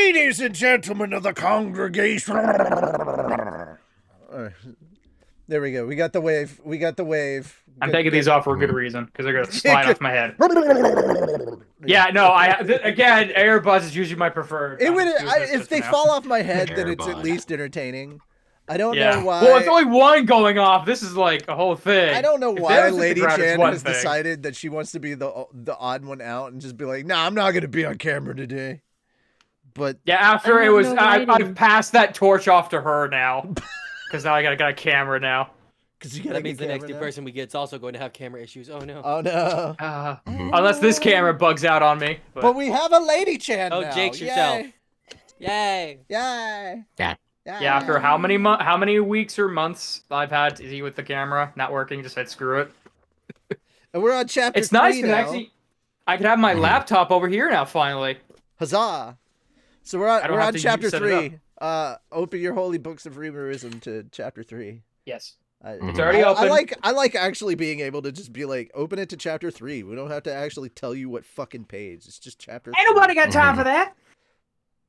Ladies and gentlemen of the congregation. There we go. We got the wave. I'm taking these off for a good reason because they're gonna slide off my head. Yeah, no. Again, Airbuds is usually my preferred. If they fall off my head, then it's at least entertaining. I don't know why. Well, it's only one going off. This is like a whole thing. I don't know why Lady Chan has decided that she wants to be the odd one out and just be like, nah, I'm not gonna be on camera today. But yeah, after it was, I've passed that torch off to her now, because now I got a camera now. That means the next new person we get is also going to have camera issues. Oh no. Oh no. Unless this camera bugs out on me. But we have a Lady Chan now. Oh, jinx yourself. Yay. Yay. Yeah. Yeah, after how many weeks or months I've had to with the camera not working, just said screw it. And we're on chapter 3 It's nice now. to actually, I can have my laptop over here now finally. Huzzah! So we're on chapter 3. Open your holy books of Reamerism to chapter 3. Yes. It's already open. I like actually being able to just be like, open it to chapter 3. We don't have to actually tell you what fucking page. It's just chapter 3. Ain't nobody got time for that.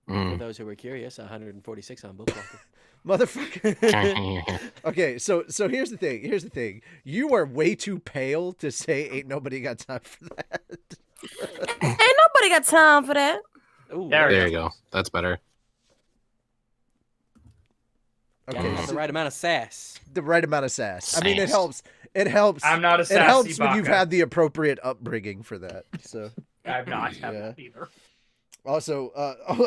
For those who were curious, 146 on Bookwalker. Motherfucker. Okay, so here's the thing. You are way too pale to say ain't nobody got time for that. Ain't nobody got time for that. Ooh, there you go. That's better. Okay, the right amount of sass. The right amount of sass. I mean, it helps. It helps. I'm not a sassy It helps when baka. you've had the appropriate upbringing for that. So I've not had that either. Also,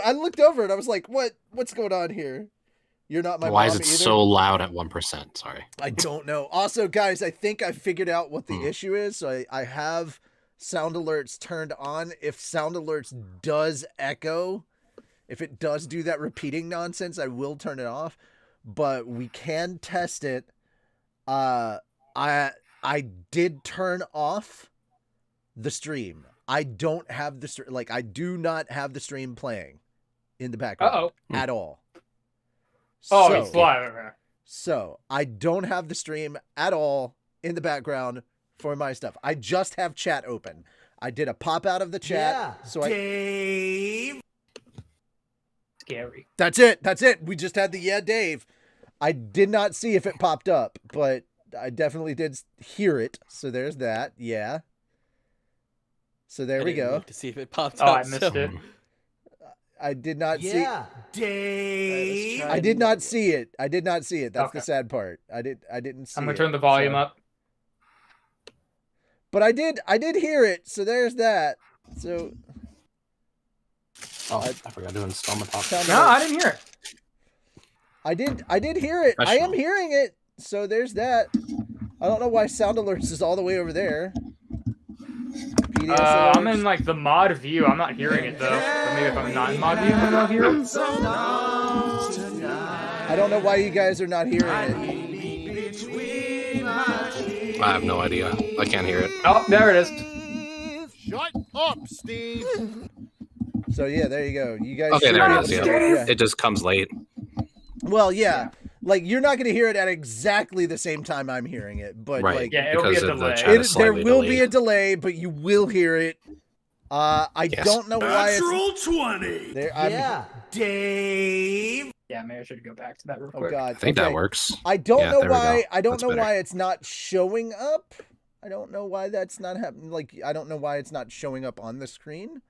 I looked over and I was like, what's going on here? You're not my mom Why is it either? so loud at 1%? Sorry. I don't know. Also, guys, I think I figured out what the issue is. So I have sound alerts turned on. If sound alerts does echo, if it does do that repeating nonsense, I will turn it off. But we can test it. I did turn off the stream. I don't have the I do not have the stream playing in the background at all. Oh, it's live. So I don't have the stream at all in the background for my stuff. I just have chat open. I did a pop out of the chat. Yeah, So Dave. Scary. That's it. We just had the Dave. I did not see if it popped up, but I definitely did hear it. So there's that. Yeah. So there we go. To see if it popped up. up. I missed it. I did not see. Yeah, Dave. I did not see it. That's the sad part. I didn't see it. I'm gonna turn the volume up. But I did hear it. So there's that. So. Oh, I forgot to install my talk. No, I didn't hear it. I did hear it. I am hearing it. So there's that. I don't know why sound alerts is all the way over there. I'm in like the mod view. I'm not hearing it though. But maybe if I'm not in mod view, maybe I'll hear it. I don't know why you guys are not hearing it. I have no idea. I can't hear it. Oh, there it is. Shut up, Steve. So yeah, there you go. You guys. Okay, there it is. Yeah. Yeah. It just comes late. Well, yeah. Like you're not going to hear it at exactly the same time I'm hearing it, but Right. like Yeah, it'll be a delay. There will be a delay, but you will hear it. I don't know why Natural it's 20. there. Yeah, Dave. Yeah, maybe I should go back to that real Oh quick. God. I think that works. I don't know there we why. go. I don't That's know better. why it's not showing up. I don't know why that's not happening. Like I don't know why it's not showing up on the screen,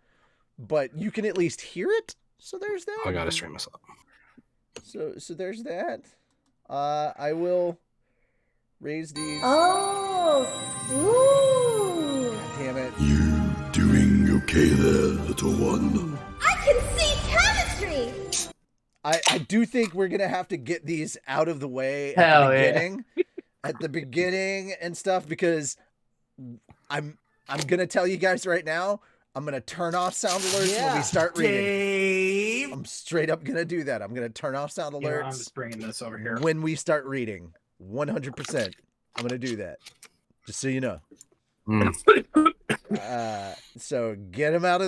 but you can at least hear it. So there's that. I gotta stream this up. So there's that. I will raise these. Oh, ooh. Damn it. You doing okay there, little one? I can see chemistry. I do think we're gonna have to get these out of the way Hell at the yeah. beginning, at the beginning and stuff, because I'm gonna tell you guys right now. I'm gonna turn off sound alerts when we start reading. Dave. I'm straight up gonna do that. I'm gonna turn off sound Yeah, I'm alerts just bringing this over here. when we start reading. 100%. I'm gonna do that. Just so you know. So get them out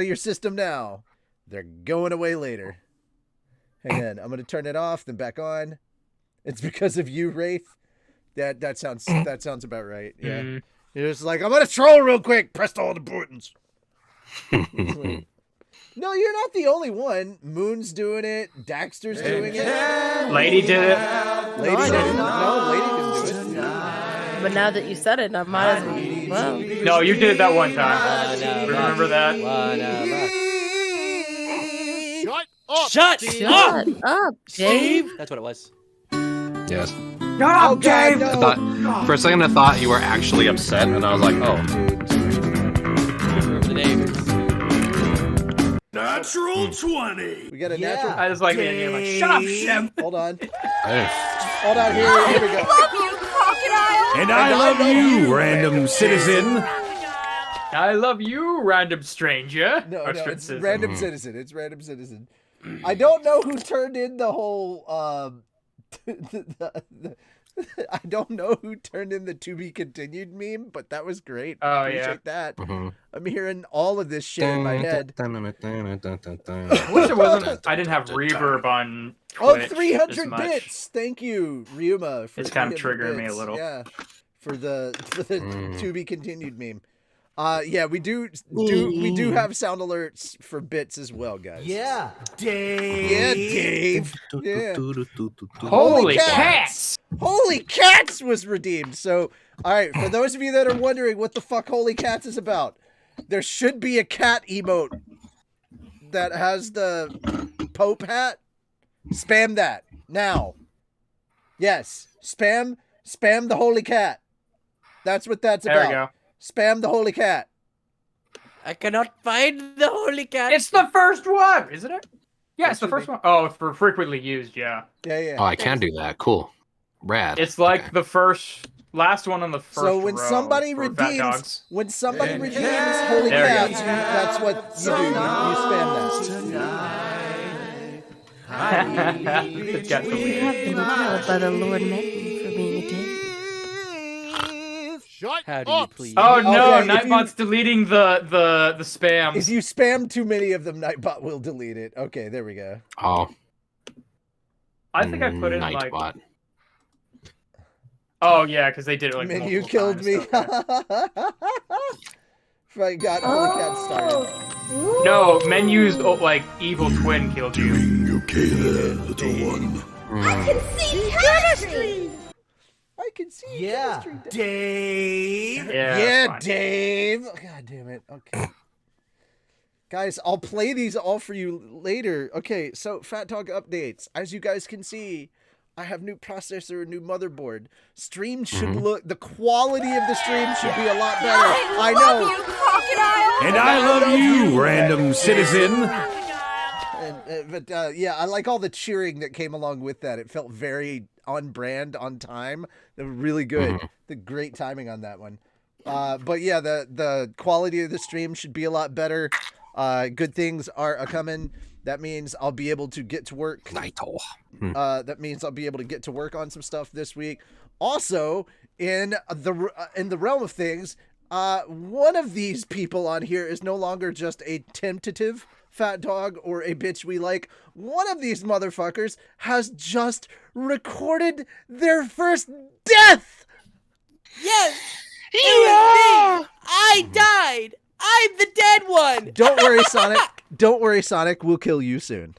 of your system now. They're going away later. Hang on. I'm gonna turn it off, then back on. It's because of you, Wraith. That sounds about right. Yeah. You're just like, I'm gonna troll real quick. Press all the buttons. No, you're not the only one. Moon's doing it. Daxter's doing it. Lady did it. Lady didn't. No, Lady didn't do it. But now that you said it, I might as well. No, you did it that one time. Remember that? Shut up, up, Dave. That's what it was. Yes. Oh, God, no. I thought for a second I thought you were actually upset, and I was like, oh. The neighbors. Natural 20. We got a natural. I just like the idea. Like, shut up, Shem. Hold on. Hey. Hold on. Here we go. Love you, crocodile. And I love you, random citizen. I love you, random stranger. No, Or no, it's citizen. random citizen. It's random citizen. I don't know who turned in the whole. I don't know who turned in the to be continued meme, but that was great. Oh, Appreciate that. Mm-hmm. I'm hearing all of this shit in my head. I wish it wasn't. I didn't have reverb on Oh, Twitch 300 as much. bits. Thank you, Ryuma. For It's kind of 300 triggering me a bits. little. Yeah, for the to be continued meme. Yeah, we do have sound alerts for bits as well, guys. Yeah, Dave. Yeah, Dave. Yeah. Holy cats! Holy Cats was redeemed. So, all right, for those of you that are wondering what the fuck Holy Cats is about, there should be a cat emote that has the Pope hat. Spam that now. Yes, spam the Holy Cat. That's what that's There about. we go. Spam the Holy Cat. I cannot find the holy cat. It's the first one, isn't it? Yeah, It it's the should first be. one. Oh, for frequently used, yeah. Yeah. Oh, I can do that. Cool. Rad. It's like Okay. the last one on the first So when row somebody for Fat redeems, Dogs. Holy Cats, There we go. that's what you do. You spam that. It's got the We weird. have been held by the Lord Megan for being a dick. How do you please? Oh no, Okay, if Nightbot's deleting the spam. If you spam too many of them, Nightbot will delete it. Okay, there we go. Oh. I think I put in like. Nightbot. Oh yeah, because they did it like. Man, you multiple killed me. times, okay. If I got Holy Cat started. Ooh. No, menus like evil twin killed you. Doing okay there, little one. I can see chemistry. I can see Yeah, chemistry. Dave. Yeah, Yeah, that's fine. Dave. God damn it. Okay. Guys, I'll play these all for you later. Okay, so Fat Dog updates. As you guys can see, I have new processor, new motherboard. Stream should look, the quality of the stream should be a lot better. I love know. you, crocodile. And I love you, random citizen. But yeah, I like all the cheering that came along with that. It felt very on brand, on time. They were really good. The great timing on that one. But yeah, the quality of the stream should be a lot better. Good things are a-coming. That means I'll be able to get to work. Naito. That means I'll be able to get to work on some stuff this week. Also, in the realm of things, one of these people on here is no longer just a tentative Fat Dog or a bitch we like. One of these motherfuckers has just recorded their first death. Yes. It was me. I died. I'm the dead one. Don't worry, Sonic. Don't worry, Sonic. We'll kill you soon.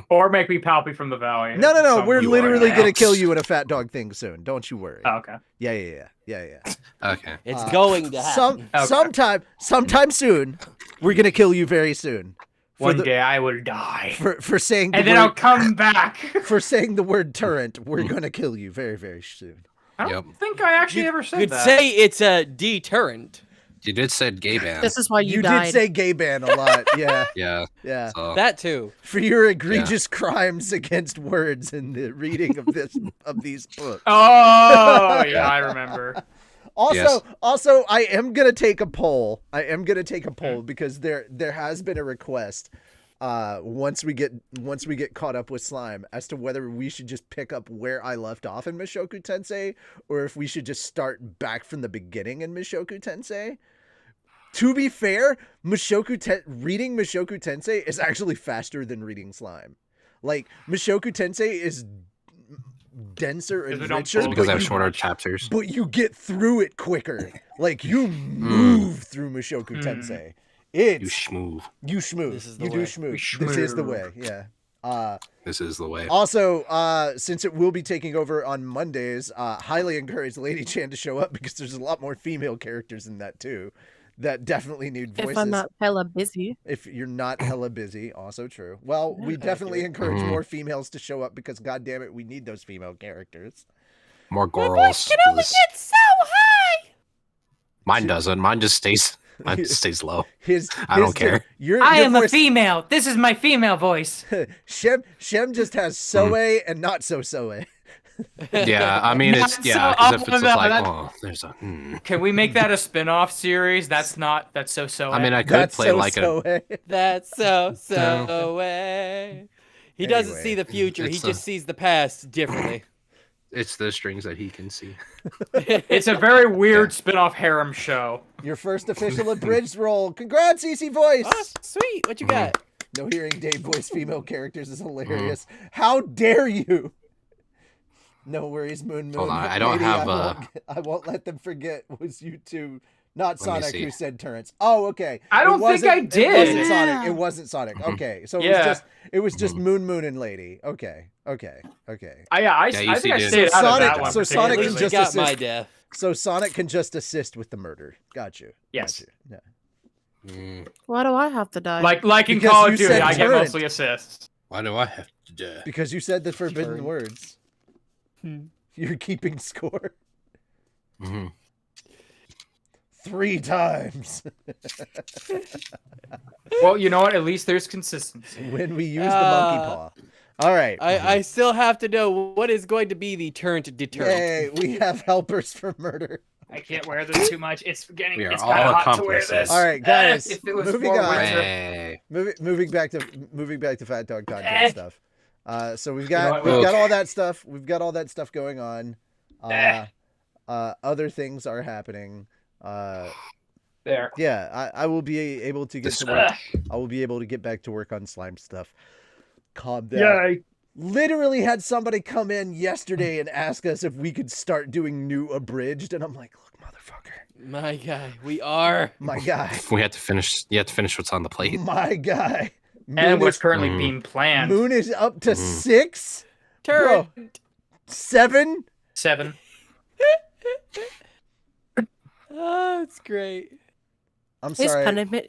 Or make me Palpy from the Valley. No. We're You are literally now. gonna kill you in a Fat Dog thing soon. Don't you worry. Oh, okay. Yeah. Okay. It's going to happen. Okay. Sometime soon, we're gonna kill you very soon. One day I will die. For saying the And then I'll word, come back. for saying the word turret, we're gonna kill you very, very soon. I don't think I actually ever said Could that. say it's a deterrent. You did say gay ban. This is why you You died. did say gay ban a lot. Yeah. Yeah. So, That too. For your egregious crimes against words in the reading of these books. Oh, yeah, I remember. Also, I am gonna take a poll. Because there has been a request. Once we get caught up with slime, as to whether we should just pick up where I left off in Mushoku Tensei, or if we should just start back from the beginning in Mushoku Tensei. To be fair, reading Mushoku Tensei is actually faster than reading slime. Like, Mushoku Tensei is denser and richer because I have shorter chapters. but you get through it quicker. Like, you move through Mushoku Tensei. It's You schmoove. you schmooze. This is the You do way. schmooze. We This is the schmooze. way. Yeah. This is the way. Also, since it will be taking over on Mondays, highly encourage Lady Chan to show up because there's a lot more female characters in that too, that definitely need voices. If I'm not hella busy. If you're not hella busy, also true. Well, we definitely encourage more females to show up because, god damn it, we need those female characters. More My girls. voice can only get so high. Mine doesn't. Mine just stays. Mine stays low. I don't care. I am a female. This is my female voice. Shem just has Soe and not so Soe. Yeah, I mean it's Not yeah. so- Because if it's no, just like that- oh, there's a. Can we make that a spin-off series? That's so. I mean, I could That's play so like a. Soe. That's so way. He doesn't Anyway, see the future. He it's just sees the past differently. It's the strings that he can see. It's a very weird spin-off harem show. Your first official abridged role. Congrats, EC Voice. Oh, sweet. What you got? No hearing Dave voice female characters is hilarious. How dare you? No worries, Moon. Hold on, I don't Lady, have, I won't let them forget. Was you two, not Let me Sonic, see. who said Turrets? Oh, okay. I don't think I It wasn't did. Sonic. It wasn't Sonic. Okay, so Yeah. it was just Moon and Lady. Okay. I Yeah, you think see, I dude. stayed So out of Sonic- that one. so Sonic At can least particularly. you just got my assist. death. So Sonic can just assist with the murder. Got you. Yes. Got you. Yeah. Why do I have to die? Like in Because Call you of Duty, said I get turret. mostly assists. Why do I have to die? Because you said the forbidden Turn. words. You're keeping score Mm-hmm. 3 times Well, you know what? At least there's consistency. when we use the monkey paw. All right. I still have to know what is going to be the deterrent. Yay, we have helpers for murder. I can't wear this too much. It's getting We are it's all kind of hot to wear accomplices. this. All right, guys. If it was moving more on. winter- Hey. Moving back to Fat Dog content Eh. stuff. So we've You know got what, we've got okay. all that stuff. We've got all that stuff going on. Other things are happening. There. Yeah, I will be able to get to work. I will be able to get back to work on slime stuff. Calm down. Yay. Literally had somebody come in yesterday and ask us if we could start doing new abridged, and I'm like, look, motherfucker, My guy, we are. my guy, We had to finish. You had to finish what's on the plate. my guy. And Moon what's is, currently being planned. Moon is up to 6, Turret. 7. 7. Oh, it's great. I'm His sorry.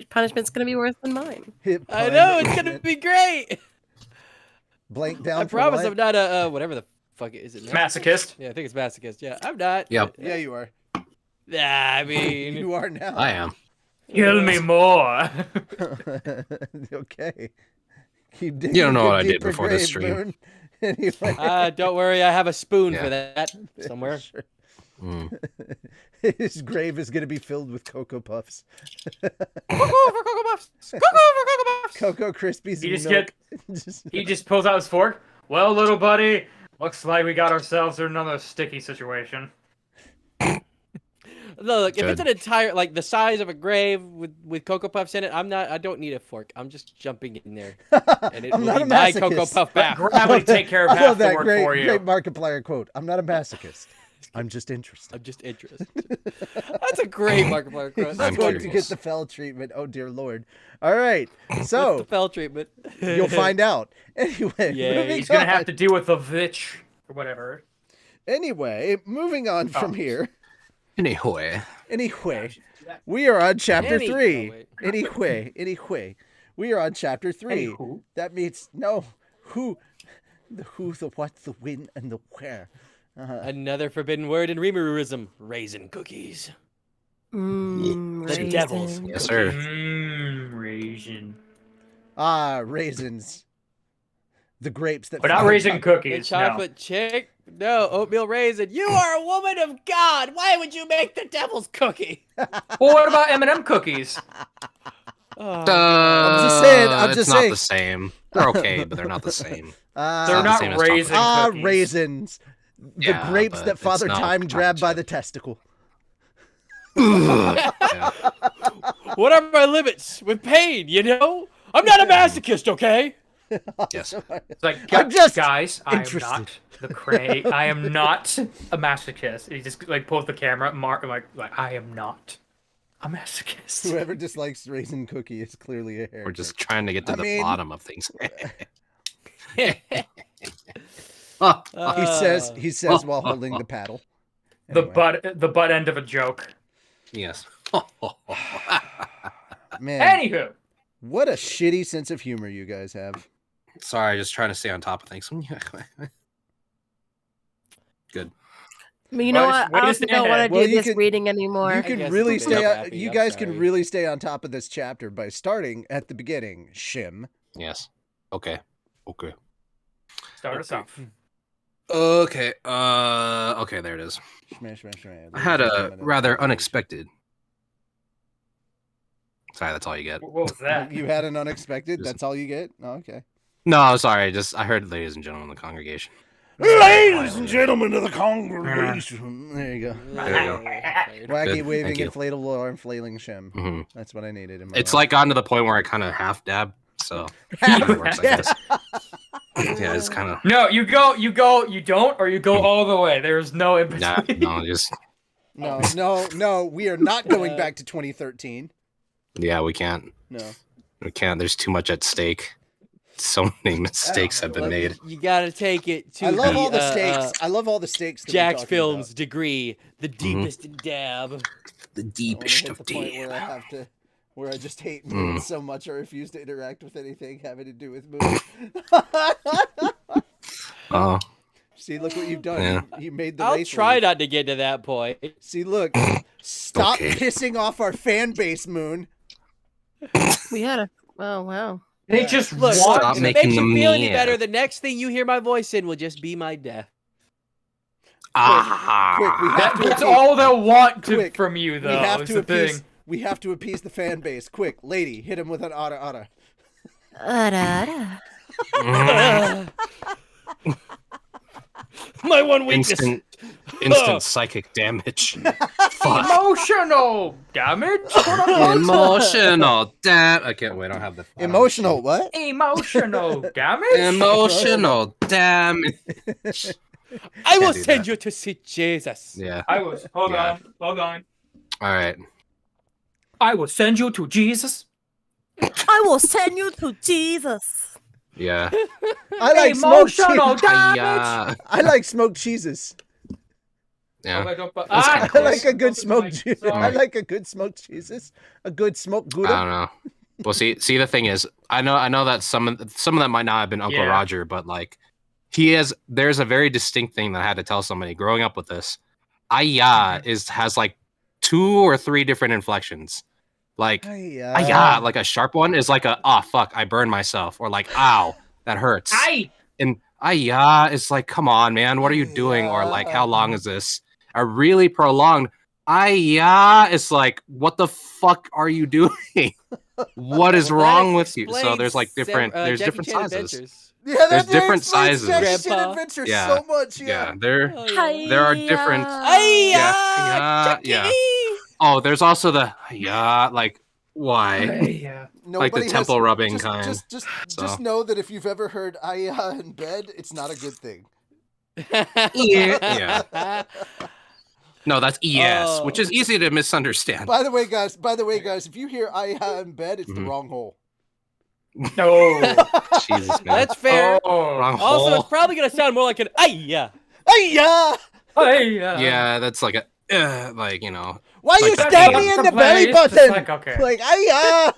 punishment's gonna be worse than mine. Hit I know it's gonna punishment. be great. Blank down. I for promise what? I'm not a whatever the fuck is it? Masochist. Yeah, I think it's masochist. Yeah, I'm not. Yep. Yeah, you are. Yeah, I mean, You are now. I am. Kill me more. Okay. Keep digging You don't know a what I did deeper before this grave, stream. Moon. Anyway. don't worry, I have a spoon Yeah. for that somewhere. Sure. Mm. His grave is going to be filled with Cocoa Puffs. Cocoa for Cocoa Puffs. Cocoa for Cocoa Puffs. Cocoa Krispies You and just milk. He just pulls out his fork. Well, little buddy, looks like we got ourselves in another sticky situation. Look, if it's Good. an entire like the size of a grave with Cocoa Puffs in it, I don't need a fork. I'm just jumping in there, and it I'm will not be a my Cocoa masochist. Puff back. Gravity take care of I half love the that work great, for you. great Markiplier quote. I'm not a masochist. I'm just interested. I'm just interested. That's a great Markiplier quote. I'm That's going wonderful. to get the fell treatment. Oh dear lord. All right. What's So the fell treatment. you'll find out. Anyway, Yay. moving He's gonna on. have to deal with the vitch or whatever. Anyway, moving on from Oh. here. Anyway. Anyway, we are on chapter Any- 3. oh, wait. Anyway, we are on chapter 3. Anywho. That means no who, the who, the what, the when, and the where. Another forbidden word in Remerism: raisin cookies. The devil's. Yes, sir. Raisin. Raisins. The grapes that. But not flower raisin top- The cookies. No. chocolate chick? No, oatmeal raisin. You are a woman of God. Why would you make the devil's cookie? Well, what about M&M cookies? Oh, just saying, I'm it's just not saying. the same. They're okay, but they're not the same. They're not the not same as raisin chocolate. cookies. Raisins. The Yeah, grapes but that it's Father not Time grabbed by chocolate the testicle. Yeah. what are my limits with pain? You know, I'm not a masochist, okay? Yes. It's like, I'm just guys, I am interested. not the cray. I am not a masochist. He just like pulls the camera, like I am not. a masochist. Whoever dislikes raisin cookie is clearly a heretic. We're just trying to get to I the mean- bottom of things. He says while holding the paddle. The butt end of a joke. Yes. Man, Anywho, what a shitty sense of humor you guys have. Sorry, just trying to stay on top of things. Good. I mean, you know what? Way I to also stay don't want ahead. to Well, do you this can- reading anymore. You guess can it's really a bit stay. happy, You I'm guys can sorry. really stay on top of this chapter by starting at the beginning. Shim. Yes. Okay. start us off. Okay. Okay, there it is. Smash, smash, smash. I had a rather unexpected. Sorry, that's all you get. What was that? You had an unexpected. Just- That's all you get. Oh, okay. No, sorry. I heard ladies and gentlemen of the congregation. Ladies and gentlemen of the congregation. There you go. There you go. Wacky Good, waving thank you. inflatable arm flailing Shim. Mhm. That's what I needed in my It's life. like gotten to the point where I kind of half dab. So Half it works like dab. this. Yeah, it's kind of No, you don't, or you go all the way. There's no in between. no, just No. We are not going back to 2013. yeah, we can't. No. We can't. There's too much at stake. So many mistakes have been made. You gotta take it to I love the, all the stakes. I love all the stakes. That we're Jack's talking Films about. degree, the deepest in dab. The I wanna deepest hit of the point deep. where I just hate Moon so much I refuse to interact with anything having to do with Moon. Oh, See, look what you've done. Yeah. You made the I'll race try lead. not to get to that point. See, look. Stop Okay. pissing off our fan base, Moon. We had a. Oh wow. They just Look, Stop want if it making makes you them feel any mean. better, the next thing you hear my voice in will just be my death. Quick, we have to That's appease- all they'll want to, Quick. from you, We though. have Is to the appease. thing. We have to appease the fan base. Quick, lady, hit him with an otta otta. My one weakness. Instant psychic damage. Fuck. Emotional damage. Emotional. Damn. I can't wait. I don't have the Emotional, what? Emotional damage. Emotional damage. I will Can't do send that. you to see Jesus. Yeah. I was. Hold Yeah. on. All right. I will send you to Jesus. I will send you to Jesus. Yeah. I like smoked Emotional cheese. damage. I like smoked cheeses. Yeah. That's kinda I close. like a good smoked cheese. I Sorry. like a good smoked cheeses. A good smoked I Gouda. don't know. Well, see, the thing is, I know that some of them might not have been Uncle Yeah. Roger, but like, there's a very distinct thing that I had to tell somebody growing up with this. Has like 2 or 3 different inflections. Like, like a sharp one is like oh fuck, I burned myself, or like, ow, that hurts. And is like, come on, man, what are you doing? Or like, how long is this? A really prolonged is like, what the fuck are you doing? What is wrong with you? So there's like different different sizes. Yeah, There's that different explains sizes. Jack Shit Grandpa. Adventure Yeah. so much. Yeah, Oh, yeah. there are different. Yeah. Oh, there's also the like, why? Yeah. Like the Nobody temple has- rubbing just, kind. Just So. know that if you've ever heard "Aya" in bed, it's not a good thing. Yeah. No, that's ES, which Oh. is easy to misunderstand. By the way, guys, if you hear "Aya" in bed, it's the Mhm. wrong hole. No. Jesus, man. That's fair. Oh. Wrong Also, hole. it's probably gonna sound more like an "Aya." Aya! Hey, Yeah, that's like a, like, you know, Why you Like that stab thing me on in the the belly place, it's button? like, okay. Like Aya!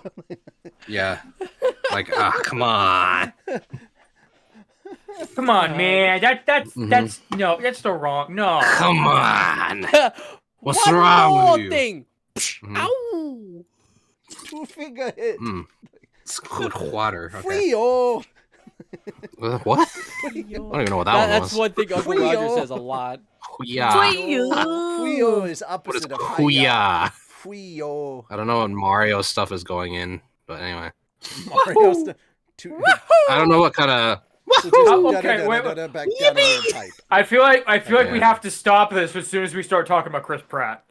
yeah, like, come on. Come on, man. That's no. That's still wrong. No. Come on. What's One wrong more with you? thing. Mhm. Ow. 2-finger hit. Mm. It's good water. Okay. Frio! What? I don't even know what that one That's was. one thing Uncle Frio. Roger says a lot. Yeah. Frio is What is opposite of Aya. kuya? Frio. I don't know what Mario stuff is going in, but anyway. Mario st- two- I don't know what kind of. so just Okay, wait, da-da-da-da-da back down on your pipe. I feel like we Yeah. have to stop this as soon as we start talking about Chris Pratt.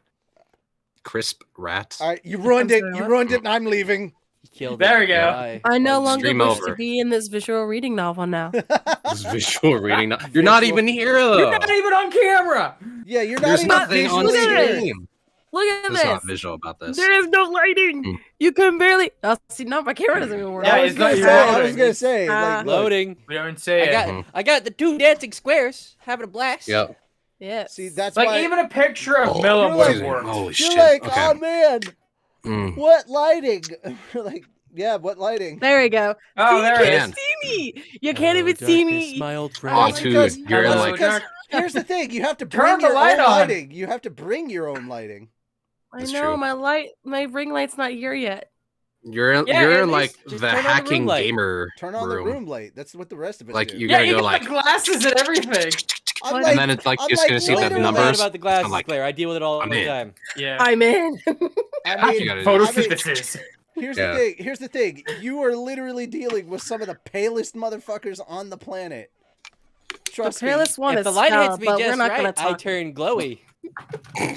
Crisp rat. All right, you ruined it. sorry, You what? ruined it, and I'm leaving. He killed There it. we go. Bye. I no longer Stream wish over. to be in this visual reading novel now. This visual reading. You're not even here though. You're not even on camera. Yeah, you're not There's even nothing on visually Look at it. here. stream. Look at There's not this. visual about this. There is no lighting. Hmm. You can barely. Oh, see, no, my camera doesn't even work. Yeah, I was it's gonna not say. even I was loading. gonna say. Like, look. Loading. We don't say it. I got the 2 dancing squares having a blast. Yep. Yeah. See, that's Like why. even a picture of Oh, Millum you're would like- work. Holy You're shit. like, Okay. oh man, Mm. what lighting? Like, yeah, what lighting? There we go. Oh, See, there you it can't is. see me. You can't even see me. My old friend. Oh, That's dude, because- you're in Hello, like because Jack. here's the thing: you have to Turn bring the your light own on. lighting. You have to bring your own lighting. I That's know true. my ring light's not here yet. you're Yeah, you're at like least just the turn on the room hacking light. gamer Turn on the room light. That's what the rest of us Like, do. you're Yeah, gonna you go got like, the glasses and everything. I'm And like, then it's like I'm just like gonna see the Don't feel bad numbers. about the glasses, I'm like, Claire. I deal with it all I'm the in. time. Yeah. I'm in. I mean, You gotta do Photosynthesis. here's Yeah. the thing. Here's the thing. You are literally dealing with some of the palest motherfuckers on the planet. Trust The palest one If is the light hits Spell, me but we're just not gonna right, I talk. turn glowy. me.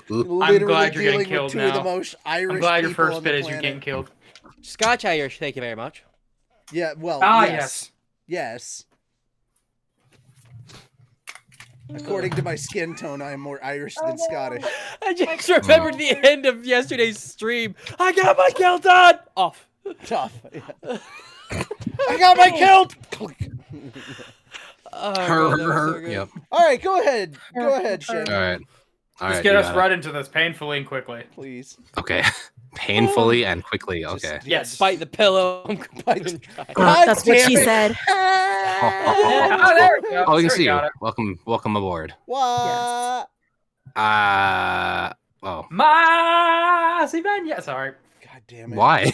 Literally glad you're getting dealing killed with two of the now. most Irish I'm glad your people first on the bit is you planet. getting killed. Scotch Irish, thank you very much. Yeah, well, Ah, yes. Yes. According to my skin tone, I am more Irish than Scottish. I just remembered the end of yesterday's stream. I got my kilt on! Off. Tough. Yeah. I got my kilt! Oh, God, that was so good. Yep. All right, go ahead. Go ahead, Shin. All right. All Just right, get you us got it. right into this painfully and quickly. Please. Okay. Painfully and quickly. Just- Okay. yeah, Yes. just- Bite the pillow. I'm completely dry. God That's what damn she it. said. Oh, there we go. Oh, you can There see you. got it. Welcome aboard. What? Oh, Massive yeah, sorry. God damn it. why?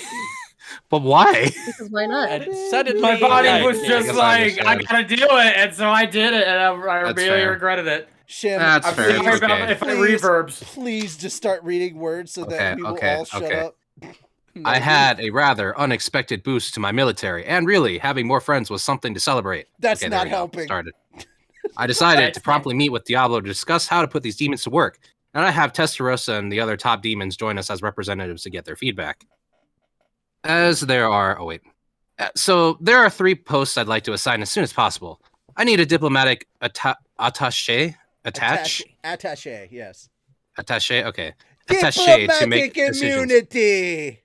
But why? Because why not? And suddenly, My body I was can't. just guess I like, I understand. gotta do it, and so I did it, and I That's really fair. regretted it. Shim, That's I'm fair. sorry It's about okay. if I Please. reverbs. please just start reading words so that we will all shut up. I had a rather unexpected boost to my military, and really, having more friends was something to celebrate. That's Okay, there not we go. helping. Started. I decided That's to promptly meet with Diablo to discuss how to put these demons to work, and I have Testarossa and the other top demons join us as representatives to get their feedback. As there are... Oh, wait. So, there are 3 posts I'd like to assign as soon as possible. I need a diplomatic attaché? Attaché, yes. Attaché? Okay. Attaché to make Diplomatic decisions. immunity.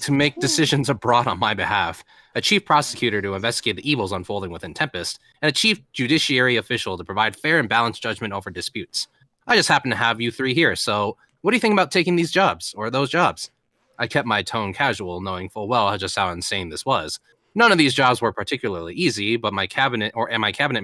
To make decisions abroad on my behalf, a chief prosecutor to investigate the evils unfolding within Tempest, and a chief judiciary official to provide fair and balanced judgment over disputes. I just happen to have you 3 here, so what do you think about taking these jobs, or those jobs? I kept my tone casual, knowing full well just how insane this was. None of these jobs were particularly easy, but my cabinet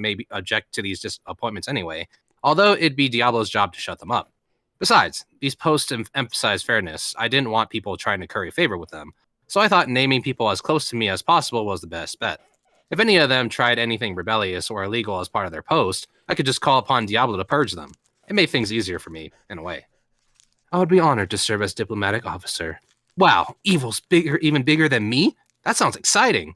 may object to these appointments anyway, although it'd be Diablo's job to shut them up. Besides, these posts emphasize fairness. I didn't want people trying to curry favor with them, so I thought naming people as close to me as possible was the best bet. If any of them tried anything rebellious or illegal as part of their post, I could just call upon Diablo to purge them. It made things easier for me, in a way. I would be honored to serve as diplomatic officer. Wow, evil's bigger, even bigger than me? That sounds exciting.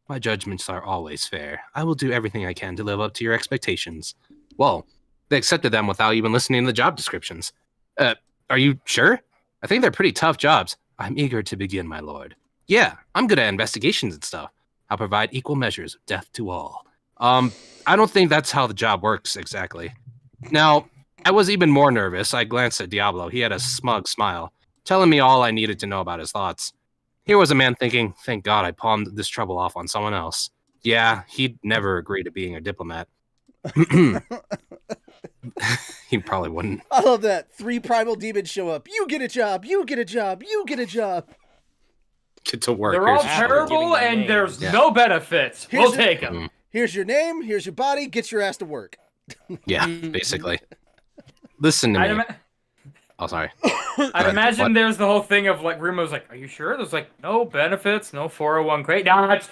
My judgments are always fair. I will do everything I can to live up to your expectations. Well, they accepted them without even listening to the job descriptions. Are you sure? I think they're pretty tough jobs. I'm eager to begin, my lord. Yeah, I'm good at investigations and stuff. I'll provide equal measures of death to all. I don't think that's how the job works exactly. Now, I was even more nervous. I glanced at Diablo. He had a smug smile, telling me all I needed to know about his thoughts. Here was a man thinking, thank God I palmed this trouble off on someone else. Yeah, he'd never agree to being a diplomat. He probably wouldn't. I love that. 3 primal demons show up. You get a job. You get a job. You get a job. Get to work. They're all Here's- Giving terrible, them and names. there's Yeah. no benefits. Here's We'll a- take them. Here's your name. Here's your body. Get your ass to work. Yeah, basically. Listen to me. Oh, sorry. I'd imagine What? there's the whole thing of like Rumo's like, are you sure? There's like no benefits, no 401k. Nah, it's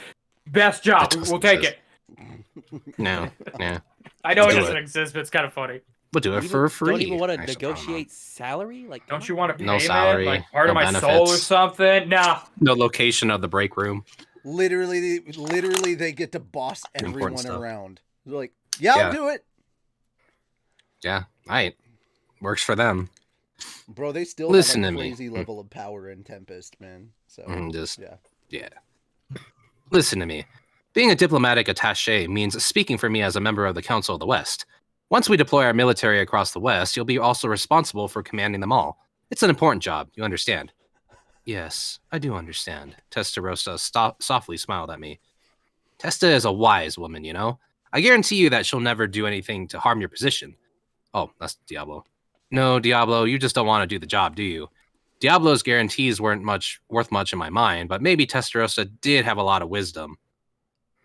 best job. That doesn't We'll take exist. it. No, yeah. I know it Do doesn't it. exist, but it's kind of funny. We'll do it Even- for free. Don't even want to Actually, I don't know. negotiate salary? Like, Don't you want to pay No me, salary, like part no of my soul or benefits. something? Nah. No location of the break room. Literally, they get to boss Important everyone stuff. around. They're like, yeah, I'll Yeah. do it. Yeah, right. Works for them. Bro, they still Listen have to a me. crazy level of power in Tempest, man. So, Just yeah. yeah. Listen to me. Being a diplomatic attaché means speaking for me as a member of the Council of the West. Once we deploy our military across the West, you'll be also responsible for commanding them all. It's an important job, you understand? Yes, I do understand. Testarossa softly smiled at me. Testa is a wise woman, you know? I guarantee you that she'll never do anything to harm your position. Oh, that's Diablo. No, Diablo, you just don't want to do the job, do you? Diablo's guarantees weren't worth much in my mind, but maybe Testarossa did have a lot of wisdom.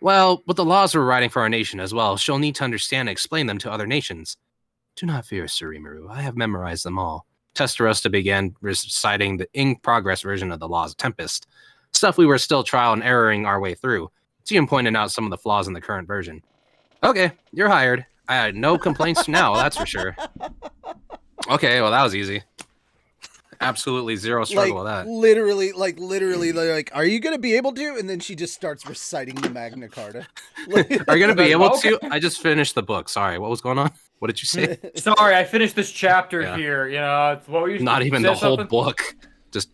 Well, with the laws we're writing for our nation as well, she'll need to understand and explain them to other nations. Do not fear, Surimaru. I have memorized them all. Testarossa began reciting the in-progress version of the Laws of Tempest, stuff we were still trial and erroring our way through. Tian pointed out some of the flaws in the current version. Okay, you're hired. I had no complaints now, that's for sure. Okay, well, that was easy. Absolutely zero struggle with that. Literally, they're like, are you going to be able to? And then she just starts reciting the Magna Carta. Are you going to be able to? I just finished the book. Sorry, what was going on? What did you say? Sorry, I finished this chapter here. You know, what were you? Not even the whole book. Just,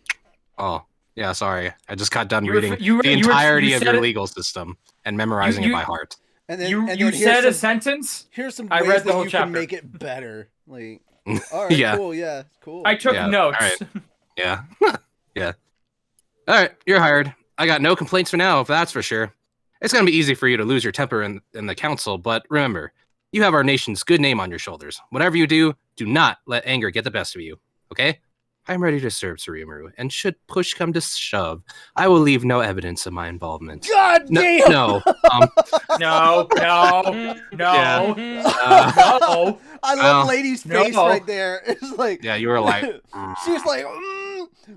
oh, yeah, sorry. I just got done reading the entirety of your legal system and memorizing it by heart. And then you said a sentence. Here's some ways that you can make it better. Like, all right, cool, yeah, cool. I took notes. All right. Yeah, yeah. All right, you're hired. I got no complaints for now, if that's for sure. It's gonna be easy for you to lose your temper in the council, but remember, you have our nation's good name on your shoulders. Whatever you do, do not let anger get the best of you. Okay? I'm ready to serve Surimaru, and should push come to shove, I will leave no evidence of my involvement. God damn! No. No. Yeah. No. I love Lady's face right there. It's like, yeah, you were like, she's like,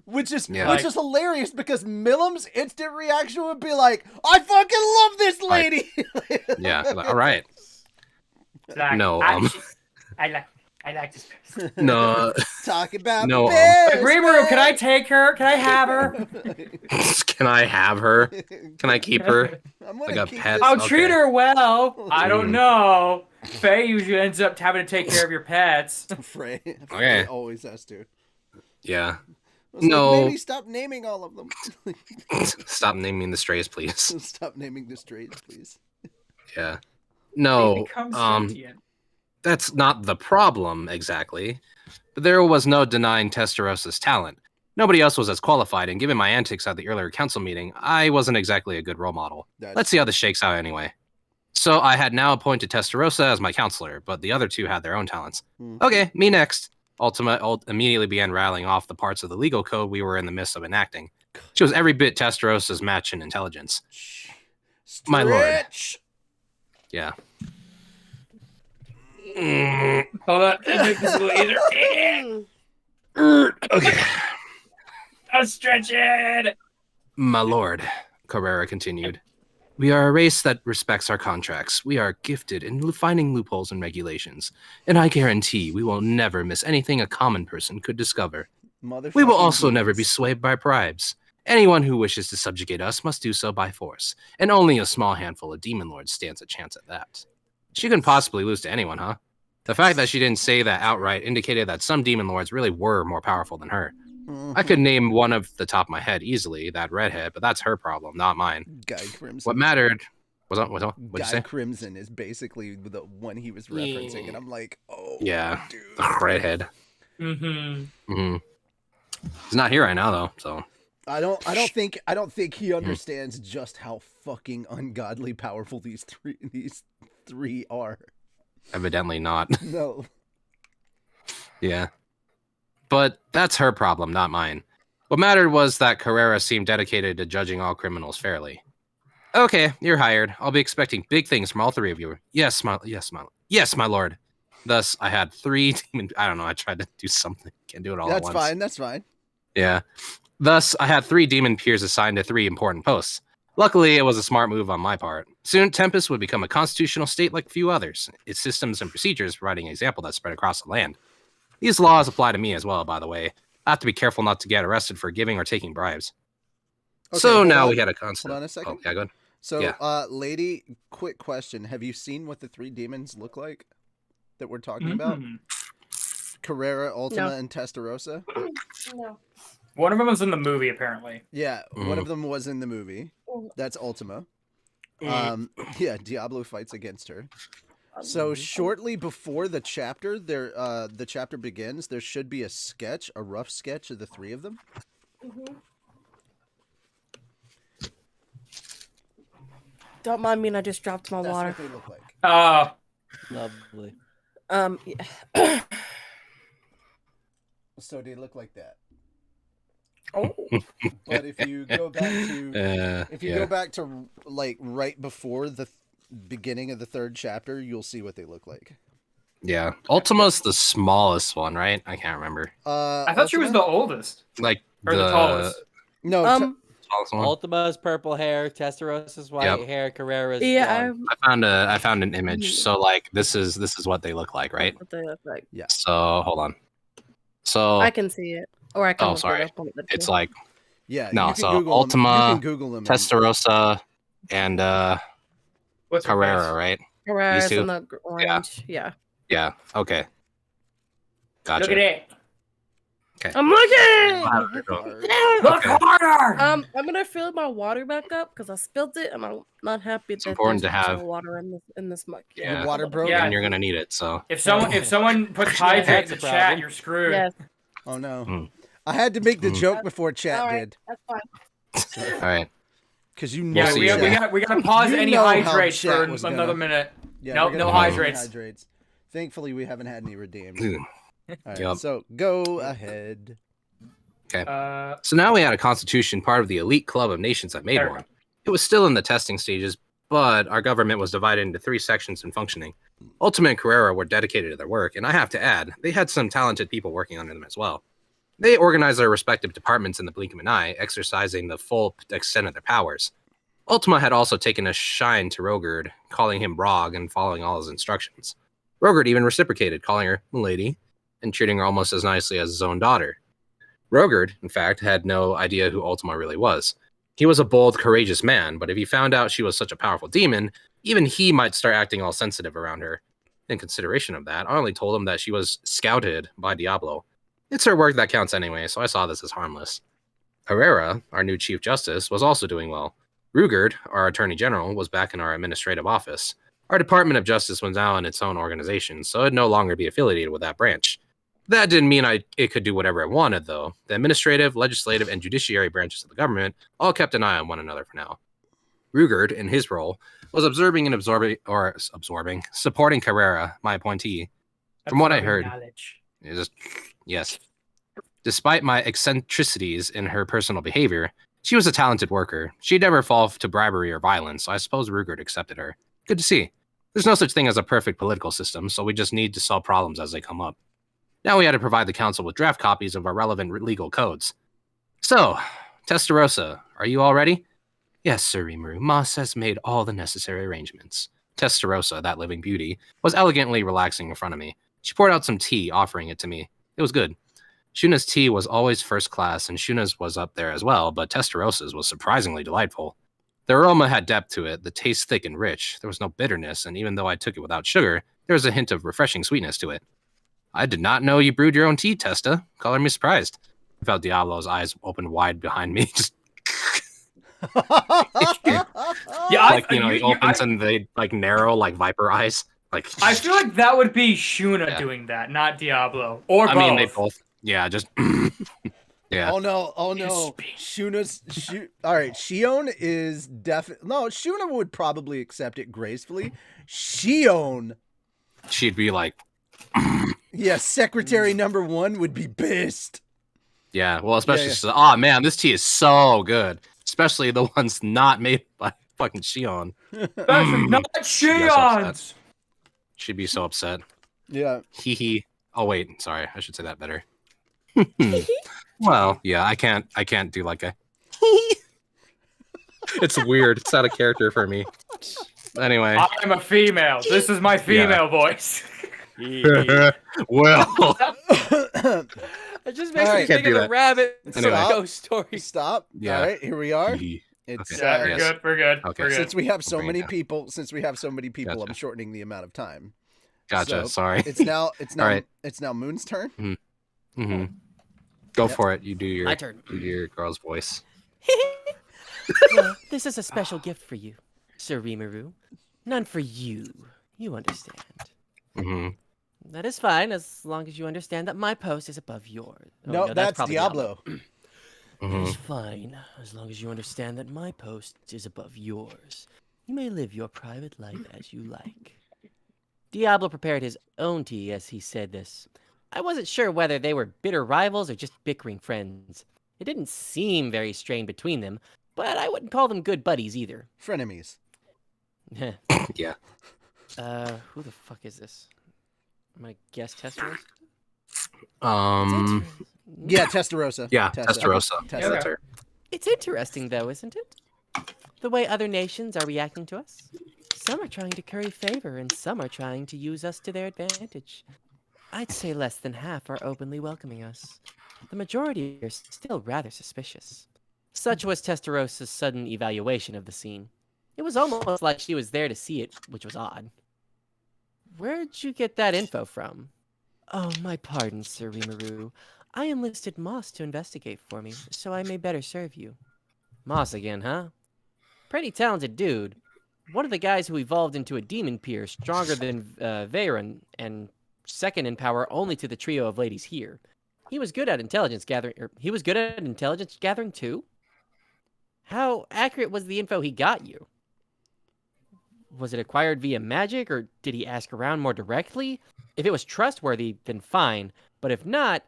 which is hilarious because Millam's instant reaction would be like, I fucking love this lady. Yeah, all right. Like, No, I like this person. No. Talk about no. Rimuru, can I take her? Can I have her? Can I have her? Can I keep her? Like a pet? I'll treat her well. I don't know. Faye usually ends up having to take care of your pets. Frey Okay. always has to. Yeah. No. Like, maybe stop naming all of them. Stop naming the strays, please. Stop naming the strays, please. Yeah. No. That's not the problem, exactly. But there was no denying Testarossa's talent. Nobody else was as qualified, and given my antics at the earlier council meeting, I wasn't exactly a good role model. Let's see how this shakes out anyway. So I had now appointed Testarossa as my counselor, but the other two had their own talents. Okay, me next. Ultima immediately began rattling off the parts of the legal code we were in the midst of enacting. She was every bit Testarossa's match in intelligence. My lord. Yeah. Hold on. Make this a little easier. Okay. I'll stretch it. My lord, Carrera continued. We are a race that respects our contracts. We are gifted in finding loopholes and regulations, and I guarantee we will never miss anything a common person could discover. We will also never be swayed by bribes. Anyone who wishes to subjugate us must do so by force, and only a small handful of demon lords stands a chance at that. She couldn't possibly lose to anyone, huh? The fact that she didn't say that outright indicated that some demon lords really were more powerful than her. I could name one off the top of my head easily, that redhead, but that's her problem, not mine. Guy Crimson. What mattered was what'd you say? Crimson is basically the one he was referencing, and I'm like, oh, yeah, dude. The redhead. He's not here right now though, so. I don't think he understands just how fucking ungodly powerful these three are. Evidently not. No. Yeah. But that's her problem, not mine. What mattered was that Carrera seemed dedicated to judging all criminals fairly. Okay, you're hired. I'll be expecting big things from all three of you. Yes, my lord. Thus, I had 3 demon. I don't know. I tried to do something. Can't do it all at once. That's fine. Yeah. Thus, I had 3 demon peers assigned to 3 important posts. Luckily, it was a smart move on my part. Soon, Tempest would become a constitutional state like few others, its systems and procedures providing an example that spread across the land. These laws apply to me as well, by the way. I have to be careful not to get arrested for giving or taking bribes. Okay, so now we had a concept. Hold on a second. Oh, yeah, go ahead. So, lady, quick question. Have you seen what the 3 demons look like that we're talking about? Carrera, Ultima, and Testarossa? No. One of them was in the movie, apparently. Yeah, one of them was in the movie. That's Ultima. Yeah, Diablo fights against her. So shortly before the chapter, the chapter begins. There should be a sketch, a rough sketch of the three of them. Don't mind me, and I just dropped my That's water. what they look like. Oh, Lovely. Yeah. So they look like that. Oh. But if you go back to, go back to like right before the beginning of the third chapter, you'll see what they look like. Yeah, Ultima's the smallest one, right? I can't remember. I thought she was the oldest. Like Or the tallest. No, smallest one. Ultima's purple hair, Testarosa's white hair, Carrera's Yeah, blonde. I found an image. So like this is what they look like, right? What they look like. Yeah. So hold on. So I can see it, or I can. Oh, look sorry. It up on the it's two. like yeah. no. You can So Google Ultima, them. You can Google them. Testarossa, and What's her Carrera, face? right? Carreras two? and the orange. Yeah. Yeah. Okay. Gotcha. Look at it. I'm looking. Look harder. I'm gonna fill my water back up because I spilled it, and I'm not happy that important there's to have- actual water in this mug. Yeah. The water broke. Yeah. And you're gonna need it. So If someone puts hydrate in That's the a chat, problem. you're screwed. Yes. Oh no. Mm. I had to make the joke before chat All right. did. That's fine. all right. Because you know. Yeah, see. we gotta pause You any know how hydrates chat for was another gonna- minute. Yeah, Nope, we're no gonna have hydrates. hydrates. Thankfully, we haven't had any redeemed. Mm. All right, Yep. so go ahead. So now we had a constitution, part of the elite club of nations that made There we one. go. It was still in the testing stages, but our government was divided into 3 sections and functioning. Ultima and Carrera were dedicated to their work, and I have to add, they had some talented people working under them as well. They organized their respective departments in the blink of an eye, exercising the full extent of their powers. Ultima had also taken a shine to Rogard, calling him Rog and following all his instructions. Rogard even reciprocated, calling her "Milady," and treating her almost as nicely as his own daughter. Rogard, in fact, had no idea who Ultima really was. He was a bold, courageous man, but if he found out she was such a powerful demon, even he might start acting all sensitive around her. In consideration of that, I only told him that she was scouted by Diablo. It's her work that counts anyway, so I saw this as harmless. Herrera, our new Chief Justice, was also doing well. Rugard, our Attorney General, was back in our administrative office. Our Department of Justice was now in its own organization, so it'd no longer be affiliated with that branch. That didn't mean it could do whatever it wanted, though. The administrative, legislative, and judiciary branches of the government all kept an eye on one another for now. Rugard, in his role, was supporting Carrera, my appointee. From what I heard, yes. Despite my eccentricities in her personal behavior, she was a talented worker. She'd never fall to bribery or violence, so I suppose Rugard accepted her. Good to see. There's no such thing as a perfect political system, so we just need to solve problems as they come up. Now we had to provide the council with draft copies of our relevant legal codes. So, Testarossa, are you all ready? Yes, Sir Rimuru. Moss has made all the necessary arrangements. Testarossa, that living beauty, was elegantly relaxing in front of me. She poured out some tea, offering it to me. It was good. Shuna's tea was always first class, and Shuna's was up there as well, but Testarossa's was surprisingly delightful. The aroma had depth to it, the taste thick and rich. There was no bitterness, and even though I took it without sugar, there was a hint of refreshing sweetness to it. I did not know you brewed your own tea, Testa. Color me surprised. I felt Diablo's eyes open wide behind me. Just Yeah, like, he opens and they like narrow like viper eyes. Like I feel like that would be Shuna Yeah. doing that, not Diablo. Or I both. mean, they both. Yeah, just yeah. Oh no! Oh no! All right, Shion is definitely no. Shuna would probably accept it gracefully. Shion, She'd be like, yeah, secretary number 1 would be pissed. yeah. Well, especially, Yeah. oh man, this tea is so good. Especially the ones not made by fucking Shion. Not Shion's. She'd be so upset. Yeah. Hee hee. Oh wait, sorry. I should say that better. Well, yeah, I can't do like a It's weird. It's out of character for me. Anyway. I'm a female. This is my female voice. Well, It just makes All me right. think Can't of do the that. rabbit Anyway. ghost story. Stop. Yeah. All right, here we are. Hee. It's Okay. Yeah, we're Yes. good. We're good. Okay. We're good. since we have so Bring it many down. people, Gotcha. I'm shortening the amount of time. Gotcha. So, Sorry. It's now right. it's now Moon's turn. Mm-hmm. Go Yep. for it. You do your My turn. You do your girl's voice. Well, this is a special gift for you, Sir Rimuru. None for you. You understand. Hmm. That is fine, as long as you understand that my post is above yours. Oh, No, that's probably Diablo. It is fine, as long as you understand that my post is above yours. You may live your private life as you like. Diablo prepared his own tea as he said this. I wasn't sure whether they were bitter rivals or just bickering friends. It didn't seem very strained between them, but I wouldn't call them good buddies either. Frenemies. Yeah. Who the fuck is this? Am I guess Testarossa? Um. Yeah, Testarossa. Yeah, Testa. Testarossa. Testa. That's her. It's interesting, though, isn't it? The way other nations are reacting to us. Some are trying to curry favor, and some are trying to use us to their advantage. I'd say less than half are openly welcoming us. The majority are still rather suspicious. Such was Testarossa's sudden evaluation of the scene. It was almost like she was there to see it, which was odd. Where'd you get that info from? Oh, my pardon, Sir Rimuru. I enlisted Moss to investigate for me, so I may better serve you. Moss again, huh? Pretty talented dude. One of the guys who evolved into a demon peer, stronger than Veyron, and second in power only to the trio of ladies here. He was good at intelligence gathering too? How accurate was the info he got you? Was it acquired via magic, or did he ask around more directly? If it was trustworthy, then fine, but if not,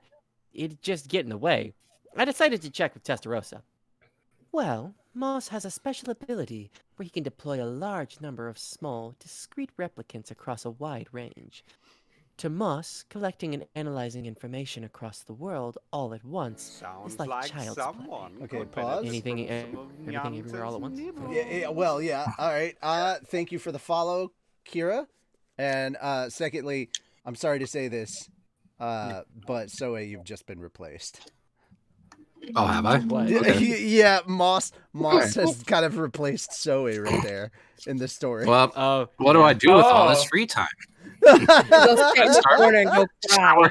it'd just get in the way. I decided to check with Testarossa. Well, Moss has a special ability where he can deploy a large number of small, discrete replicants across a wide range. To Moss, collecting and analyzing information across the world all at once is like child's play. Okay, pause. Everything everywhere all at once? Yeah, well, yeah. All right. Thank you for the follow, Kira. And secondly, I'm sorry to say this, but Soe, you've just been replaced. Oh, have I? What? Yeah, Moss has kind of replaced Soe right there in the story. Well, what do I do with all this free time? Go sit in the corner and go cry.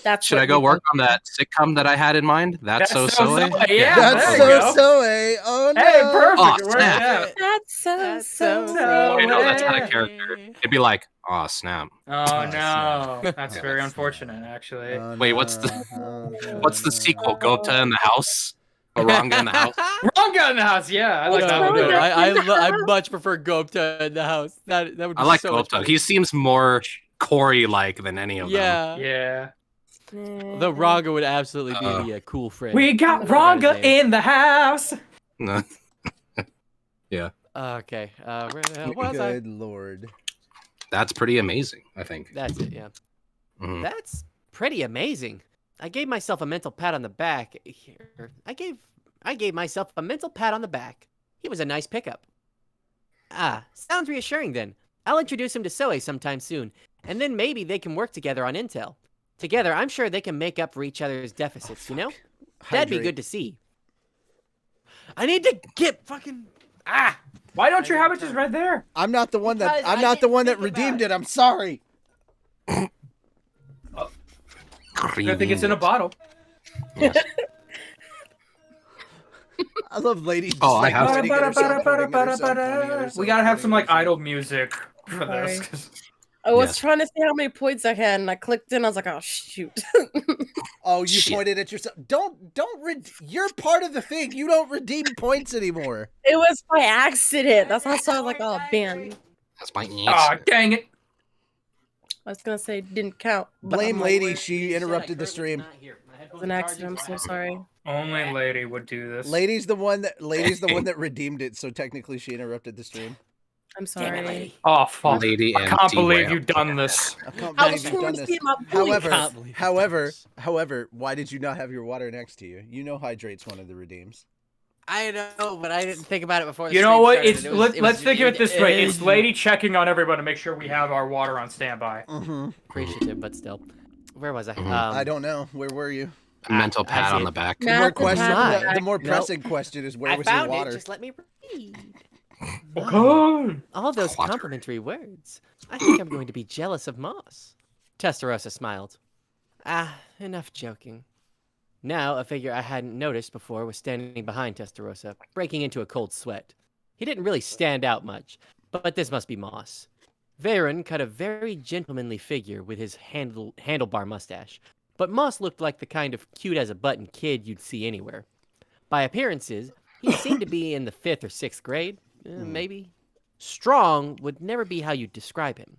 That's Should I go work on that sitcom that I had in mind? That's so Soe? Yeah, That's there so you go. Soe. Oh no. Hey, perfect. Oh, It worked snap. out. That's so so You know, that's not a way. character. It'd be like, oh, snap. Oh no, snap. that's Yeah, very that's unfortunate, actually. Oh, Wait, no. what's the Oh, no. what's the sequel? Gota in the house? Oranga in the house? Wrong in the house. Yeah, I like No, that one. no, better. I much prefer Gopta in the house. That would be I like so much Gota. fun. He seems more Corey-like than any of them. Yeah. Yeah. The Raga would absolutely be a cool friend. We got I forgot his Ranga name. in the house. No. Yeah. Okay. Where the hell was I? Good lord. That's pretty amazing, I think. That's it. Yeah. Mhm. That's pretty amazing. I gave myself a mental pat on the back. Here, I gave myself a mental pat on the back. He was a nice pickup. Ah, sounds reassuring then. I'll introduce him to Soe sometime soon, and then maybe they can work together on intel. Together, I'm sure they can make up for each other's deficits, you know? That'd be Hydrate. good to see. I need to get fucking... Ah! Why don't you have it just right there? I'm not the one that Because I'm I not the didn't one that think about redeemed it. it. I'm sorry. I think it's in a bottle. I love ladies. Oh, I have pointing at herself, pointing at herself, pointing at herself, We gotta have pointing some at like herself. idle music for this. Sorry. 'Cause I was Yes. trying to see how many points I had, and I clicked in. I was like, "Oh shoot!" Oh, you Shit. pointed at yourself. You're part of the thing. You don't redeem points anymore. It was by accident. That's why I was like, "Oh man!" That's my Aw, dang it. I was gonna say it didn't count. but Blame I'm like, lady. She interrupted the stream. It was an accident. I'm so sorry. Only lady would do this. Lady's the one that redeemed it. So technically, she interrupted the stream. I'm sorry. Oh fuck! Lady I and can't T-Whale. believe you've done this. I can't I believe was you've trying done to this. see my points. However, why did you not have your water next to you? You know, hydrate's one of the redeems. I know, but I didn't think about it before. The You know stream what? started. It's It was- let's think of it this way. It's it- lady checking on everyone to make sure we have our water on standby. Mm-hmm. appreciative, but still. Where was I? I don't know. Where were you? Mental I pat see on it. the back. The Math more and question, math. the more Nope. pressing question is where I was your found water? it. Just let me read. Okay. All those Water. complimentary words. I think I'm going to be jealous of Moss. Testarossa smiled. Ah, enough joking. Now, a figure I hadn't noticed before was standing behind Testarossa, breaking into a cold sweat. He didn't really stand out much, but this must be Moss. Varen cut a very gentlemanly figure with his handlebar mustache, but Moss looked like the kind of cute-as-a-button kid you'd see anywhere. By appearances, he seemed to be in the 5th or 6th grade, maybe. Strong would never be how you'd describe him.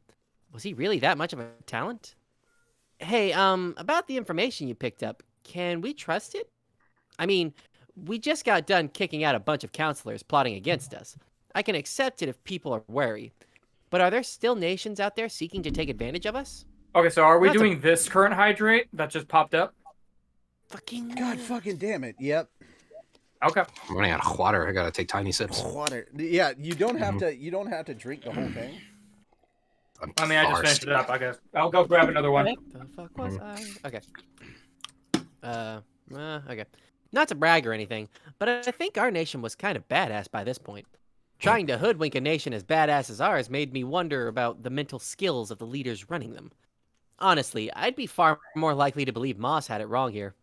Was he really that much of a talent? Hey, about the information you picked up, can we trust it? I mean, we just got done kicking out a bunch of counselors plotting against us. I can accept it if people are wary. But are there still nations out there seeking to take advantage of us? Okay, so are we doing this current hydrate that just popped up? Fucking God fucking damn it. Yep. Okay. I'm running out of water. I gotta take tiny sips. Water. Yeah, you don't have to. You don't have to drink the whole thing. I mean, I just finished it up. I guess I'll go grab another one. The fuck was I? Okay. Okay. Not to brag or anything, but I think our nation was kind of badass by this point. Trying to hoodwink a nation as badass as ours made me wonder about the mental skills of the leaders running them. Honestly, I'd be far more likely to believe Moss had it wrong here.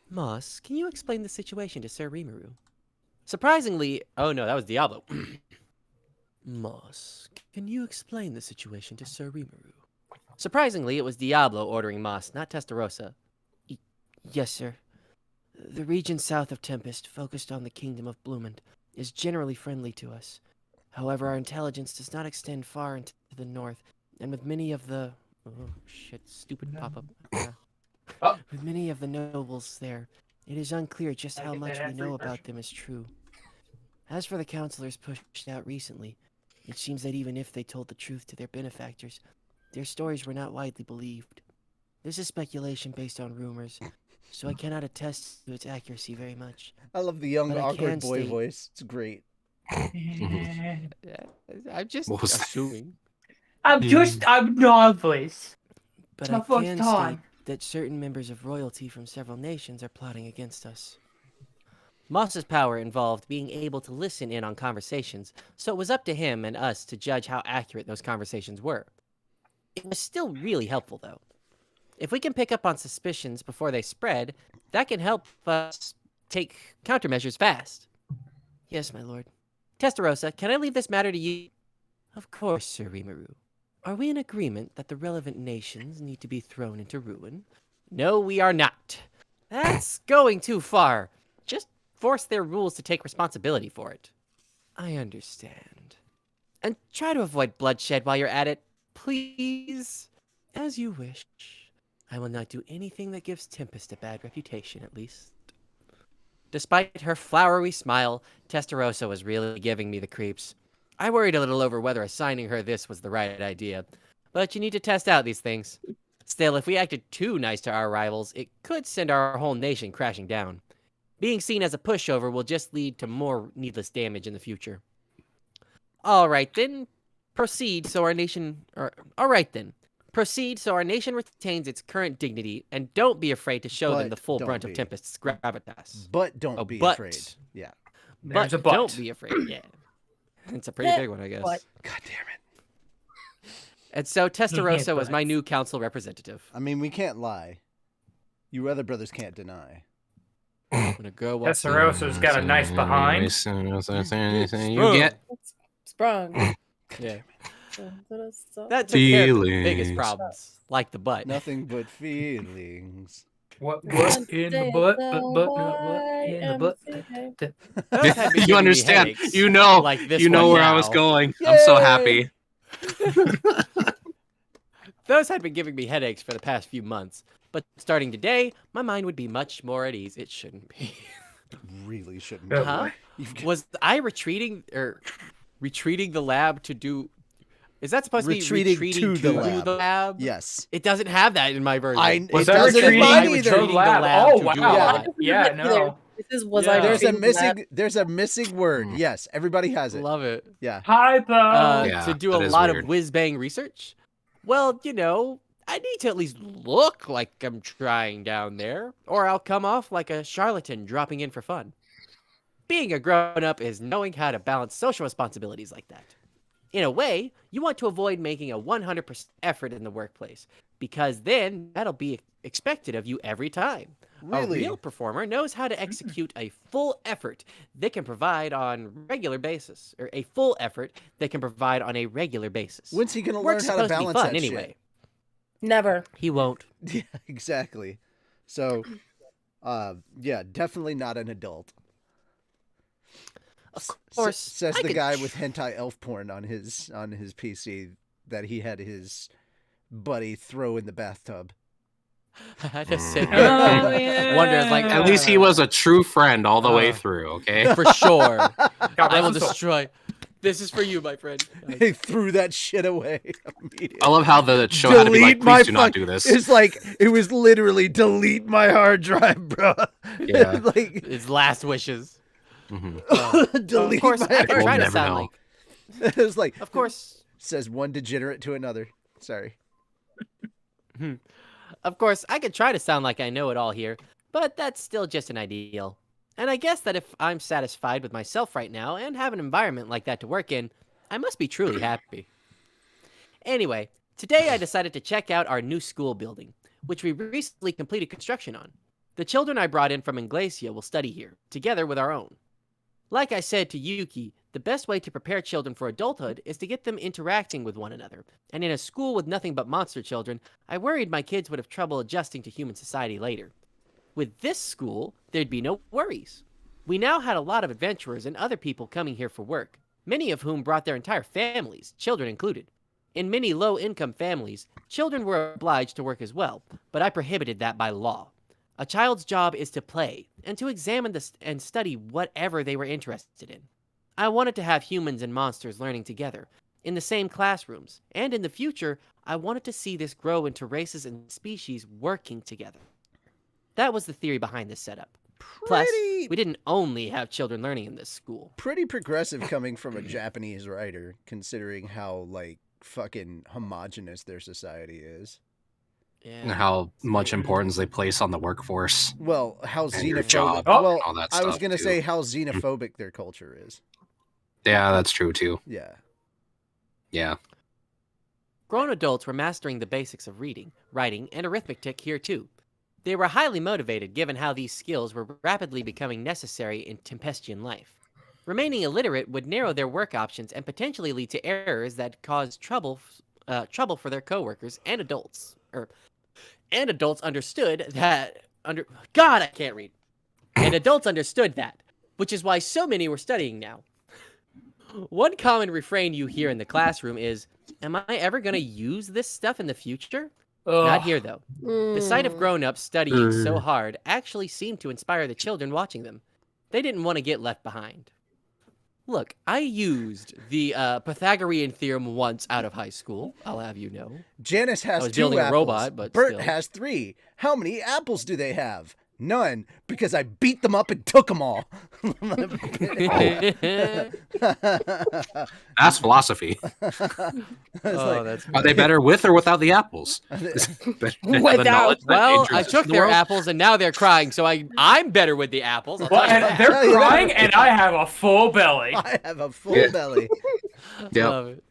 Moss, can you explain the situation to Sir Rimuru? Surprisingly, oh no, that was Diablo. Moss, can you explain the situation to Sir Rimuru? Surprisingly, it was Diablo ordering Moss, not Testarossa. Yes, sir. The region south of Tempest, focused on the kingdom of Bloomond, is generally friendly to us. However, our intelligence does not extend far into the north, and with many of the... Oh, shit, stupid pop-up. With many of the nobles there, it is unclear just how much we know about them is true. As for the counselors pushed out recently, it seems that even if they told the truth to their benefactors, their stories were not widely believed. This is speculation based on rumors, so I cannot attest to its accuracy very much. I love the young, But I awkward can boy state- voice. It's great. I'm just What was that? assuming. I'm novice. But my I first can time. state that certain members of royalty from several nations are plotting against us. Moss's power involved being able to listen in on conversations, so it was up to him and us to judge how accurate those conversations were. It was still really helpful, though. If we can pick up on suspicions before they spread, that can help us take countermeasures fast. Yes, my lord. Testarossa, can I leave this matter to you? Of course, Sir Rimuru. Are we in agreement that the relevant nations need to be thrown into ruin? No, we are not. That's going too far. Just force their rules to take responsibility for it. I understand. And try to avoid bloodshed while you're at it, please. As you wish. I will not do anything that gives Tempest a bad reputation, at least. Despite her flowery smile, Testarossa was really giving me the creeps. I worried a little over whether assigning her this was the right idea, but you need to test out these things. Still, if we acted too nice to our rivals, it could send our whole nation crashing down. Being seen as a pushover will just lead to more needless damage in the future. All right then, proceed so our nation retains its current dignity, and don't be afraid to show them But the full don't brunt be. of Tempest's gravitas. But don't be but- afraid. Yeah. There's a But but. don't be afraid. Yeah, it's a pretty big one, I guess. But- God damn it. And so Testarossa was my but. new council representative. I mean, we can't lie. You other brothers can't deny. I'm gonna go up. Tesserossa's got a nice behind. You get Sprung. Yeah. That That took care of the Feelings. biggest problems, like the butt. Nothing but feelings. What in the butt? What in the butt? Those had been giving you me understand. headaches, You know. like this You know one where I was now. going. I'm so Yay! happy. Those had been giving me headaches for the past few months, but starting today, my mind would be much more at ease. It shouldn't be. Really shouldn't. Oh, be. Huh? You've got- Was I retreating the lab to do? Is that supposed to be Retreating retreating to the lab? Yes. It doesn't have that in my version. Was it that doesn't in retreating mine to either. the lab Oh to do wow! it. Yeah, no. This is was Yeah. I There's a treating the lab? missing. There's a missing word. Yes, everybody has it. Love it. Yeah. Hypo. Yeah, To do that a is lot weird. of whiz bang research. Well, you know, I need to at least look like I'm trying down there, or I'll come off like a charlatan dropping in for fun. Being a grown-up is knowing how to balance social responsibilities like that. In a way, you want to avoid making a 100% effort in the workplace, because then that'll be expected of you every time. Really? A real performer knows how to execute a full effort they can provide on regular basis, or a full effort they can provide on a regular basis. When's he gonna learn Work's how to supposed to be balance fun that anyway. shit? Never. He won't. Yeah, exactly. So, yeah, definitely not an adult. Of course, Says I the could guy with hentai elf porn on his PC that he had his buddy throw in the bathtub. I just sit Oh, here and yeah. wonder, like, At least he was a true friend all the way Uh. through, okay? for sure. God I rest will his soul. destroy. This is for you, my friend. He threw that shit away immediately. I love how the show had to be like, please do not do this. It's like it was literally delete my hard drive, bro. Yeah. Like His last wishes. delete Of course, my I hard can We'll try to never sound know. like. It was like, Of course, says one degenerate to another. Sorry. Of course, I could try to sound like I know it all here, but that's still just an ideal. And I guess that if I'm satisfied with myself right now and have an environment like that to work in, I must be truly happy. Anyway, today I decided to check out our new school building, which we recently completed construction on. The children I brought in from Inglacia will study here, together with our own. Like I said to Yuki, the best way to prepare children for adulthood is to get them interacting with one another. And in a school with nothing but monster children, I worried my kids would have trouble adjusting to human society later. With this school, there'd be no worries. We now had a lot of adventurers and other people coming here for work, many of whom brought their entire families, children included. In many low-income families, children were obliged to work as well, but I prohibited that by law. A child's job is to play, and to examine and study whatever they were interested in. I wanted to have humans and monsters learning together, in the same classrooms, and in the future, I wanted to see this grow into races and species working together. That was the theory behind this setup. Plus, we didn't only have children learning in this school. Pretty progressive coming from a Japanese writer, considering how, like, fucking homogenous their society is. And how much importance they place on the workforce. Well, how And your xenophobic. job, Well, all that I was stuff, gonna too. say how xenophobic their culture is. Yeah, that's true too. Yeah. Yeah. Grown adults were mastering the basics of reading, writing, and arithmetic here too. They were highly motivated given how these skills were rapidly becoming necessary in Tempestian life. Remaining illiterate would narrow their work options and potentially lead to errors that caused trouble for their coworkers and adults. And adults understood that God, I can't read. And adults understood that, which is why so many were studying now. One common refrain you hear in the classroom is, "Am I ever going to use this stuff in the future?" Not here, though. The sight of grown-ups studying so hard actually seemed to inspire the children watching them. They didn't want to get left behind. Look, I used the Pythagorean theorem once out of high school, I'll have you know. Janice has I was 2 building apples. a robot, but Bert still. has 3. How many apples do they have? None, because I beat them up and took them all. That's philosophy. That's Are they better with or without the apples? Without. Well, I took their apples and now they're crying, so I'm better with the apples. I'll Well, tell you and that. they're crying, and I have a full belly. I have a full belly. Yep. Love it.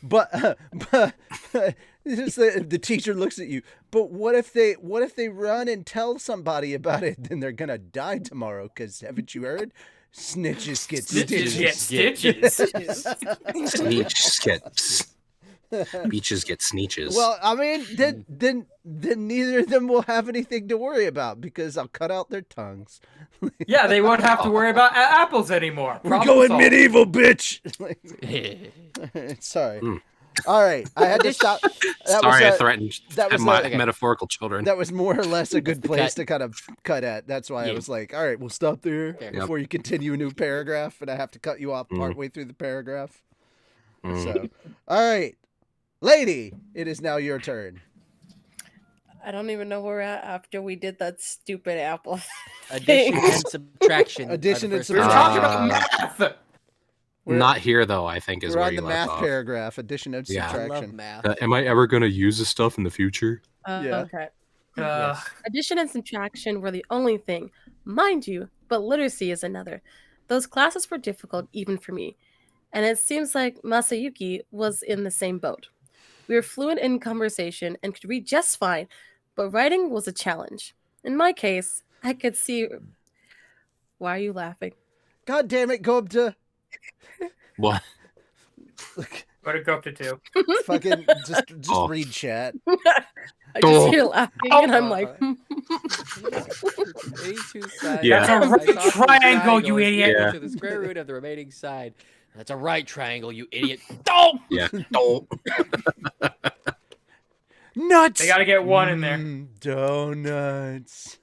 But the teacher looks at you. But what if they run and tell somebody about it? Then they're gonna die tomorrow. Cause haven't you heard? Snitches get stitches. Snitches get stitches. Sneech skits. Beaches get sneeches. Well, I mean, then neither of them will have anything to worry about because I'll cut out their tongues. Yeah, they won't have to worry about apples anymore. We're Problem going solved. medieval, bitch. Sorry. All right, I had to stop. Sorry, I threatened that was my a- metaphorical children. That was more or less a good place Cut. to kind of cut at. That's why I Yeah. was like, all right, we'll stop there Fair. before you continue a new paragraph, and I have to cut you off partway through the paragraph. So, all right, lady, it is now your turn. I don't even know where we're at after we did that stupid apple. Addition and subtraction. are Addition the and first We were ones. talking about math. Not here, though, I think is We're where on you the left math off. paragraph, addition and Yeah. I love subtraction. math. Am I ever going to use this stuff in the future? Yeah. Okay. Uh, Addition and subtraction were the only thing, mind you, but literacy is another. Those classes were difficult even for me, and it seems like Masayuki was in the same boat. We were fluent in conversation and could read just fine, but writing was a challenge. In my case, I could see. Why are you laughing? God damn it, go up to What? What did go up to 2? fucking just read chat. I just hear laughing, and I'm like, 82 sides. Yeah. That's a right triangle, you idiot. Yeah. To the square root of the remaining side. That's a right triangle, you idiot. Don't. Yeah. Don't. Nuts. They gotta get 1 in there. Donuts.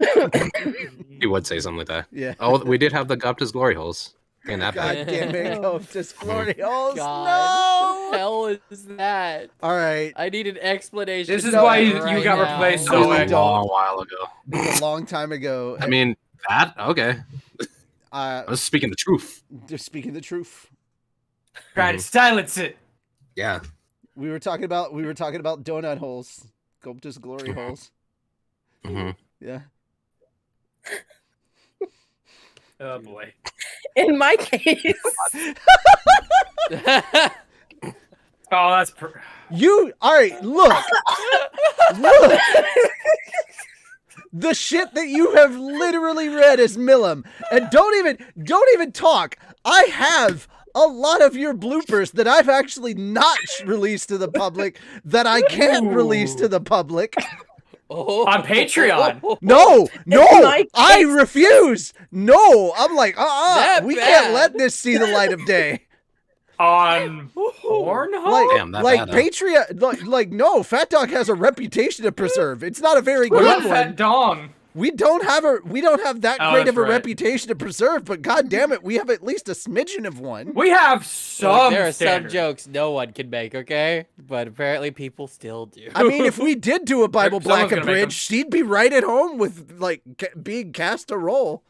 He would say something like that. Yeah. Oh, we did have the Gupta's glory holes. In that God bag. damn it, go up to glory holes. God, No. what the hell is that? All right. I need an explanation. This is No, why you right got now. replaced That so was a don't. long while ago. It was a long time ago. I mean, that? Okay. I was speaking the truth. Just speaking the truth. Try to silence it. Yeah. We were talking about donut holes. Gulptus glory holes. hmm Yeah. Oh boy. in my case, Oh, that's You all right, look. Look. The shit that you have literally read is Milam. And don't even talk. I have a lot of your bloopers that I've actually not released to the public that I can't release to the public. on Patreon. No, my I case. refuse. No, I'm like, That we bad. can't let this see the light of day. On Pornhub? Like, Damn, that like bad, huh? Patreon, like no, Fat Dog has a reputation to preserve. It's not a very What about good Fat one. Dong? We don't have that Oh, great that's of a right. reputation to preserve, but god damn it, we have at least a smidgen of one. We have Look, some there are standards. some jokes no one can make, okay? But apparently people still do. I mean, if we did do a Bible Someone's Black gonna make them. abridged, she'd be right at home with like being cast a role.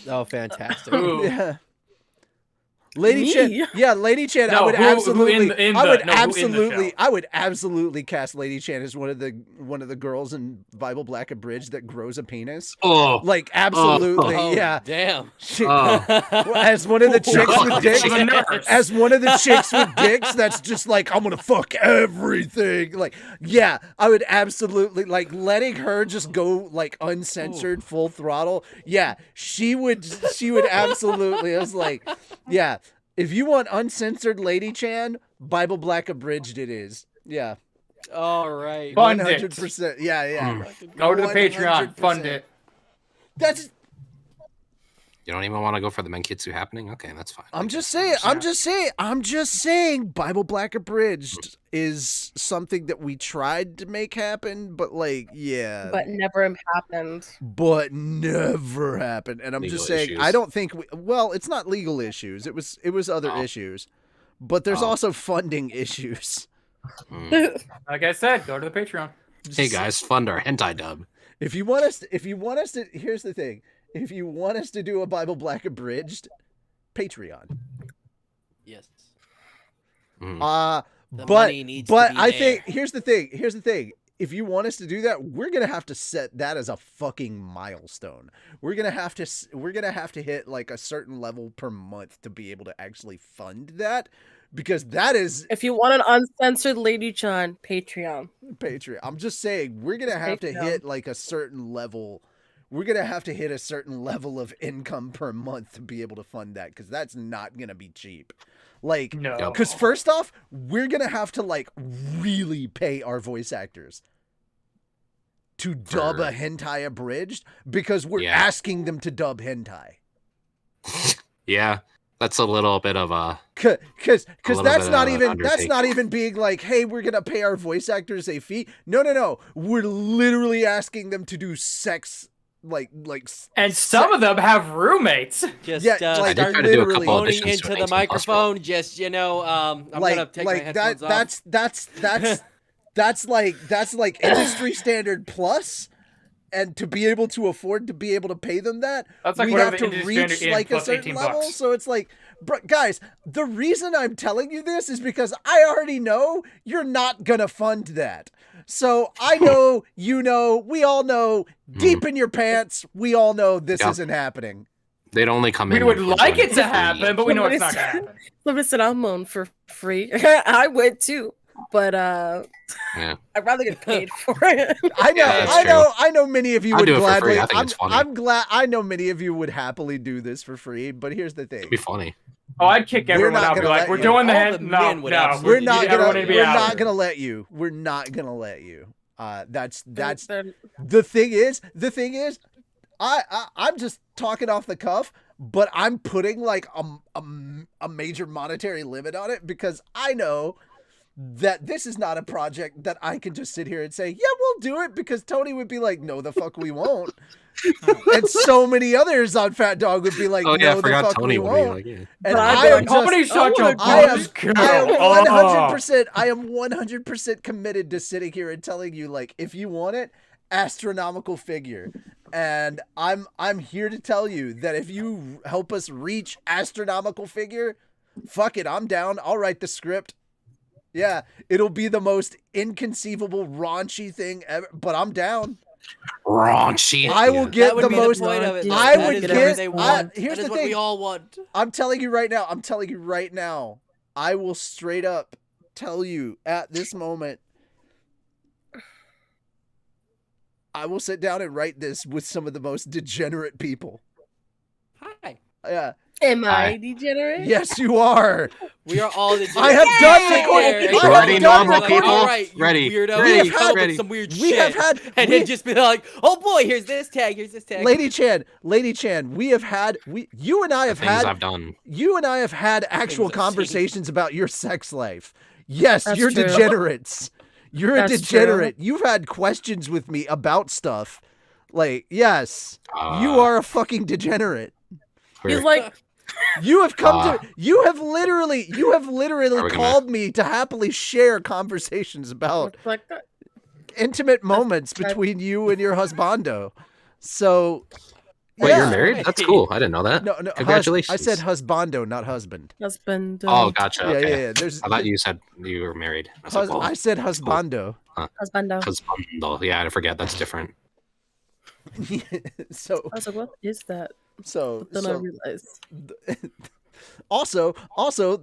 Oh, fantastic. Who? Yeah. Lady Me? Chan, yeah, Lady Chan. I No, would who absolutely, in the show? I would absolutely cast Lady Chan as one of the girls in Bible Black abridged that grows a penis. Oh. Like absolutely, Oh, yeah. damn. She- Oh. as one of the chicks with dicks, She's a nurse. as one of the chicks with dicks, that's just like I'm gonna fuck everything. Like, yeah, I would absolutely like letting her just go like uncensored, full throttle. Yeah, she would absolutely. I was like, yeah. If you want uncensored Lady Chan, Bible Black abridged it is. Yeah. All right. Fund it. 100%. Yeah, yeah. Go to the Patreon. 100%. Fund it. That's You don't even want to go for the Menkitsu happening? Okay, that's fine. I'm just saying Bible Black abridged is something that we tried to make happen, but like, yeah. but never happened. But never happened. And I'm Legal just saying, issues. I don't think well, it's not legal issues. It was other Oh. issues. But there's Oh. also funding issues. Like I said, go to the Patreon. Hey guys, fund our hentai dub. If you want us to, here's the thing. If you want us to do a Bible Black abridged, Patreon. Yes. But money needs to be I there. think here's the thing. If you want us to do that, we're gonna have to set that as a fucking milestone. We're gonna have to hit like a certain level per month to be able to actually fund that, because that is If you want an uncensored Lady Chan, Patreon. Patreon. I'm just saying we're gonna have to Patreon. hit like a certain level. We're gonna have to hit a certain level of income per month to be able to fund that, because that's not gonna be cheap. Like, No. because first off, we're gonna have to like really pay our voice actors to dub For- a hentai abridged, because we're Yeah. asking them to dub hentai. Yeah, that's a little bit of a. Because little that's bit not of an even that's not undertaking. even being like, hey, we're gonna pay our voice actors a fee. No. We're literally asking them to do sex like And some of them have roommates. Just Yeah, start like, I did try to do a literally- couple moaning auditions into to the Ancient microphone. Just I'm gonna take my headphones off. that's like industry standard plus, and to be able to afford to be able to pay them that, That's like we whatever have the to industry reach standard is like a plus certain 18 level. bucks. So it's like, guys, the reason I'm telling you this is because I already know you're not gonna fund that. So I know, you know, we all know, deep in your pants, we all know this Yep. isn't happening. They'd only come We in. would if we're like doing it to for free. happen, but we know it's not Somebody gonna happen. Somebody said I'll moan for free. I would too. but Yeah. I'd rather get paid for it. I know many of you I'd would do it for free. gladly. I think it's funny. I'm glad. I know many of you would happily do this for free. But here's the thing. It'd be funny. Oh, I'd kick We're everyone not out. Be gonna like, let we're you. doing the All hand. the No, men would no. absolutely We're not gonna. Everyone need to be We're out. not gonna let you. We're not gonna let you. That's They're- the thing is. The thing is, I'm just talking off the cuff, but I'm putting like a major monetary limit on it because I know that this is not a project that I can just sit here and say, yeah, we'll do it, because Tony would be like, no, the fuck we won't. And so many others on Fat Dog would be like, Oh yeah, I no, the forgot fuck Tony we would be won't. like, yeah. And But I'd I be am like, just, Company's such a I am buzzkill. 100%. I am 100% committed to sitting here and telling you, like, if you want it, astronomical figure. And I'm here to tell you that if you help us reach astronomical figure, fuck it, I'm down. I'll write the script. Yeah, it'll be the most inconceivable raunchy thing ever, but I'm down. Raunchy. I will get That would the be most. the point of it. though. I That would is get- what they want. here's that is the what thing. we all want. I'm telling you right now. I will straight up tell you at this moment. I will sit down and write this with some of the most degenerate people. Hi. Yeah. Am Hi. I degenerate? Yes, you are. We are all the. I have done Sit recording. there and I you're have Ready, done normal like, people? all right, you Ready, weirdo. ready, You come up ready. with some weird We shit. have had. And then just be like, oh boy, here's this tag, here's this tag. Lady Chan, we have had. You and I have Things had. I've done. You and I have had actual Things I've seen. conversations about your sex life. Yes, That's you're true. degenerates. You're That's a degenerate. You've had questions with me about stuff. Like, yes, you are a fucking degenerate. He's like, You have come to. You have literally Are we called me to happily share conversations about like intimate moments between you and your husbando. So, Wait, yeah. you're married? That's cool. I didn't know that. No, Congratulations. I said husbando, not husband. husband. Oh, gotcha. Yeah, Okay. yeah. There's. I thought you said you were married. I was like, well, I said husbando. Husbando. husbando. Yeah, I forget. That's different. So I was like, what is that? so Then I so realized. also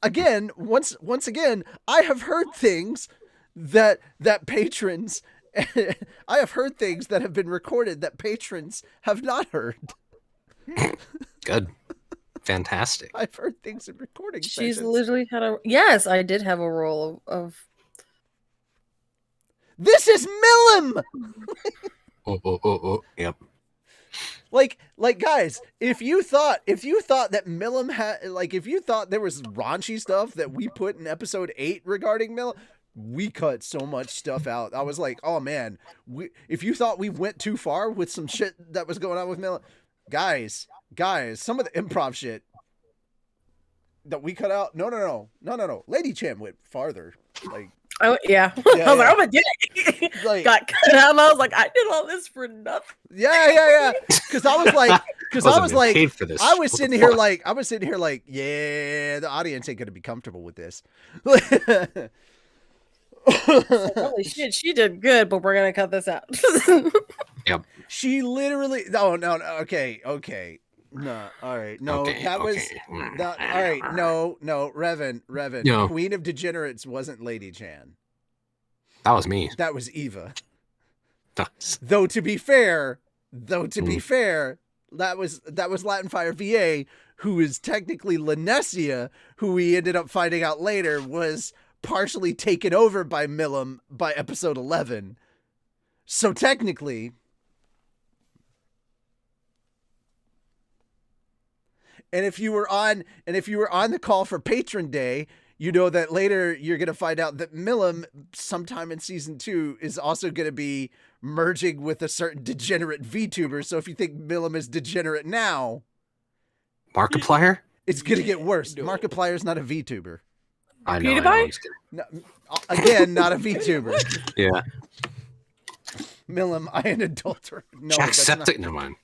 again once again I have heard things that patrons I have heard things that have been recorded that patrons have not heard. Good. Fantastic. I've heard things in recording She's sessions. literally had a. Yes, I did have a role of. This is Millum. Oh. Yep. Like guys, if you thought that Millum had, like, if you thought there was raunchy stuff that we put in episode 8 regarding Millum, we cut so much stuff out. I was like, oh man, if you thought we went too far with some shit that was going on with Millum, guys, some of the improv shit that we cut out. No. Lady Chan went farther. Like, Oh yeah. Yeah, I was like, yeah. I'm a dick. Like, Got cut out. And I was like, I did all this for nothing. yeah. Because I was like, paid for this. I was What sitting the here fuck? like, yeah, the audience ain't gonna be comfortable with this. Holy shit, she did good, but we're gonna cut this out. Yep. She literally. No. Okay. No. All right. No. Okay, That was. okay. All right. No. Revan. No. Queen of Degenerates wasn't Lady Chan. That was me. That was Eva. That's- Though to be fair, that was Latin Fire VA, who is technically Lanessia, who we ended up finding out later was partially taken over by Millum by episode 11. So technically, and if you were on the call for Patron Day, you know that later you're going to find out that Millum sometime in season 2 is also going to be merging with a certain degenerate VTuber. So if you think Millum is degenerate now, Markiplier? it's going to get worse. No. Markiplier's not a VTuber. I know. PewDiePie? I'm just kidding. No, again, not a VTuber. Yeah. Millum, I an adulterer. No, that's not. Jacksepticeye. Never mind.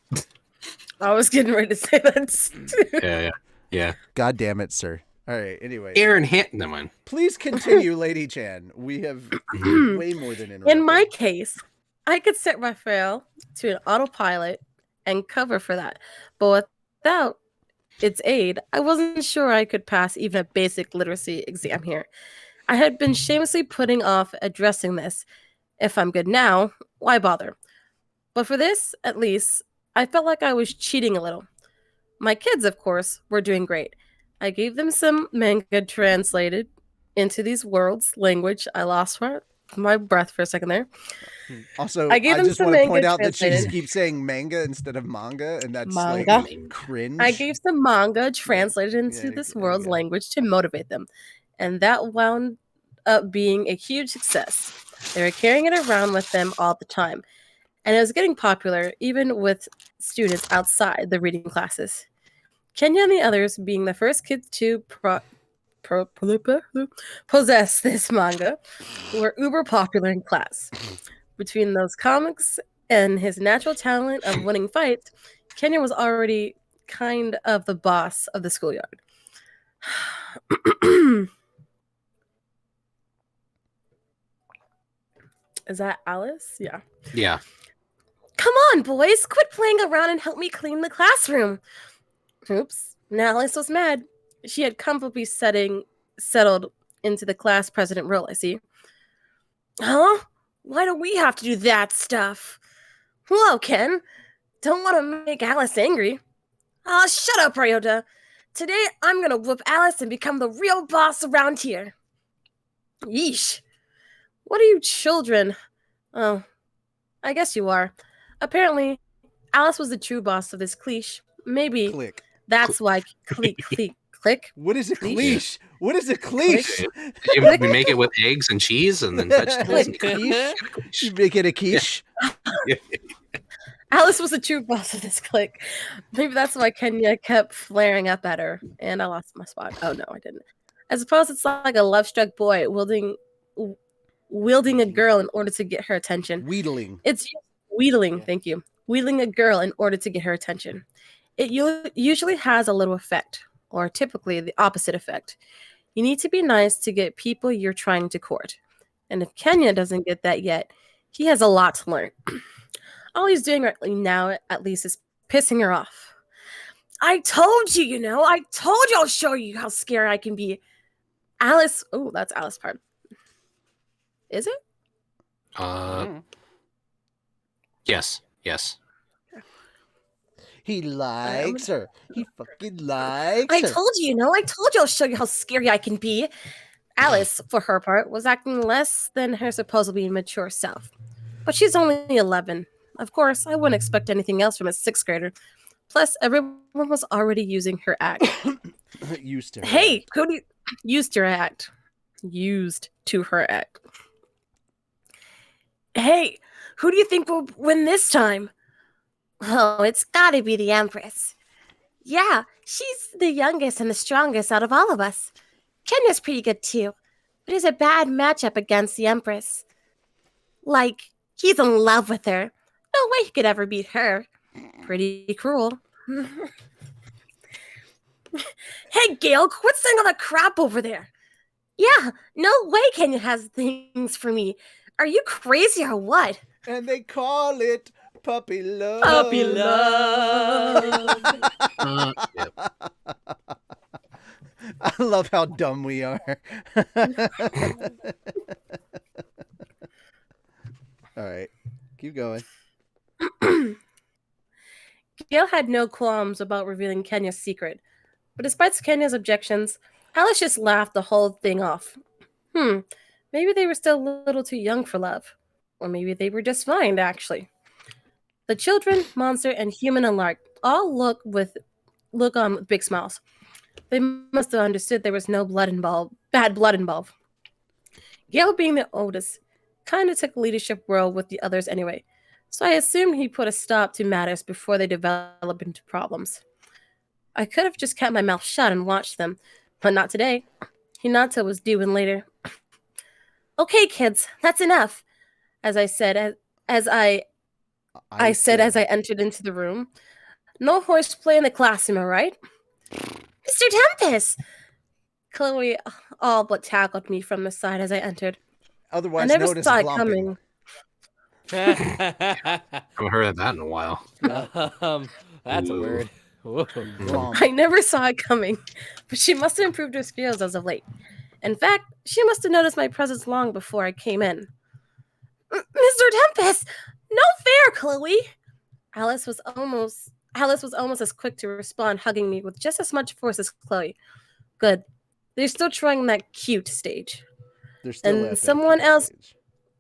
I was getting ready to say that. Yeah. God damn it, sir. All right. Anyway, Aaron Hand. Never mind. please continue, Lady Chan. We have way more than interrupted. In my case, I could set Raphael to an autopilot and cover for that. But without its aid, I wasn't sure I could pass even a basic literacy exam here. I had been shamelessly putting off addressing this. If I'm good now, why bother? But for this, at least, I felt like I was cheating a little. My kids, of course, were doing great. I gave them some manga translated into these worlds language. I lost my breath for a second there. Also, I gave them just some want to manga point out that she translated. keeps saying manga instead of manga, and that's Manga. like cringe. I gave some manga translated into this world's language to motivate them, and that wound up being a huge success. They were carrying it around with them all the time, and it was getting popular even with students outside the reading classes. Kenya and the others being the first kids to possess this manga were uber popular in class. Between those comics and his natural talent of winning fights, Kenya was already kind of the boss of the schoolyard. Is that Alice? Yeah. Yeah. Come on, boys, quit playing around and help me clean the classroom. Oops. Now Alice was mad. She had comfortably settled into the class president role, I see. Huh? Why do we have to do that stuff? Hello, Ken. Don't want to make Alice angry. Shut up, Ryota. Today I'm gonna whoop Alice and become the real boss around here. Yeesh. What are you children? Oh, I guess you are. Apparently, Alice was the true boss of this cliche. Maybe Click. that's why click. What is a Cliche? cliche? What is a cliche? You make it with eggs and cheese and then vegetables. And Quiche? You make it a quiche? Alice was the true boss of this clique. Maybe that's why Kenya kept flaring up at her. And I lost my spot. Oh no, I didn't. I suppose it's like a love-struck boy wielding a girl in order to get her attention. Wheedling. It's wheedling, thank you. Wheedling a girl in order to get her attention. It usually has a little effect, or typically the opposite effect. You need to be nice to get people you're trying to court. And if Kenya doesn't get that yet, he has a lot to learn. All he's doing right now, at least, is pissing her off. I told you, I told you I'll show you how scary I can be. Alice, oh, that's Alice part. Is it? Yes. He likes her. He fucking likes I her. told you, I told you I'll show you how scary I can be. Alice, for her part, was acting less than her supposedly mature self. But she's only 11. Of course, I wouldn't expect anything else from a 6th grader. Plus, everyone was already using her act. Used to her. Hey, who do you... Used to her act. Used to her act. Hey, who do you think will win this time? Oh, it's gotta be the Empress. Yeah, she's the youngest and the strongest out of all of us. Kenya's pretty good too, but it's a bad matchup against the Empress. Like, he's in love with her. No way he could ever beat her. Pretty cruel. Hey, Gail, quit saying all that crap over there. Yeah, no way Kenya has things for me. Are you crazy or what? And they call it puppy love. Puppy love. Yep. I love how dumb we are. All right, keep going. Gail had no qualms about revealing Kenya's secret, but despite Kenya's objections, Alice just laughed the whole thing off. Maybe they were still a little too young for love. Or maybe they were just fine, actually. The children, monster, and human alike all look on with big smiles. They must have understood there was no bad blood involved. Gail, being the oldest, kind of took leadership role with the others anyway, so I assumed he put a stop to matters before they develop into problems. I could have just kept my mouth shut and watched them, but not today. Hinata was due in later. Okay, kids, that's enough. As I said, as I entered into the room. No horseplay in the classroom, all right? Mr. Tempest! Chloe all but tackled me from the side as I entered. Otherwise I never known as saw it glomping. coming. Haven't heard of that in a while. That's a Ooh. word. Whoa. Glomp. I never saw it coming, but she must have improved her skills as of late. In fact, she must have noticed my presence long before I came in. Mr. Tempest! No fair, Chloe! Alice was almost as quick to respond, hugging me with just as much force as Chloe. Good. They're still trying that cute stage. They're still And at someone that cute else stage.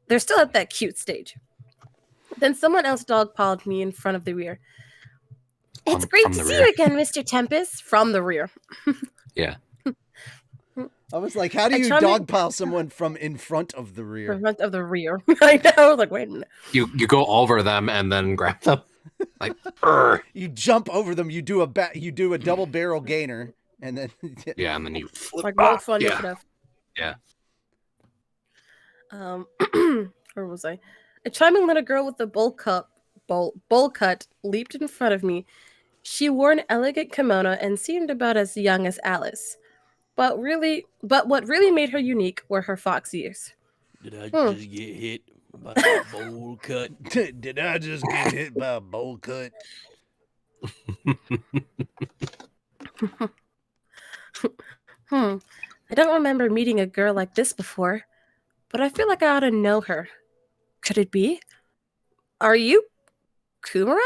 They're still at that cute stage. Then someone else dogpiled me in front of the rear. It's great from to the see rear. you again, Mr. Tempest. From the rear. Yeah. I was like, how do I you charming- dogpile someone from in front of the rear? In front of the rear. I know. I was like, wait a minute. You go over them and then grab them. Like, "Urgh." You jump over them. You do a double barrel gainer, and then Yeah, and then you flip Like roll off. for Yeah. initiative. Yeah. Where was I? A charming little girl with a bowl cut leaped in front of me. She wore an elegant kimono and seemed about as young as Alice. But what really made her unique were her fox ears. Did I just get hit by a bowl cut? Did I just get hit by a bowl cut? I don't remember meeting a girl like this before, but I feel like I ought to know her. Could it be? Are you Kumara?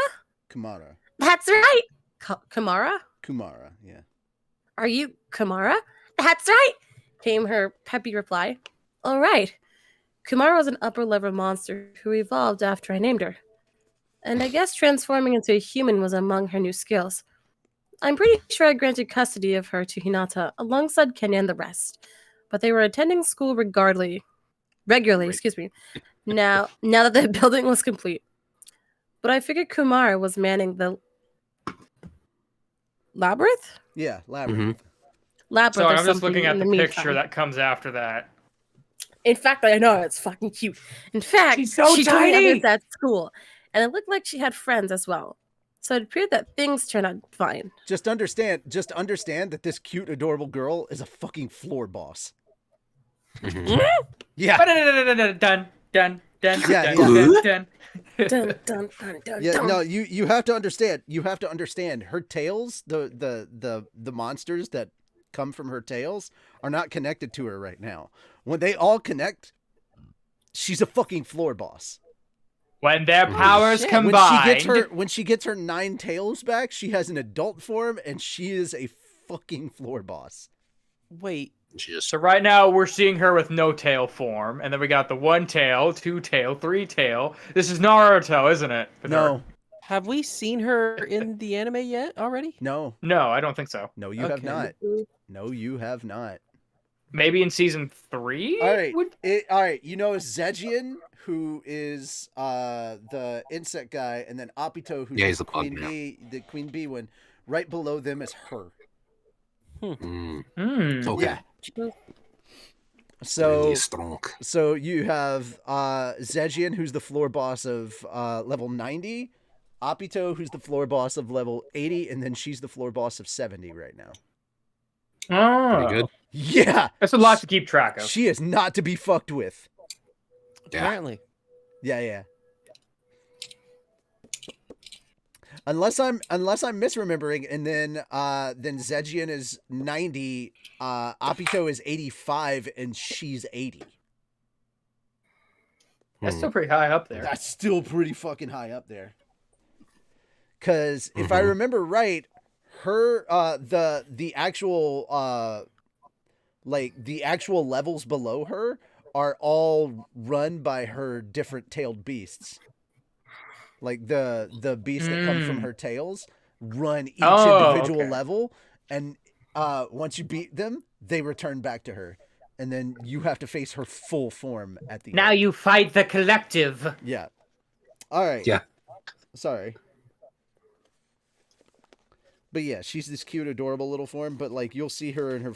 Kumara. That's right. Kumara? Kumara, yeah. Are you Kumara? That's right, came her peppy reply. All right. Kumara was an upper level monster who evolved after I named her. And I guess transforming into a human was among her new skills. I'm pretty sure I granted custody of her to Hinata alongside Kenya and the rest, but they were attending school regularly, now that the building was complete. But I figured Kumara was manning the labyrinth? Yeah, labyrinth. Labyrinth So or I'm just something looking at in the meantime. picture that comes after that. In fact, I know it's fucking cute. In fact, She's so she told me tiny! others at school, and it looked like she had friends as well. So it appeared that things turned out fine. Just understand that this cute, adorable girl is a fucking floor boss. Mhm. Yeah. Dun, dun, dun, Yeah, dun, yeah. dun. Dun, dun, dun, dun, Yeah, dun. no, you have to understand. You have to understand. Her tails, the monsters that come from her tails, are not connected to her right now. When they all connect, she's a fucking floor boss. When their powers shit. combined, When she gets her 9 tails back, she has an adult form, and she is a fucking floor boss. Wait, Just so right now we're seeing her with no tail form, and then we got the 1 tail, 2 tail, 3 tail. This is Naruto, isn't it? with her? No, have we seen her in the anime yet already? no, No, I don't think so. no, you have Okay. not. No, you have not. Maybe in season 3? All right, all right. You know Zejian, who is the insect guy, and then Apito, who's Yeah, he's the the bug queen now. bee, the queen bee one. Right below them is her. mm, Hmm. okay. Yeah. So Really strong. so you have Zejian, who's the floor boss of level 90, Apito, who's the floor boss of level 80, and then she's the floor boss of 70 right now. Oh. Pretty good. Yeah, That's a lot to keep track of. she is not to be fucked with. Yeah. Apparently. Yeah. Unless I'm misremembering, and then Zejian is 90, Apito is 85, and she's 80. That's still pretty high up there. That's still pretty fucking high up there. Cause if I remember right, her the actual the actual levels below her are all run by her different tailed beasts. Like the beasts that come from her tails run each individual level, and once you beat them, they return back to her, and then you have to face her full form at the Now end. you fight the collective. Yeah. All right. Yeah. Sorry. But yeah, she's this cute, adorable little form. But like, you'll see her in her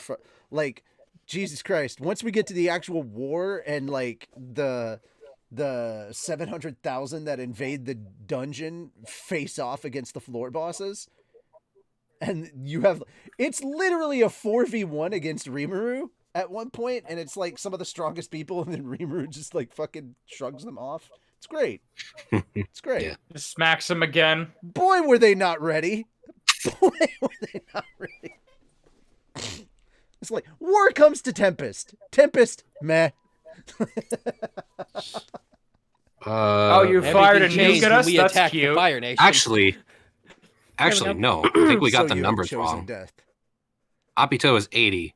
like, Jesus Christ. Once we get to the actual war and like the 700,000 that invade the dungeon face off against the floor bosses, and you have it's literally a 4v1 against Rimuru at one point, and it's like some of the strongest people, and then Rimuru just like fucking shrugs them off. It's great. It's great. Yeah. Just smacks him again. Boy, were they not ready. Boy, were they not ready. It's like war comes to Tempest. Tempest, meh. Oh, you fired a Everything nuke changed at when us? we That's attacked the cute. Fire Nation. Actually, no. I think we got So the you have numbers chosen wrong. death. Apito is 80.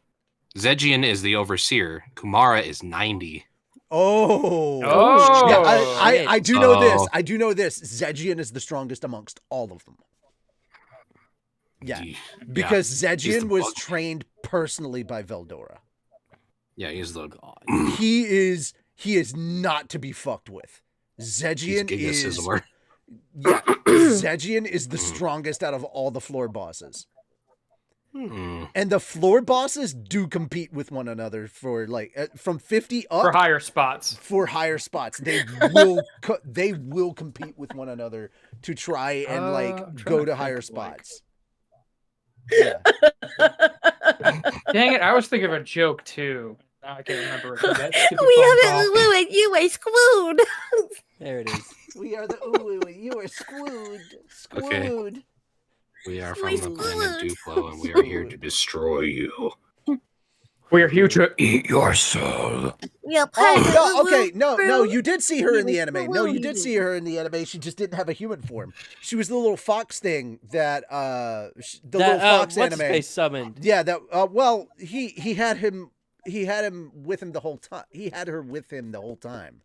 Zejian is the overseer. Kumara is 90. Oh. Oh. Yeah, I do know this. Oh. I do know this. Zejian is the strongest amongst all of them. Yeah. Because Zejian was bug. trained personally by Veldora. Yeah, he's the God. He is not to be fucked with. Zejian Giga is Sizzler. yeah, Zejian is the strongest out of all the floor bosses. And the floor bosses do compete with one another for like from 50 up For higher spots. For higher spots, they will compete with one another to try and like go to higher spots. Yeah. Dang it! I was thinking of a joke too. Now I can't remember it. That stupid We phone have call. it, Lou, and you are screwed. There it is. We are the ooh, you are screwed. Okay. Screwed. We are from We the planet screwed. Duplo, and we are here to destroy you. We're here to Eat your soul. Yep. Oh, no, okay, no, you did see her in the anime. No, you did see her in the anime. She just didn't have a human form. She was the little fox thing that the little fox what's anime. his face summoned. Yeah, that well, he had him with him the whole time. He had her with him the whole time.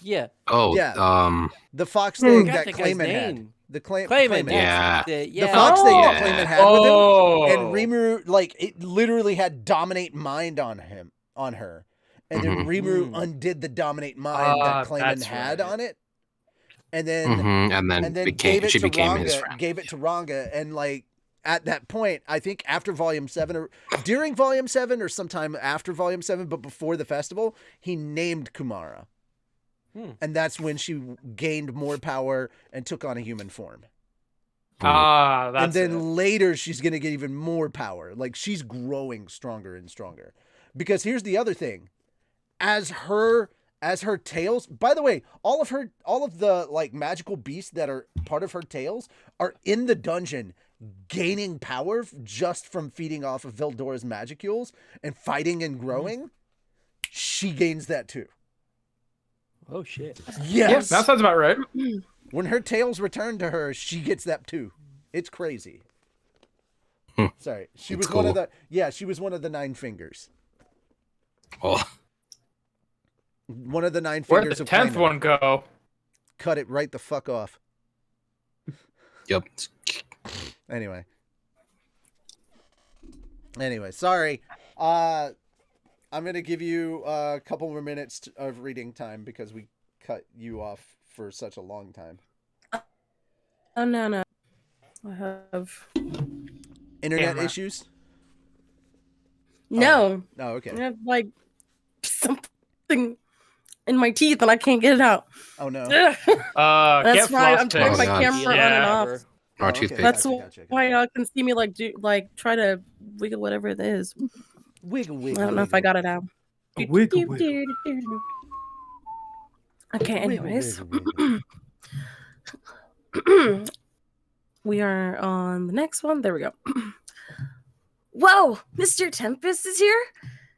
Yeah. Oh, Yeah. The fox thing forgot that that guy's Clayman had. name. The Clayman. Yeah. That's it, The yeah. fox thing that Yeah. Clayman had with him. Oh. And Rimuru, like, it literally had dominate mind on her. And then Rimuru undid the dominate mind that Clayman that's had right. on it. And then and then gave it she to became his Ranga, friend. gave it to Ranga, and like at that point, I think after Volume 7 or during Volume 7 or sometime after Volume 7, but before the festival, he named Kumara. And that's when she gained more power and took on a human form. That's and then it. later she's going to get even more power. Like she's growing stronger and stronger. Because here's the other thing. As her tails, by the way, all of the like magical beasts that are part of her tails are in the dungeon gaining power just from feeding off of Veldora's magicules and fighting and growing. She gains that too. Oh shit. Yes. Yeah, that sounds about right. When her tails return to her, she gets that too. It's crazy. Sorry. She was one of the 9 fingers. Oh. One of the 9 Where'd fingers the of 10th Clayman. one go? Cut it right the fuck off. Yep. Anyway, sorry. I'm going to give you a couple more minutes of reading time because we cut you off for such a long time. Oh, no. I have... Internet Camera. issues? No. Oh, okay. I have, like, something in my teeth and I can't get it out. Oh, no. That's Get why floss I'm turning picks. my God. camera on and off. Our okay. toothpick. That's Gotcha. why y'all can see me try to wiggle whatever it is. Wiggle. I don't know if I got it out. Wiggle. Okay, anyways. We are on the next one. There we go. Whoa, Mr. Tempest is here?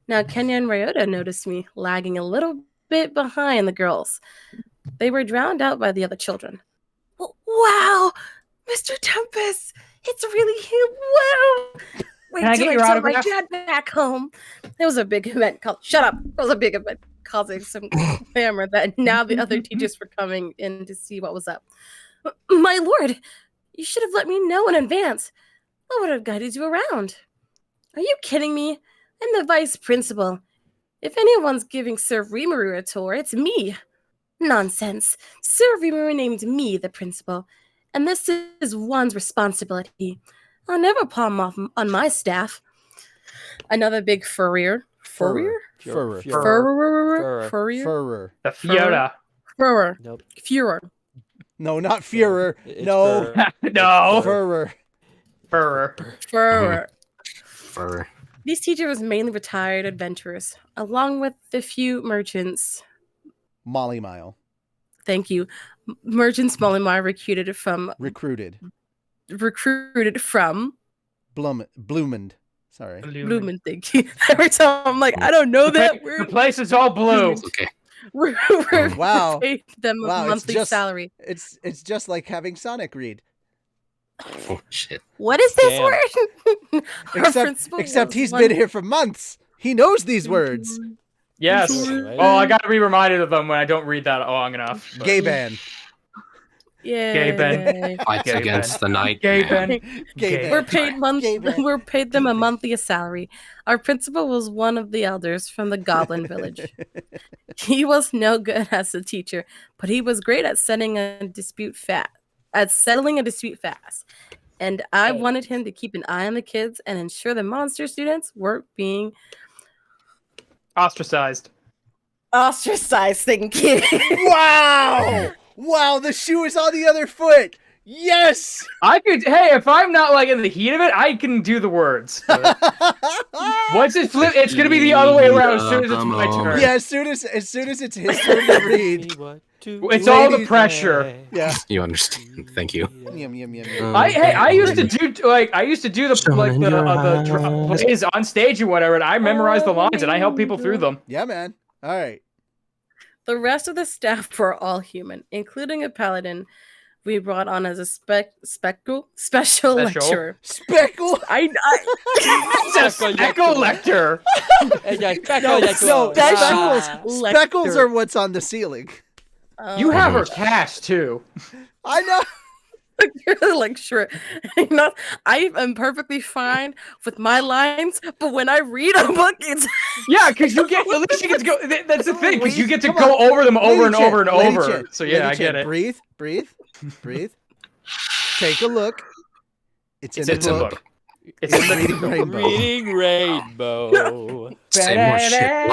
Now, Kenya and Ryota noticed me lagging a little bit behind the girls. They were drowned out by the other children. Wow, Mr. Tempest, it's really you. Wow. Wait Can I till get I your tell my autograph? dad back home. It was a big event. Shut up. It was a big event causing some clamor that now the other teachers were coming in to see what was up. My lord, you should have let me know in advance. I would have guided you around. Are you kidding me? I'm the vice principal. If anyone's giving Sir Rimuru a tour, it's me. Nonsense. Sir Rimuru named me the principal, and this is one's responsibility. I'll never palm off on my staff. Another big furrier. Furrier? Furrer. Furrier? The Fiona. Furrier. Nope. Furrier. No, not Führer. It's No. No. Furrer. Furrer. Furrier. Fur. These teachers were mainly retired adventurers, along with the few merchants. Molly Mile. Thank you. Merchants Mollimar recruited from Recruited. Blumend. Blumend. Sorry. Lumen, thank you. Every time I'm like, I don't know that The word. place is all blue. It's okay. We're Wow. paid them a Wow, monthly salary. It's just like having Sonic read. Oh shit. What is this Damn. word? Except he's been here for months. He knows these words. Yes. Right? Oh, I gotta be reminded of them when I don't read that long enough. but- Gay ban. Yeah. Gay Ben. Fights Gay against Ben. the night. Gay man. Ben. Gay Gay ban. We're paid Gay ban. We're paid them a monthly salary. Our principal was one of the elders from the Goblin Village. He was no good as a teacher, but he was great at settling a dispute fast. And I wanted him to keep an eye on the kids and ensure the monster students weren't being Ostracized. ostracized. Thank you. Wow! Wow, the shoe is on the other foot. Yes! I could. Hey, if I'm not like in the heat of it, I can do the words. But once it flip, it's gonna be the other way around as soon as it's my turn. Yeah, as soon as it's his turn to read. It's all the pressure. Yeah. You understand? Thank you. Yum yum yum yum. I used to do the plays on stage or whatever, and I memorized the lines and I help people through them. Yeah, man. All right. The rest of the staff were all human, including a paladin we brought on as a special lecturer. Speckle. It's a speckle lecture. Speckles are what's on the ceiling. You have her cash too. I know. You're the lecturer. I am perfectly fine with my lines, but when I read a book, it's yeah, because at least you get to go. That's the thing, because you get to go over them over and over and over. So yeah, I get it. Breathe. Take a look. It's in the book. It's in the Reading Rainbow. Reading Rainbow. Say more shit.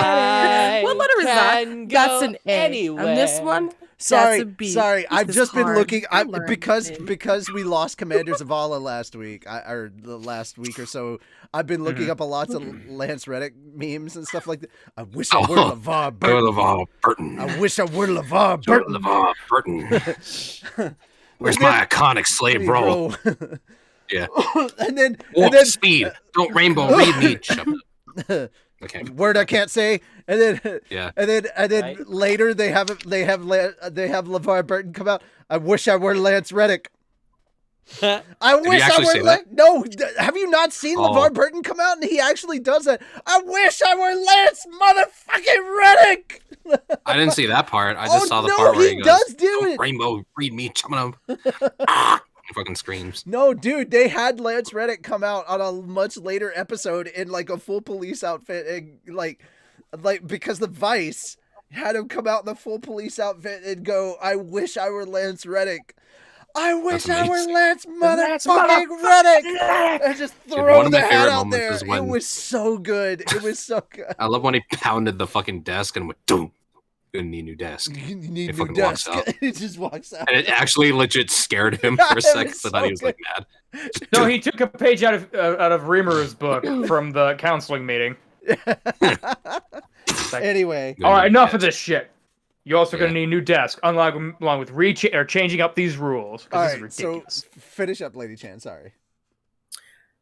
What letter is that? That's an A. Anywhere. And this one, Sorry, that's a B. sorry. I've This just is been hard. looking. I learned it. Because we lost Commander Zavala last week, or the last week or so. I've been looking up lots of Lance Reddick memes and stuff like that. I wish I were LeVar Burton. LeVar Burton. I wish I were LeVar Burton. LeVar Burton. Where's my iconic slave role? Yeah. and Warp then speed. Don't rainbow read me. Shut up. Okay. Word I can't say. And then Yeah. and then Right. later they have LeVar Burton come out. I wish I were Lance Reddick. I wish I actually say were that? No, have you not seen Oh. LeVar Burton come out and he actually does that? I wish I were Lance motherfucking Reddick. I didn't see that part. I just Oh, saw the no, part where he he goes, does do "Don't it." Rainbow read me. Ah! He fucking screams. No, dude, they had Lance Reddick come out on a much later episode in like a full police outfit and like because the Vice had him come out in the full police outfit and go, I wish I were Lance Reddick. I wish I were Lance motherfucking Reddick. And just Dude, one throw of the my hat favorite out moments there. is when- It was so good. It was so good. I love when he pounded the fucking desk and went, "Doom, you need a new desk." You need He new fucking walks desk. out. He just walks out. And it actually legit scared him Yeah, for a it second. was So then so he was like good. mad. No, he took a page out of Reamer's book from the counseling meeting. Anyway. All right, enough of this shit. You also Yeah. gonna need a new desk, along with changing up these rules. 'Cause All this right, is so ridiculous. finish up, Lady Chan. Sorry.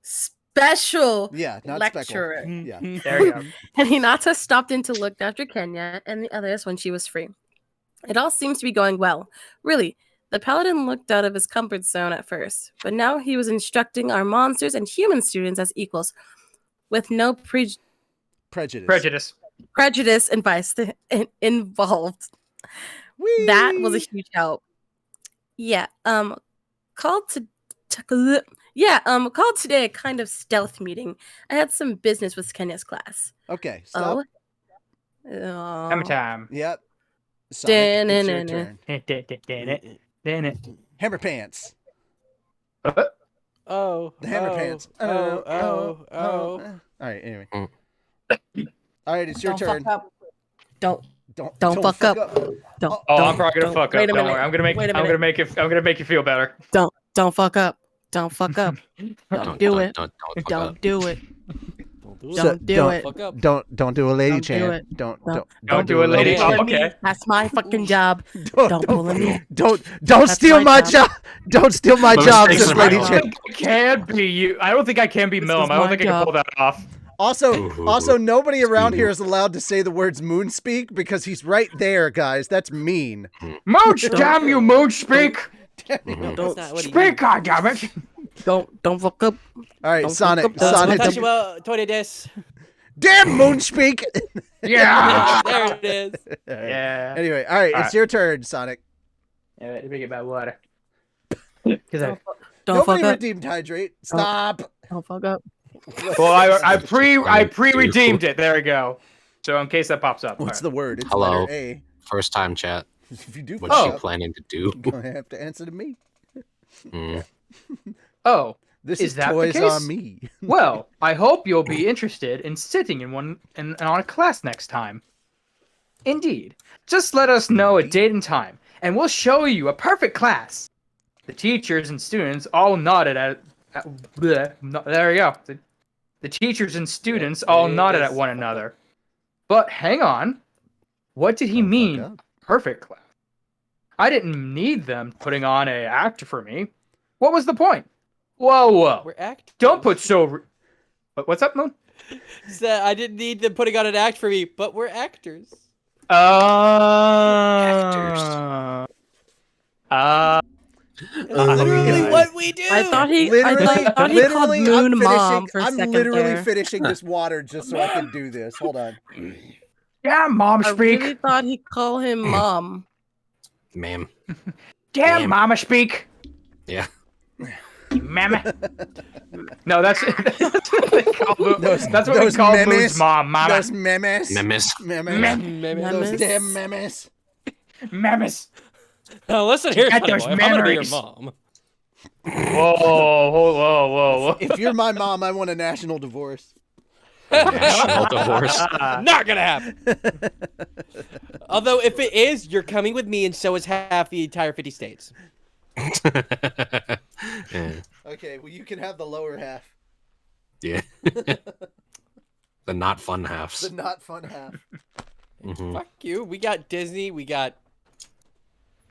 Special Yeah, not lecturer. Speckle. Yeah. There you go. And Hinata stopped in to look after Kenya and the others when she was free. It all seems to be going well. Really, the paladin looked out of his comfort zone at first, but now he was instructing our monsters and human students as equals, with no Prejudice. prejudice and bias involved. Whee! That was a huge help. Yeah. Called today a kind of stealth meeting. I had some business with Kenya's class. Okay, stop. Hammer time. Yep. Sonic, it's your Da-na-na-na. turn. Hammer pants. Oh. The hammer pants. Oh. All right, anyway. All right, it's your Don't turn. fuck up. Don't Don't fuck up. Don't. Oh, don't, I'm probably gonna don't. fuck up. Wait a Don't minute. worry. I'm gonna make you feel better. Don't fuck up. Don't fuck up. Don't do it. Don't fuck Don't up. do it. Don't do it. Fuck up. Don't do a lady Don't do chant. it. Don't do a lady. Don't Oh, pull me. okay. That's my fucking job. Don't pull me. Don't That's steal my my job. Don't steal my But job, mistakes says are my Lady job. Chant. Can be you. I don't think I can be This Milm. is I don't my think I can pull that off. Also, nobody around here is allowed to say the words moonspeak because he's right there, guys. That's mean. Mooch, damn you, Mooch, speak! Mhm. That's not what he Speak, goddammit! Don't fuck up. All right, Don't Sonic. fuck up. Sonic. Watashi wa toire desu. Damn moonspeak. Yeah! There it is. Yeah. Anyway, all right, it's your turn, Sonic. Yeah, let me get my water. Don't Nobody fuck up. redeemed hydrate. Stop. Don't fuck up. Well, I pre-redeemed it. There we go. So in case that pops up. What's the word? It's Hello. letter A. First time chat. If you do What's fuck she up, planning to do? you're gonna have to answer to me. Mm. Oh, This Is is that the toys case? on me. well, I hope you'll be interested in sitting in one and on a class next time. Indeed. Just let us know a date and time, and we'll show you a perfect class. The teachers and students all nodded there you go. The teachers and students all nodded at one another. But hang on. What did he Don't fuck mean, up. perfect class? I didn't need them putting on a act for me. What was the point? Whoa. We're acting. Don't put so... What's up, Moon? Said I didn't need them putting on an act for me, but we're actors. Literally God. what we do. I thought he called literally, Moon I'm Mom for a I'm second literally there. finishing this water just so I can do this. Hold on. Yeah, Mom I speak. really thought he'd call him Mom. Ma'am. Damn, Damn. Mama speak. Yeah. Mama. No, that's what they call Moon. Those- That's what we those call memes. Moon's mom, Mama. Those memes. Memes. Memes. Those Memes. damn memes. Memes. Now listen here, Got Sonny those boy, I'm gonna be your memories. mom. Whoa. If you're my mom, I want a national divorce. National divorce. Not gonna happen. Although if it is, you're coming with me, and so is half the entire 50 states. Yeah. Okay, well you can have the lower half. Yeah. The not fun halves. The not fun half. Mhm. Fuck you. We got Disney. We got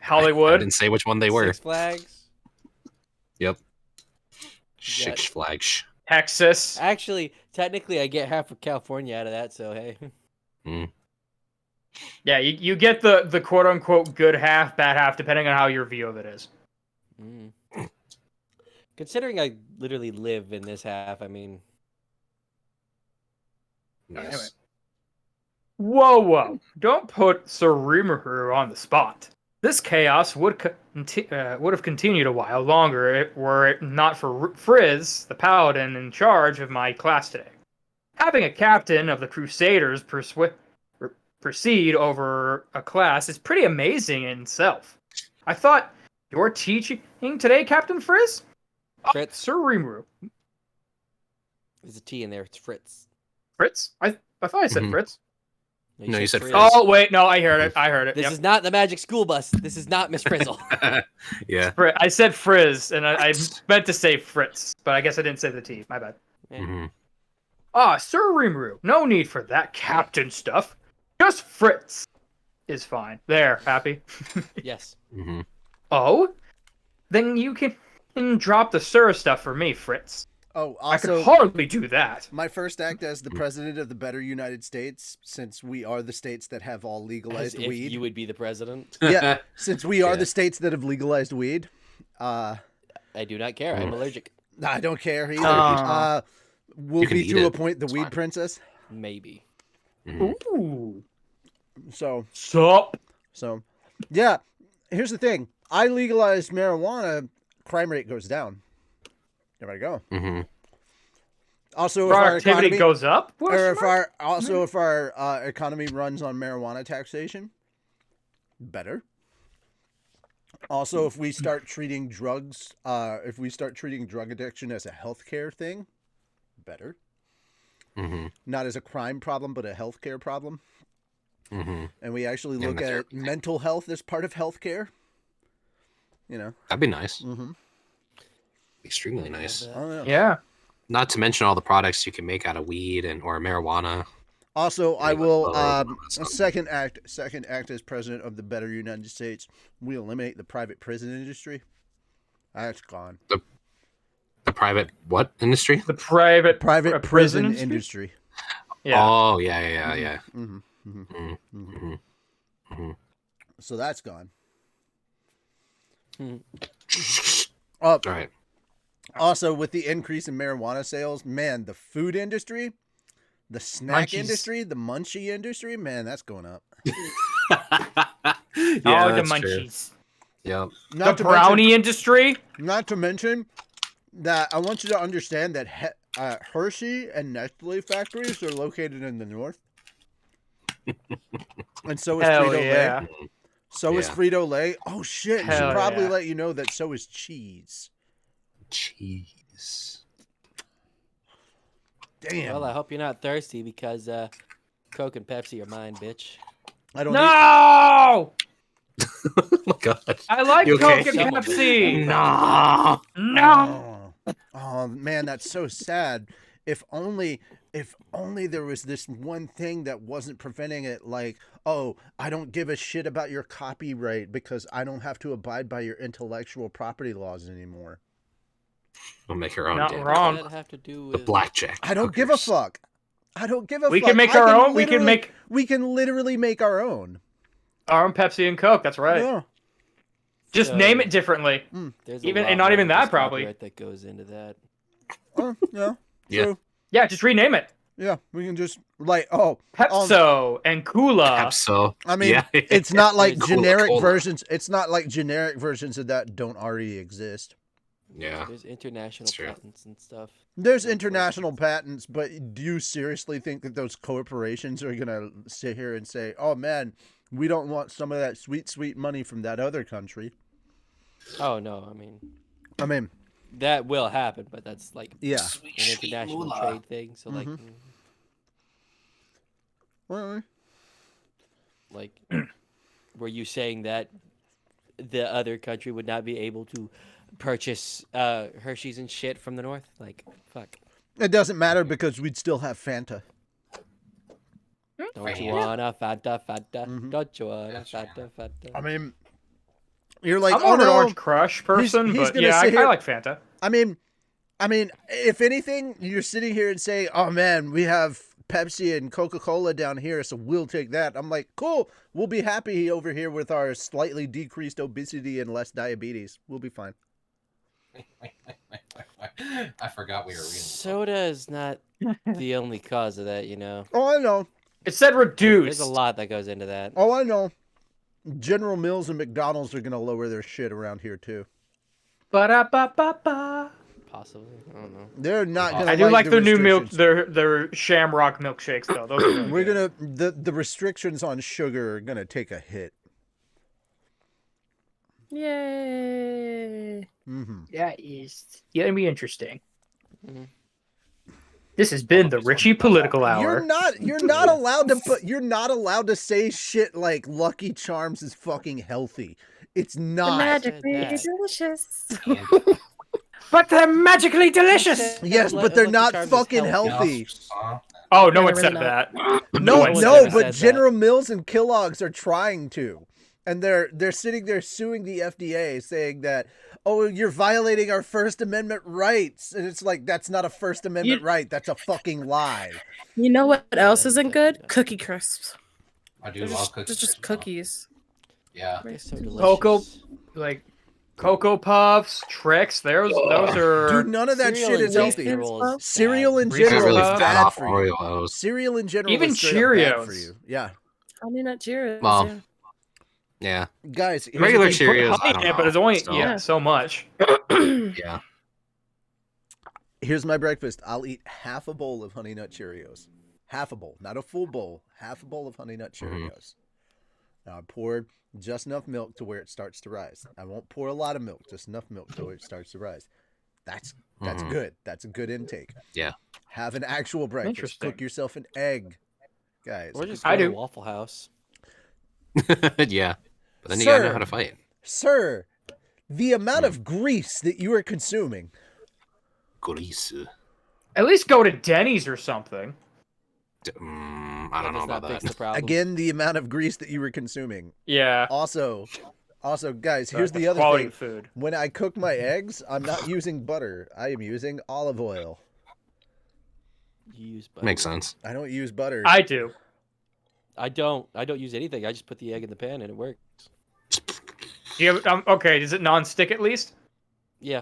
I Hollywood. didn't say which one they were. Six Flags. Yep. Six Flags. Texas. Actually, technically, I get half of California out of that, so hey. Mm. Yeah, you get the quote unquote good half, bad half, depending on how your view of it is. Mm. Considering I literally live in this half, I mean, Nice. Anyway. Whoa. Don't put Surimaru on the spot. This chaos would have continued a while longer were it not for Frizz, the paladin in charge of my class today. Having a captain of the Crusaders proceed over a class is pretty amazing in itself. I thought you're teaching today, Captain Frizz? Fritz. Surimaru. There's a T in there. It's Fritz. Fritz? I thought I said Mhm. Fritz. No, you said Frizz. Frizz. Oh, wait, no, I heard it. This Yep. is not the Magic School Bus. This is not Miss Frizzle. Yeah. I said Frizz, and I meant to say Fritz, but I guess I didn't say the T. My bad. Mhm. Sir Rimuru, no need for that captain stuff. Just Fritz is fine. There, happy? Yes. Mhm. Oh? Then you can drop the Sir stuff for me, Fritz. Oh, I could also, hardly do that. my first act as the president of the better United States, since we are the states that have all As legalized if weed. you would be the president. Yeah, since we are Yeah. the states that have legalized weed. I do not care. I'm allergic. I don't care either. We'll You can be eat to it. appoint the It's weed fine. princess. Maybe. Mhm. Ooh. So, Sup? yeah. Here's the thing: I legalized marijuana, crime rate goes down. There we go. Mhm. Also, if our Productivity economy goes up? or if our economy runs on marijuana taxation, better. Also, if we start treating drugs, if we start treating drug addiction as a healthcare thing, better. Mhm. Not as a crime problem, but a healthcare problem. Mhm. And we actually Yeah, look that's at mental health as part of healthcare. You know. That'd be nice. Mm-hmm. Extremely nice. Oh, yeah. Yeah. Not to mention all the products you can make out of weed or marijuana. Also, I Like, will stuff. second act as president of the better United States. We eliminate the private prison industry. That's gone. The private what industry? The private Prison industry? industry. Yeah. Oh, yeah. So that's gone. Mhm. All right. Also, with the increase in marijuana sales, man, the food industry, the snack Munchies. industry, the munchie industry, man, that's going up. Yeah, the that's munchies. true. Yep. The brownie industry. Not to mention that I want you to understand that Hershey and Nestle factories are located in the north. And so is Hell Frito-Lay. yeah. So is Yeah. Frito-Lay. Oh, shit. Hell Should probably yeah. let you know that so is cheese. Cheese. Damn. Well, I hope you're not thirsty because Coke and Pepsi are mine, bitch. I don't No! Oh my god. I like You Coke okay? and Some of it. Pepsi. No. No. Oh man, that's so sad. If only there was this one thing that wasn't preventing it, like, oh, I don't give a shit about your copyright because I don't have to abide by your intellectual property laws anymore. We'll make our own. Not damn wrong. What does that have to do The with blackjack. I don't give a fuck. I don't give a We fuck. can make I our own. literally- we can literally make our own. Our own Pepsi and Coke. That's right. Yeah. Just So- name it differently. There's a Even- lot and not more even than that, just probably. copyright that goes into that. Yeah. Yeah. True. Yeah, just rename it. Yeah, we can just like Pepso and Kula. Pepso. I mean, Yeah. it's not like There's generic Coca-Cola. versions. It's not like generic versions of that don't already exist. Yeah. There's international That's true. patents and stuff. There's international patents, but do you seriously think that those corporations are gonna sit here and say, "Oh man, we don't want some of that sweet money from that other country"? Oh no, I mean, that will happen, but that's like yeah. an international trade thing. So Well, like, were you saying that the other country would not be able to purchase Hershey's and shit from the north? Like, fuck. it doesn't matter because we'd still have Fanta. Don't you wanna Fanta? Don't you wanna Fanta? I mean, you're like, I'm oh more an no, Orange Crush person, he's but gonna yeah, sit I here- like Fanta. I mean, if anything, you're sitting here and saying, "Oh man, we have Pepsi and Coca-Cola down here, so we'll take that." I'm like, cool. We'll be happy over here with our slightly decreased obesity and less diabetes. We'll be fine. I forgot we were reading. Soda is not the only cause of that, you know. Oh, I know. It said reduced. There's a lot that goes into that. Oh, I know. General Mills and McDonald's are gonna lower their shit around here too. Ba-da-ba-ba-ba. Possibly, I don't know. They're not gonna. I do like the their new milk, restrictions. their Shamrock milkshakes though. Those are really We're good. gonna the restrictions on sugar are gonna take a hit. Yay. Mm-hmm. That is gonna be interesting. Mhm. This has been the Richie Political Hour. You're not allowed to say shit like Lucky Charms is fucking healthy. It's The not. magically that. delicious. But they're magically delicious. Yes, Lu- but they're Lucky not Charms is fucking healthy. healthy. Oh, no Yeah, one they're said really that. No, one one's no, ever but said that. General Mills and Kellogg's are trying to. And they're sitting there suing the FDA saying that, "Oh, you're violating our First Amendment rights." And it's like, that's not a First Amendment right. That's a fucking lie. You know what else isn't good? Cookie crisps. I do They're love just, cookies. they're just cookies. Yeah. They're so delicious. Cocoa, like Cocoa Puffs, Trix. Those are. Dude, none of that Cereal shit is in healthy. general is Cereal in bad. Reese's general Puffs. is Really bad fat off for you. Oreos. Cereal in general Even is straight up bad for Cheerios. you. Yeah. Honey Nut Cheerios. Well, yeah. Yeah. Guys, here's Regular the thing. Cheerios, honey I don't in it, but know, it's only so- so much. Yeah. Here's my breakfast. I'll eat half a bowl of Honey Nut Cheerios. Half a bowl, not a full bowl. Half a bowl of Honey Nut Cheerios. Now I pour just enough milk to where it starts to rise. I won't pour a lot of milk, just enough milk to where it starts to rise. That's good. That's a good intake. Yeah. Have an actual breakfast. Interesting. Cook yourself an egg, guys. Or just I go to do. Waffle House. Yeah. But then you gotta know how to fight. Sir, the amount of grease that you are consuming. Grease. At least go to Denny's or something. I don't know about Fix that. the problem. Again, the amount of grease that you were consuming. Yeah. Also, guys, here's the other quality thing. Food. When I cook my eggs, I'm not using butter. I am using olive oil. You use butter. Makes sense. I don't use butter. I do. I don't use anything. I just put the egg in the pan and it works. Do you have, okay, is it non-stick at least? Yeah.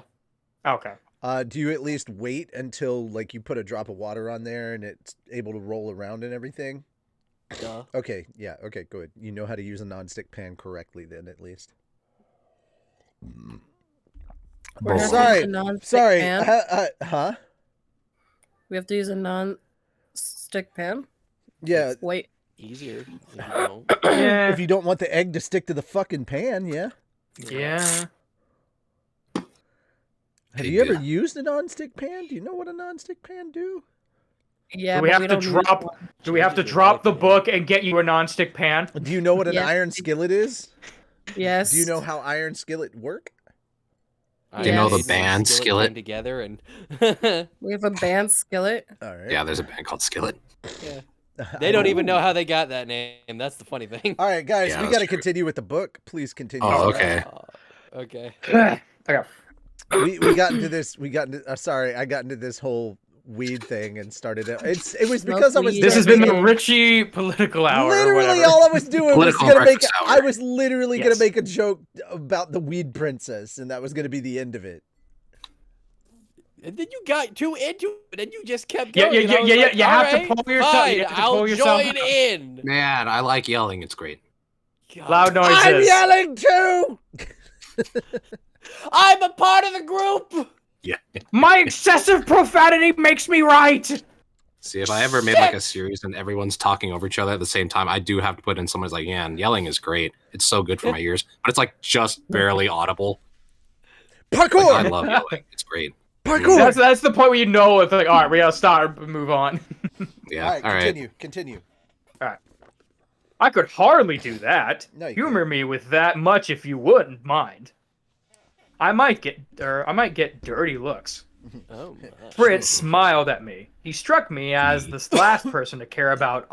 Okay. Do you at least wait until like you put a drop of water on there and it's able to roll around and everything? Duh. Okay, yeah, okay, good. You know how to use a non-stick pan correctly then, at least. We're gonna Sorry, use a non-stick sorry. pan. Huh? We have to use a non-stick pan. Yeah. Wait. Easier. If you don't. Yeah. If you don't want the egg to stick to the fucking pan, yeah. Yeah. Have you ever used a non-stick pan? Do you know what a non-stick pan do? Yeah. Do we but have we to don't use drop? one. Do we have to Changes your drop life, the man. book and get you a non-stick pan? Do you know what an Yes. iron skillet is? Yes. Do you know how iron skillet work? Do you know the Yes. band Skillet Skillet? came together and We have a band skillet. All right. Yeah, there's a band called Skillet. yeah. They don't even know how they got that name. That's the funny thing. All right, guys, Yeah, we that's got to true. continue with the book. Please continue. Oh, with that. okay. Okay. Okay. We got into this. We got into. Sorry, I got into this whole weed thing and started it. It was because I was. weed. This has been the Okay. Richie political hour. or Literally, whatever. all I was doing was Political gonna make. breakfast hour. I was literally gonna Yes. make a joke about the weed princess, and that was gonna be the end of it. And then you got too into it, and you just kept Yeah, going. yeah, and yeah, I was yeah, like, you have to "Alright, pull yourself- you Fine, have to I'll pull yourself join out." in. Man, I like yelling. It's great. God. Loud noises. I'm yelling too. I'm a part of the group. Yeah. My excessive profanity makes me right. See, if I ever made like a series and everyone's talking over each other at the same time, I do have to put in someone's like, yeah, and yelling is great. It's so good for my ears, but it's like just barely audible. Like, Parkour. I love yelling. It's great. Parkour. That's the point where you know it's like, all right, we gotta stop and move on. Yeah. All right, continue. I could hardly do that. No, you Humor me with that much if you wouldn't mind. I might get dirty looks. Oh, my. Fritz smiled at me. He struck me as the last person to care about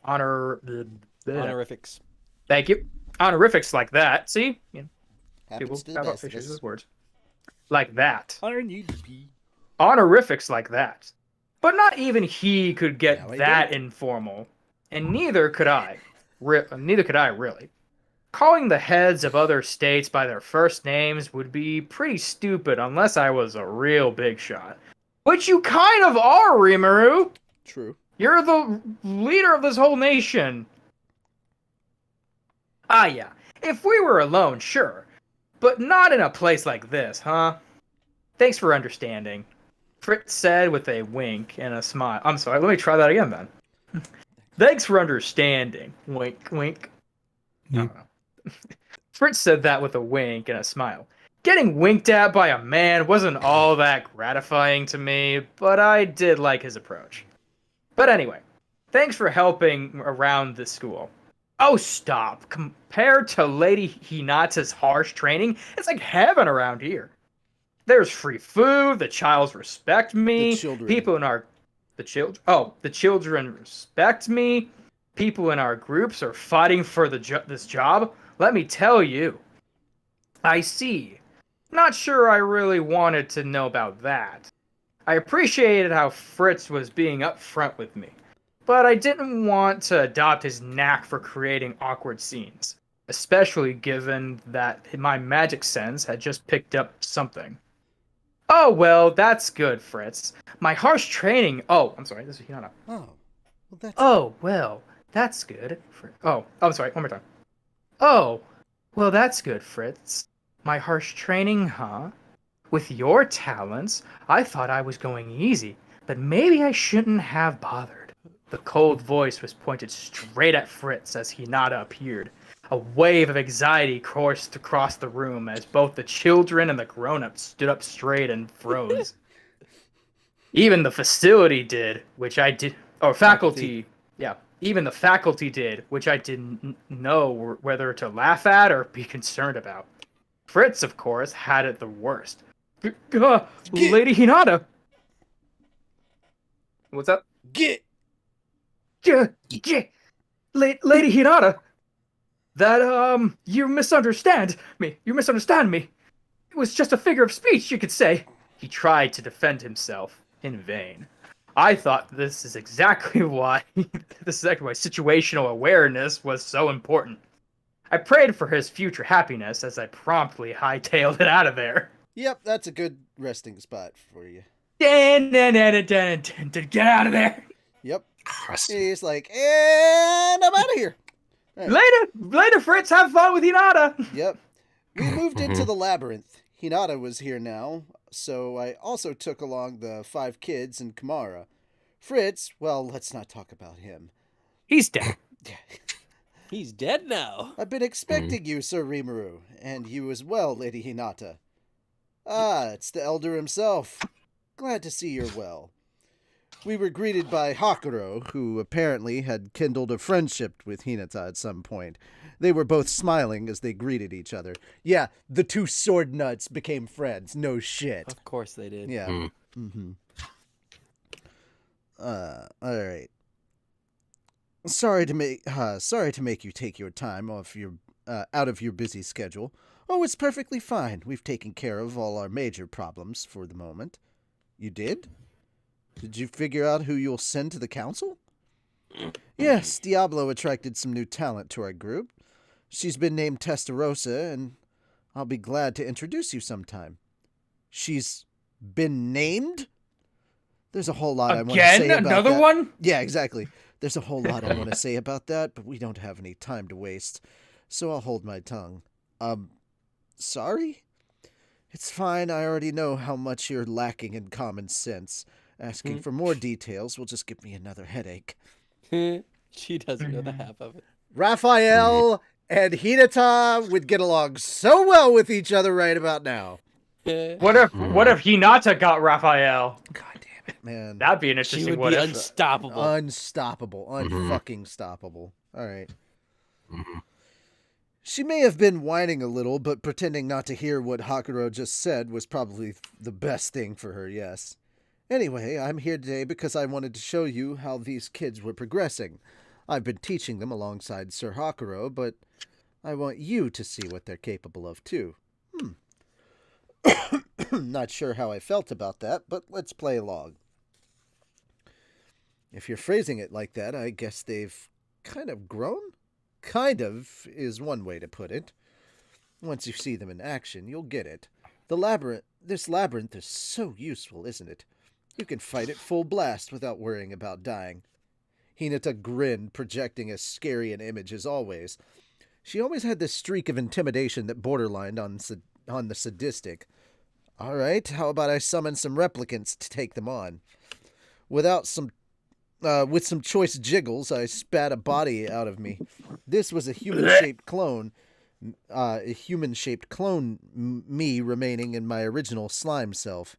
Honorifics. Thank you. Honorifics like that. See? You know, people Happens to the have best of fishes us. as words. Like that. I need to pee. Honorifics like that. But not even he could get Now I that do. informal. And neither could I. Neither could I, really. Calling the heads of other states by their first names would be pretty stupid unless I was a real big shot. Which you kind of are, Rimuru. True. You're the leader of this whole nation. Ah, yeah. If we were alone, sure. But not in a place like this, huh? Thanks for understanding. Fritz said with a wink and a smile. I'm sorry, let me try that again then. Thanks for understanding. Wink, wink. I don't know. Fritz said that with a wink and a smile. Getting winked at by a man wasn't all that gratifying to me, but I did like his approach. But anyway, thanks for helping around the school. Oh, stop. Compared to Lady Hinata's harsh training, it's like heaven around here. There's free food, the childs respect me, The children. people in our... The children respect me, people in our groups are fighting for this job. Let me tell you. I see. Not sure I really wanted to know about that. I appreciated how Fritz was being upfront with me, but I didn't want to adopt his knack for creating awkward scenes, especially given that my magic sense had just picked up something. Oh, well, that's good, Fritz. My harsh training... Oh, I'm sorry, this is Hinata. Oh, well, that's. Oh, well, that's good. Oh, I'm sorry, one more time. Oh, well, that's good, Fritz. My harsh training, huh? With your talents, I thought I was going easy, but maybe I shouldn't have bothered. The cold voice was pointed straight at Fritz as Hinata appeared. A wave of anxiety coursed across the room as both the children and the grown-ups stood up straight and froze. Even the facility did, which I did... Or faculty. Yeah, even the faculty did, which I didn't know whether to laugh at or be concerned about. Fritz, of course, had it the worst. Lady Hinata! What's up? Get. Lady Hinata. That, you misunderstand me. You misunderstand me. It was just a figure of speech, you could say. He tried to defend himself in vain. I thought this is exactly why situational awareness was so important. I prayed for his future happiness as I promptly hightailed it out of there. Yep, that's a good resting spot for you. Get out of there. Yep. Crusty. He's like, and I'm out of here. Right. Later, Fritz. Have fun with Hinata. Yep. We moved into the labyrinth. Hinata was here now, so I also took along the 5 kids and Kamara. Fritz, well, let's not talk about him. He's dead. He's dead now. I've been expecting you, Sir Rimuru, and you as well, Lady Hinata. Ah, it's the elder himself. Glad to see you're well. We were greeted by Hakuro, who apparently had kindled a friendship with Hinata at some point. They were both smiling as they greeted each other. Yeah, the 2 sword nuts became friends. No shit. Of course they did. Yeah. Mm-hmm. All right. Sorry to make you take your time off your out of your busy schedule. Oh, it's perfectly fine. We've taken care of all our major problems for the moment. You did? Did you figure out who you'll send to the council? Yes, Diablo attracted some new talent to our group. She's been named Testarossa, and I'll be glad to introduce you sometime. She's been named? There's a whole lot I want to say about another that. one? Yeah, exactly. There's a whole lot I want to say about that, but we don't have any time to waste, so I'll hold my tongue. Sorry? It's fine, I already know how much you're lacking in common sense. Asking for more details will just give me another headache. She doesn't know the half of it. Raphael and Hinata would get along so well with each other right about now. What if Hinata got Raphael? God damn it, man. That'd be an She interesting would what be if. unstoppable. Unstoppable. Unfucking stoppable. All right. She may have been whining a little, but pretending not to hear what Hakuro just said was probably the best thing for her, yes. Anyway, I'm here today because I wanted to show you how these kids were progressing. I've been teaching them alongside Sir Hakuro, but I want you to see what they're capable of, too. Not sure how I felt about that, but let's play along. If you're phrasing it like that, I guess they've kind of grown? Kind of is one way to put it. Once you see them in action, you'll get it. This labyrinth is so useful, isn't it? You can fight it full blast without worrying about dying. Hinata grinned, projecting as scary an image as always. She always had this streak of intimidation that borderlined on the sadistic. All right, how about I summon some replicants to take them on? With some choice jiggles, I spat a body out of me. This was a human-shaped clone. Me remaining in my original slime self.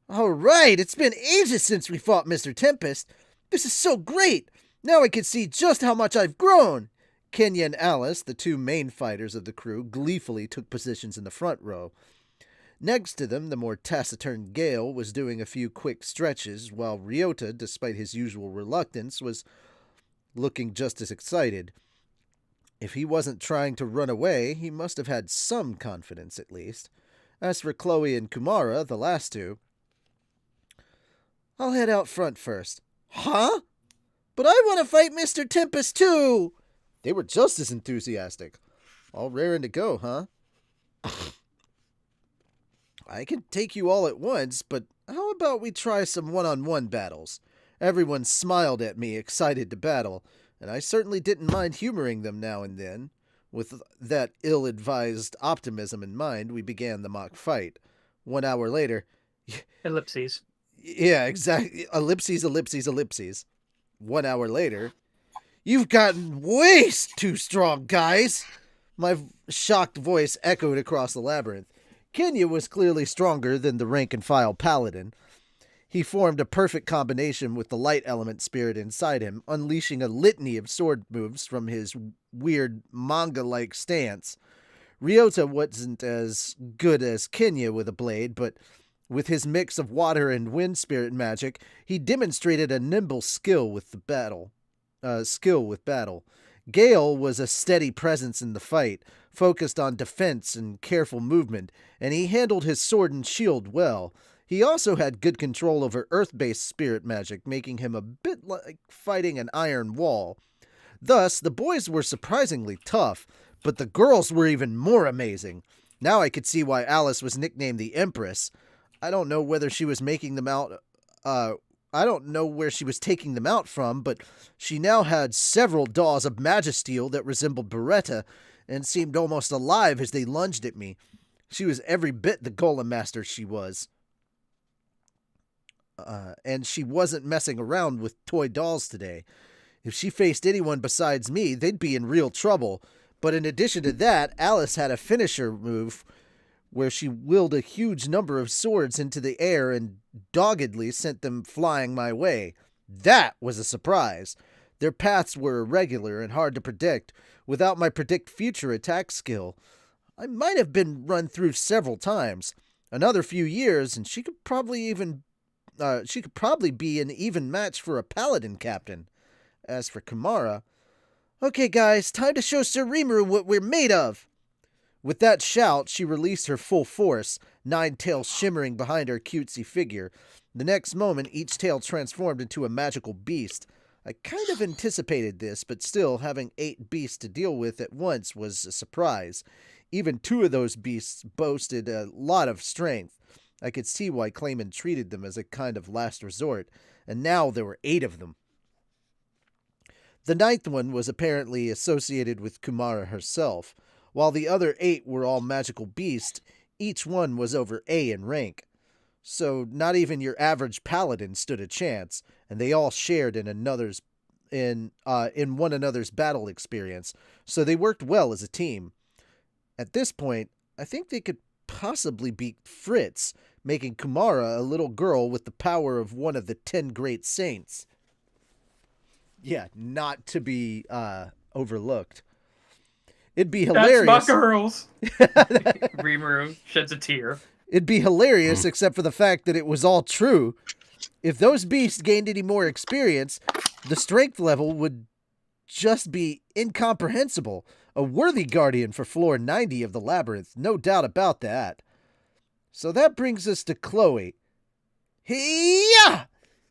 All right, it's been ages since we fought Mr. Tempest. This is so great. Now I can see just how much I've grown. Kenya and Alice, the 2 main fighters of the crew, gleefully took positions in the front row. Next to them, the more taciturn Gale was doing a few quick stretches, while Ryota, despite his usual reluctance, was looking just as excited. If he wasn't trying to run away, he must have had some confidence at least. As for Chloe and Kumara, the last 2, I'll head out front first. Huh? But I want to fight Mr. Tempest too! They were just as enthusiastic. All raring to go, huh? I can take you all at once, but how about we try some one-on-one battles? Everyone smiled at me, excited to battle, and I certainly didn't mind humoring them now and then. With that ill-advised optimism in mind, we began the mock fight. 1 hour later... Ellipses. Yeah, exactly. Ellipses. 1 hour later... You've gotten way too strong, guys! My shocked voice echoed across the labyrinth. Kenya was clearly stronger than the rank-and-file paladin. He formed a perfect combination with the light element spirit inside him, unleashing a litany of sword moves from his weird manga-like stance. Ryota wasn't as good as Kenya with a blade, but With his mix of water and wind spirit magic, he demonstrated a nimble skill with battle. Gale was a steady presence in the fight, focused on defense and careful movement, and he handled his sword and shield well. He also had good control over earth-based spirit magic, making him a bit like fighting an iron wall. Thus, the boys were surprisingly tough, but the girls were even more amazing. Now I could see why Alice was nicknamed the Empress. I don't know whether she was making them out. I don't know where she was taking them out from, but she now had several dolls of Magisteel that resembled Beretta and seemed almost alive as they lunged at me. She was every bit the Golem Master she was. And she wasn't messing around with toy dolls today. If she faced anyone besides me, they'd be in real trouble. But in addition to that, Alice had a finisher move where she willed a huge number of swords into the air and doggedly sent them flying my way. That was a surprise. Their paths were irregular and hard to predict. Without my predict future attack skill, I might have been run through several times. Another few years, and she could probably be an even match for a paladin captain. As for Kamara, okay guys, time to show Sir Rimuru what we're made of. With that shout, she released her full force, 9 tails shimmering behind her cutesy figure. The next moment, each tail transformed into a magical beast. I kind of anticipated this, but still, having 8 beasts to deal with at once was a surprise. Even 2 of those beasts boasted a lot of strength. I could see why Clayman treated them as a kind of last resort, and now there were 8 of them. The 9th one was apparently associated with Kumara herself. While the other 8 were all magical beasts, each one was over A in rank. So not even your average paladin stood a chance, and they all shared in one another's battle experience, so they worked well as a team. At this point, I think they could possibly beat Fritz, making Kumara a little girl with the power of one of the 10 great saints. Yeah, not to be overlooked. It'd be hilarious. That's my girls. Rimuru sheds a tear. It'd be hilarious, except for the fact that it was all true. If those beasts gained any more experience, the strength level would just be incomprehensible. A worthy guardian for floor 90 of the labyrinth, no doubt about that. So that brings us to Chloe. Hey-ya!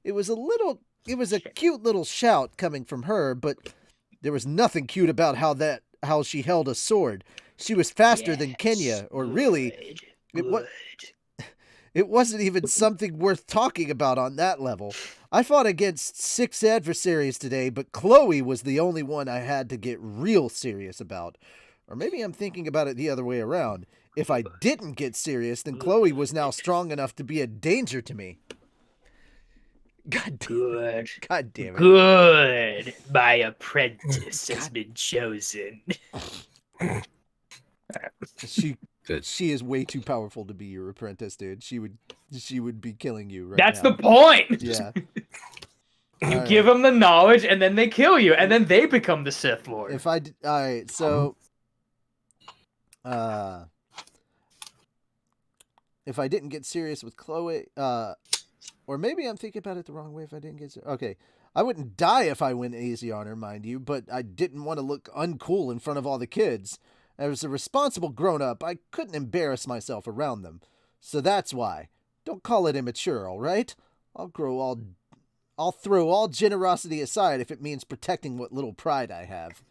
It was a cute little shout coming from her, but there was nothing cute about how she held a sword. She was faster than Kenya, or really, it wasn't even something worth talking about on that level. I fought against 6 adversaries today, but Chloe was the only one I had to get real serious about. Or maybe I'm thinking about it the other way around. If I didn't get serious, then Chloe was now strong enough to be a danger to me. God damn it. Good. My apprentice has been chosen. She is way too powerful to be your apprentice, dude. She would be killing you right That's now. the point. Yeah. You give them the knowledge, and then they kill you, and then they become the Sith Lord. All right, so if I didn't get serious with Chloe, or maybe I'm thinking about it the wrong way if I didn't get serious. Okay, I wouldn't die if I went easy on her, mind you, but I didn't want to look uncool in front of all the kids. As a responsible grown-up, I couldn't embarrass myself around them. So that's why. Don't call it immature, all right? I'll throw all generosity aside if it means protecting what little pride I have.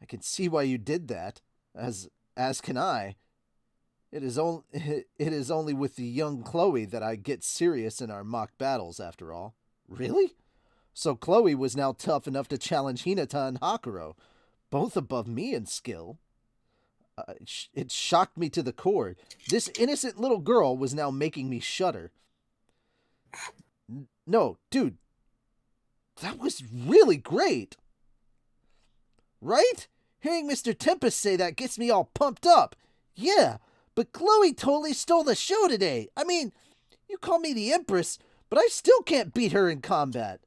I can see why you did that, as can I. It is only with the young Chloe that I get serious in our mock battles, after all. Really? So Chloe was now tough enough to challenge Hinata and Hakuro, both above me in skill. It shocked me to the core. This innocent little girl was now making me shudder. No, dude, that was really great. Right? Hearing Mr. Tempest say that gets me all pumped up. Yeah, but Chloe totally stole the show today. I mean, you call me the Empress, but I still can't beat her in combat.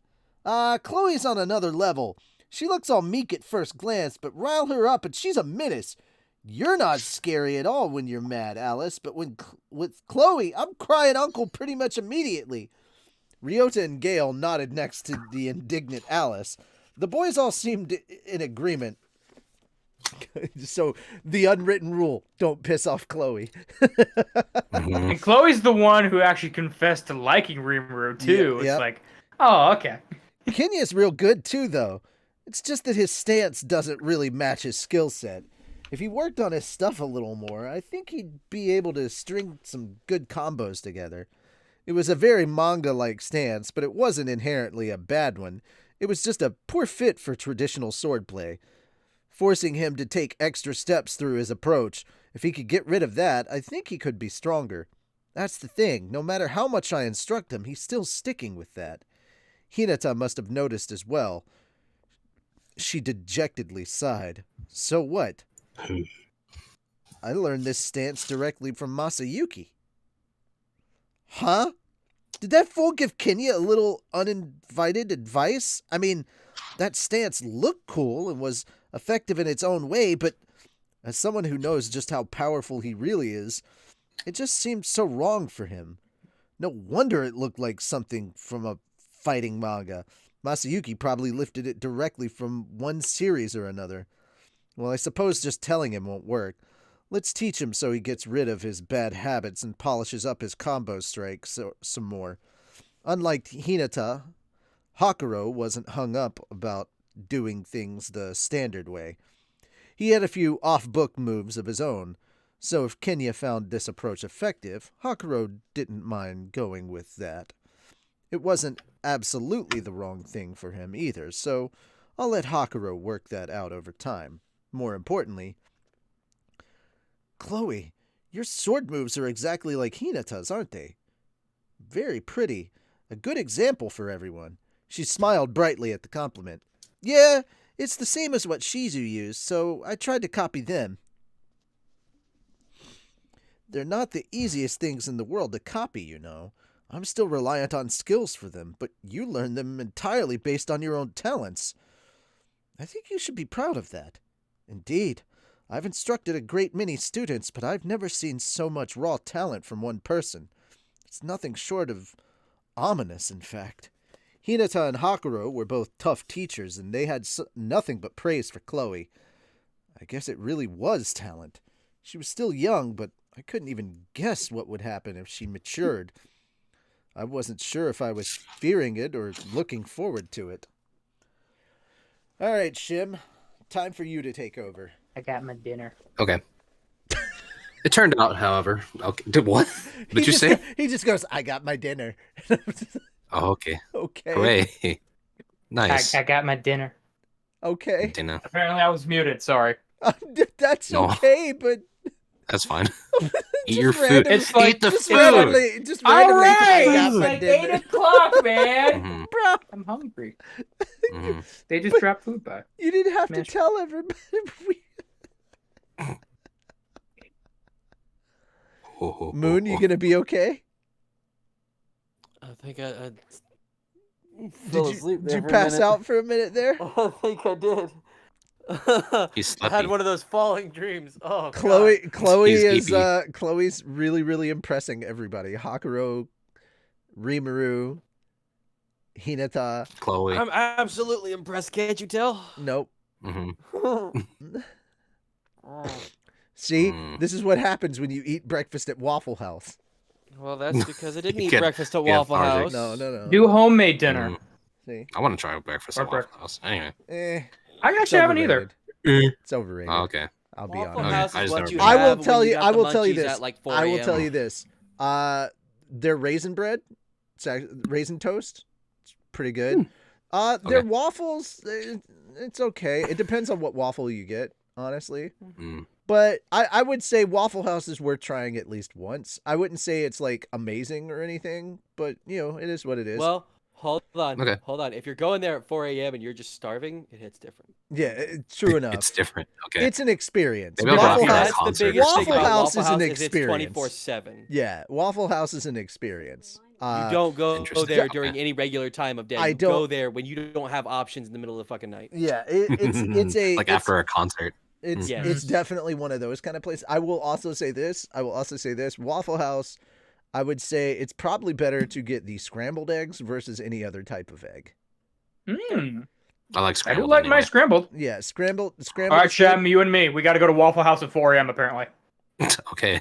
Chloe's on another level. She looks all meek at first glance, but rile her up and she's a menace. You're not scary at all when you're mad, Alice, but with Chloe, I'm crying uncle pretty much immediately. Ryota and Gale nodded next to the indignant Alice. The boys all seemed in agreement. So, the unwritten rule, don't piss off Chloe. And Chloe's the one who actually confessed to liking Rimuru, too. Yep. It's like, oh, okay. Kenya's real good, too, though. It's just that his stance doesn't really match his skill set. If he worked on his stuff a little more, I think he'd be able to string some good combos together. It was a very manga-like stance, but it wasn't inherently a bad one. It was just a poor fit for traditional swordplay. Forcing him to take extra steps through his approach, if he could get rid of that, I think he could be stronger. That's the thing, no matter how much I instruct him, he's still sticking with that. Hinata must have noticed as well. She dejectedly sighed. So what? I learned this stance directly from Masayuki. Huh? Did that fool give Kenya a little uninvited advice? I mean, that stance looked cool and was effective in its own way, but as someone who knows just how powerful he really is, it just seemed so wrong for him. No wonder it looked like something from a fighting manga. Masayuki probably lifted it directly from one series or another. Well, I suppose just telling him won't work. Let's teach him so he gets rid of his bad habits and polishes up his combo strikes some more. Unlike Hinata, Hakuro wasn't hung up about doing things the standard way. He had a few off-book moves of his own, so if Kenya found this approach effective, Hakuro didn't mind going with that. It wasn't absolutely the wrong thing for him either, so I'll let Hakuro work that out over time. More importantly, Chloe, your sword moves are exactly like Hinata's, aren't they? Very pretty. A good example for everyone. She smiled brightly at the compliment. Yeah, it's the same as what Shizu used, so I tried to copy them. They're not the easiest things in the world to copy, you know. I'm still reliant on skills for them, but you learn them entirely based on your own talents. I think you should be proud of that. Indeed, I've instructed a great many students, but I've never seen so much raw talent from one person. It's nothing short of ominous, in fact. Hinata and Hakuro were both tough teachers, and they had nothing but praise for Chloe. I guess it really was talent. She was still young, but I couldn't even guess what would happen if she matured. I wasn't sure if I was fearing it or looking forward to it. All right, Shim. Time for you to take over. I got my dinner. Okay. It turned out, however. Okay. Did what? Did you say? He just goes, I got my dinner. Oh, okay. Okay. Hooray. Nice. I got my dinner. Okay. Dinner. Apparently I was muted, sorry. That's No. okay, but That's fine. Eat Just your food. random- It's like- Eat the just food. randomly, All right, I got it's my like dinner. 8 o'clock, man. Mhm, Bro, I'm hungry. mhm. They just dropped food by. you didn't have Smash. to tell everybody. Ho, ho, ho, Moon, you ho. gonna be okay? I think I Did fell you, asleep did there you for a pass minute. out for a minute there? I think I did. He's I had sleepy. one of those falling dreams. Oh, Chloe He's is sleepy. Chloe's really impressing everybody. Hakuro, Rimuru, Hinata. Chloe. God. I'm absolutely impressed. Can't you tell? Nope. Mhm. See, Mm. this is what happens when you eat breakfast at Waffle House. Well, that's because I didn't eat Get- breakfast at get Waffle farted. House. No. Do homemade dinner. Mm. See, I want to try breakfast at Or Waffle House. Anyway. I it's actually haven't either. overrated. It's overrated. Oh, okay. I'll be Waffle honest. Okay, House I is just what never you been. I will have when tell you. got I the will tell you munchies this. At like 4 I will a.m. tell you this. Their raisin bread, raisin toast, it's pretty good. Their Okay. waffles, it's okay. It depends on what waffle you get, honestly. Mm. But I would say Waffle House is worth trying at least once. I wouldn't say it's like amazing or anything, but you know, it is what it is. Well, hold on. Okay. Hold on. If you're going there at 4 a.m. and you're just starving, it hits different. yeah, true enough. It's different. Okay. It's an experience. Maybe I'll go Waffle after House, that That's the concert or biggest thing Waffle about House Waffle is an House experience. it's 24/7. yeah, Waffle House is an experience. You don't go Interesting. there during any regular time of day. I You go don't- there when you don't have options in the middle of the fucking night. Yeah, it's a like it's, after a concert. It's Yes. it's definitely one of those kind of places. I will also say this. Waffle House, I would say it's probably better to get the scrambled eggs versus any other type of egg. Mm. I like I do scrambled. like my anyway. scrambled. Yeah, scrambled All right, is good. Shem, you and me. We got to go to Waffle House at 4 a.m. apparently. Okay.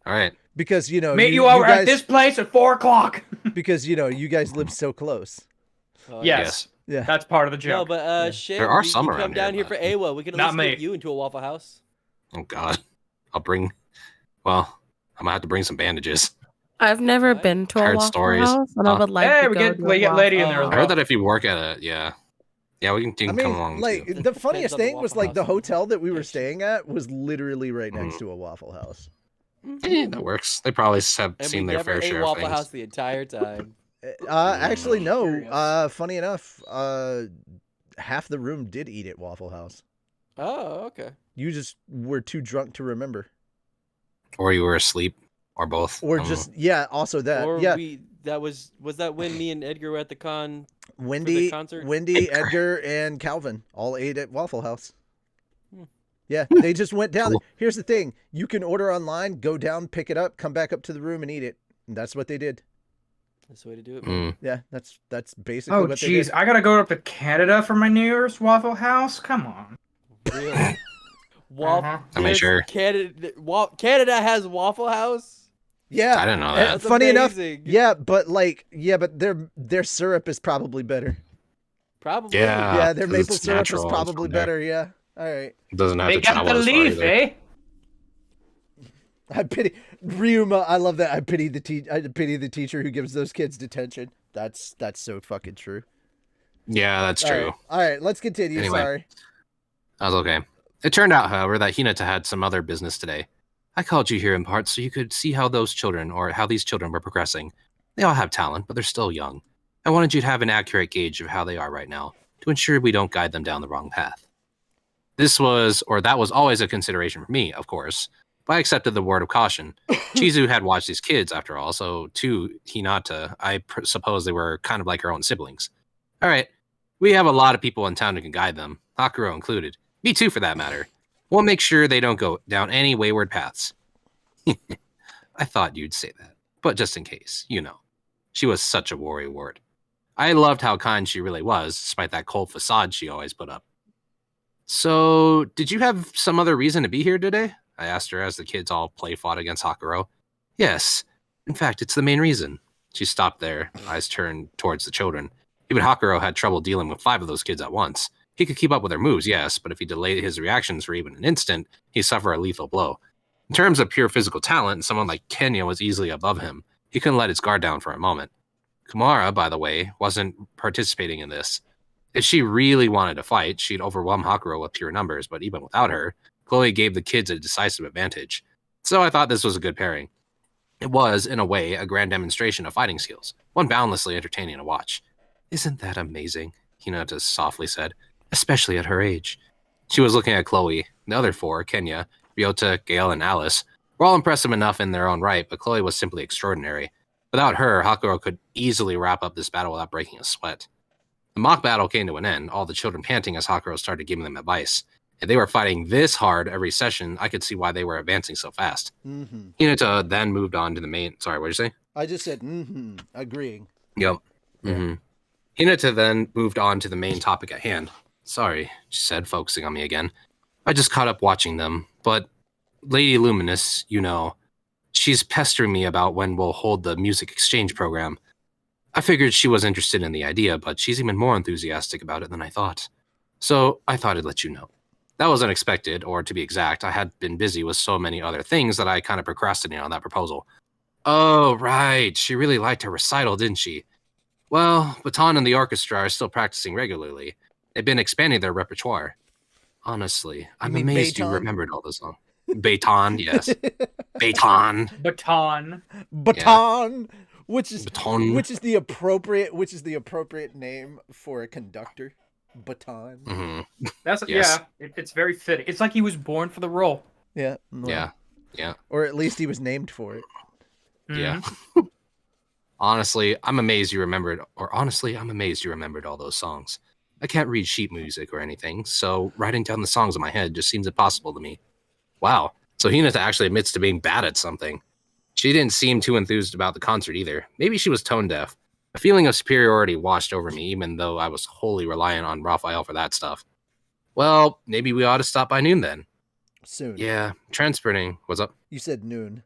All right. Because Meet you you over guys, at this place at 4 o'clock. because you guys live so close. Oh, Yes. Yeah. That's part of the No, joke. but Shem, There are you some come around down here, here for but- AWA. We can at Not least me. get you into a Waffle House. Oh God. I'll bring. Well, I'm gonna have to bring some bandages. I've never What? been to a Heard Waffle stories. House, and I Huh? would like Hey, to we go get- to we a get lady in there as Waffle I well. heard that if you work at it, yeah, you can I come mean, along like too. the funniest on the thing was Waffle like the House. hotel that we were Yes. staying at was literally right next Mhm. to a Waffle House. That works. They probably have And seen we their never fair ate share of Waffle things. House the entire time. Actually, no. Curious. Funny enough, half the room did eat at Waffle House. Oh, okay. You just were too drunk to remember, Or you were asleep, or both. or I don't just also that. Or Yeah, was that when me and Edgar were at the con? Wendy, concert? Edgar, and Calvin all ate at Waffle House. Hmm. Yeah, they just went down. Cool. Here's the thing: you can order online, go down, pick it up, come back up to the room, and eat it. And that's what they did. That's the way to do it. know. Man. Yeah, that's basically Oh, what they jeez. did. I got to go up to Canada for my New Year's Waffle House? Come on. Really? Uh-huh. I mean, sure. Canada has Waffle House. Yeah, I didn't know and that. That's funny amazing. enough, but their syrup is probably better. Probably. Yeah. Yeah, their 'cause maple it's syrup is natural, it's probably from there. better. Yeah. All right. It doesn't have They to got travel the as far leaf, either. eh? I pity Ryuma. I love that. I pity the teacher who gives those kids detention. That's so fucking true. Yeah, that's true. All right, let's continue. Anyway. Sorry. That was okay. It turned out, however, that Hinata had some other business today. I called you here in part so you could see how these children were progressing. They all have talent, but they're still young. I wanted you to have an accurate gauge of how they are right now, to ensure we don't guide them down the wrong path. That was always a consideration for me, of course, but I accepted the word of caution. Chizu had watched these kids, after all, so to Hinata, I suppose they were kind of like her own siblings. All right, we have a lot of people in town who can guide them, Hakuro included. Me too, for that matter. We'll make sure they don't go down any wayward paths. I thought you'd say that, but just in case, She was such a worry ward. I loved how kind she really was, despite that cold facade she always put up. So, did you have some other reason to be here today? I asked her as the kids all play-fought against Hakuro. Yes. In fact, it's the main reason. She stopped there, eyes turned towards the children. Even Hakuro had trouble dealing with 5 of those kids at once. He could keep up with their moves, yes, but if he delayed his reactions for even an instant, he'd suffer a lethal blow. In terms of pure physical talent, someone like Kenya was easily above him. He couldn't let his guard down for a moment. Kumara, by the way, wasn't participating in this. If she really wanted to fight, she'd overwhelm Hakuro with pure numbers, but even without her, Chloe gave the kids a decisive advantage. So I thought this was a good pairing. It was, in a way, a grand demonstration of fighting skills, one boundlessly entertaining to watch. Isn't that amazing? Hinata softly said, especially at her age. She was looking at Chloe. The other 4, Kenya, Ryota, Gale, and Alice, were all impressive enough in their own right, but Chloe was simply extraordinary. Without her, Hakuro could easily wrap up this battle without breaking a sweat. The mock battle came to an end, all the children panting as Hakuro started giving them advice. If they were fighting this hard every session, I could see why they were advancing so fast. Mm-hmm. Hinata then moved on to the main... Sorry, what did you say? I just said agreeing. Yep. Mm-hmm. Hinata then moved on to the main topic at hand. Sorry, she said, focusing on me again. I just caught up watching them, but Lady Luminous, she's pestering me about when we'll hold the music exchange program. I figured she was interested in the idea, but she's even more enthusiastic about it than I thought. So I thought I'd let you know. That was unexpected, or to be exact, I had been busy with so many other things that I kind of procrastinated on that proposal. Oh, right, she really liked her recital, didn't she? Well, Baton and the orchestra are still practicing regularly. They've been expanding their repertoire. Honestly, I'm amazed you remembered all those songs. Baton, yes. Baton. Baton. Baton. Yeah. Which is the appropriate name for a conductor. Baton. Mm-hmm. That's yes. It's very fitting. It's like he was born for the role. Yeah. Yeah. Or at least he was named for it. Yeah. Honestly, I'm amazed you remembered all those songs. I can't read sheet music or anything, so writing down the songs in my head just seems impossible to me. Wow, so Hinata actually admits to being bad at something. She didn't seem too enthused about the concert either. Maybe she was tone deaf. A feeling of superiority washed over me, even though I was wholly reliant on Raphael for that stuff. Well, maybe we ought to stop by noon then. Soon. Yeah, transporting. What's up? You said noon.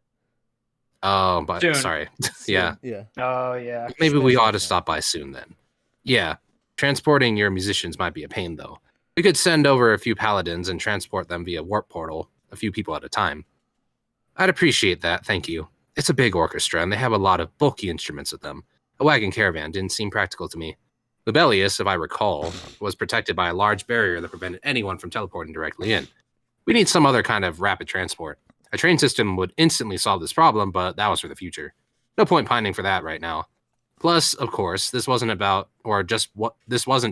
Oh, but Soon. sorry. Soon. Yeah. Yeah. Oh, yeah. Maybe we ought to Spanish stop by soon then. Yeah, transporting your musicians might be a pain though. We could send over a few paladins and transport them via warp portal, a few people at a time. I'd appreciate that, thank you. It's a big orchestra, and they have a lot of bulky instruments with them. A wagon caravan didn't seem practical to me. Libelius, if I recall, was protected by a large barrier that prevented anyone from teleporting directly in. We need some other kind of rapid transport. A train system would instantly solve this problem, but that was for the future. No point pining for that right now. Plus, of course, this wasn't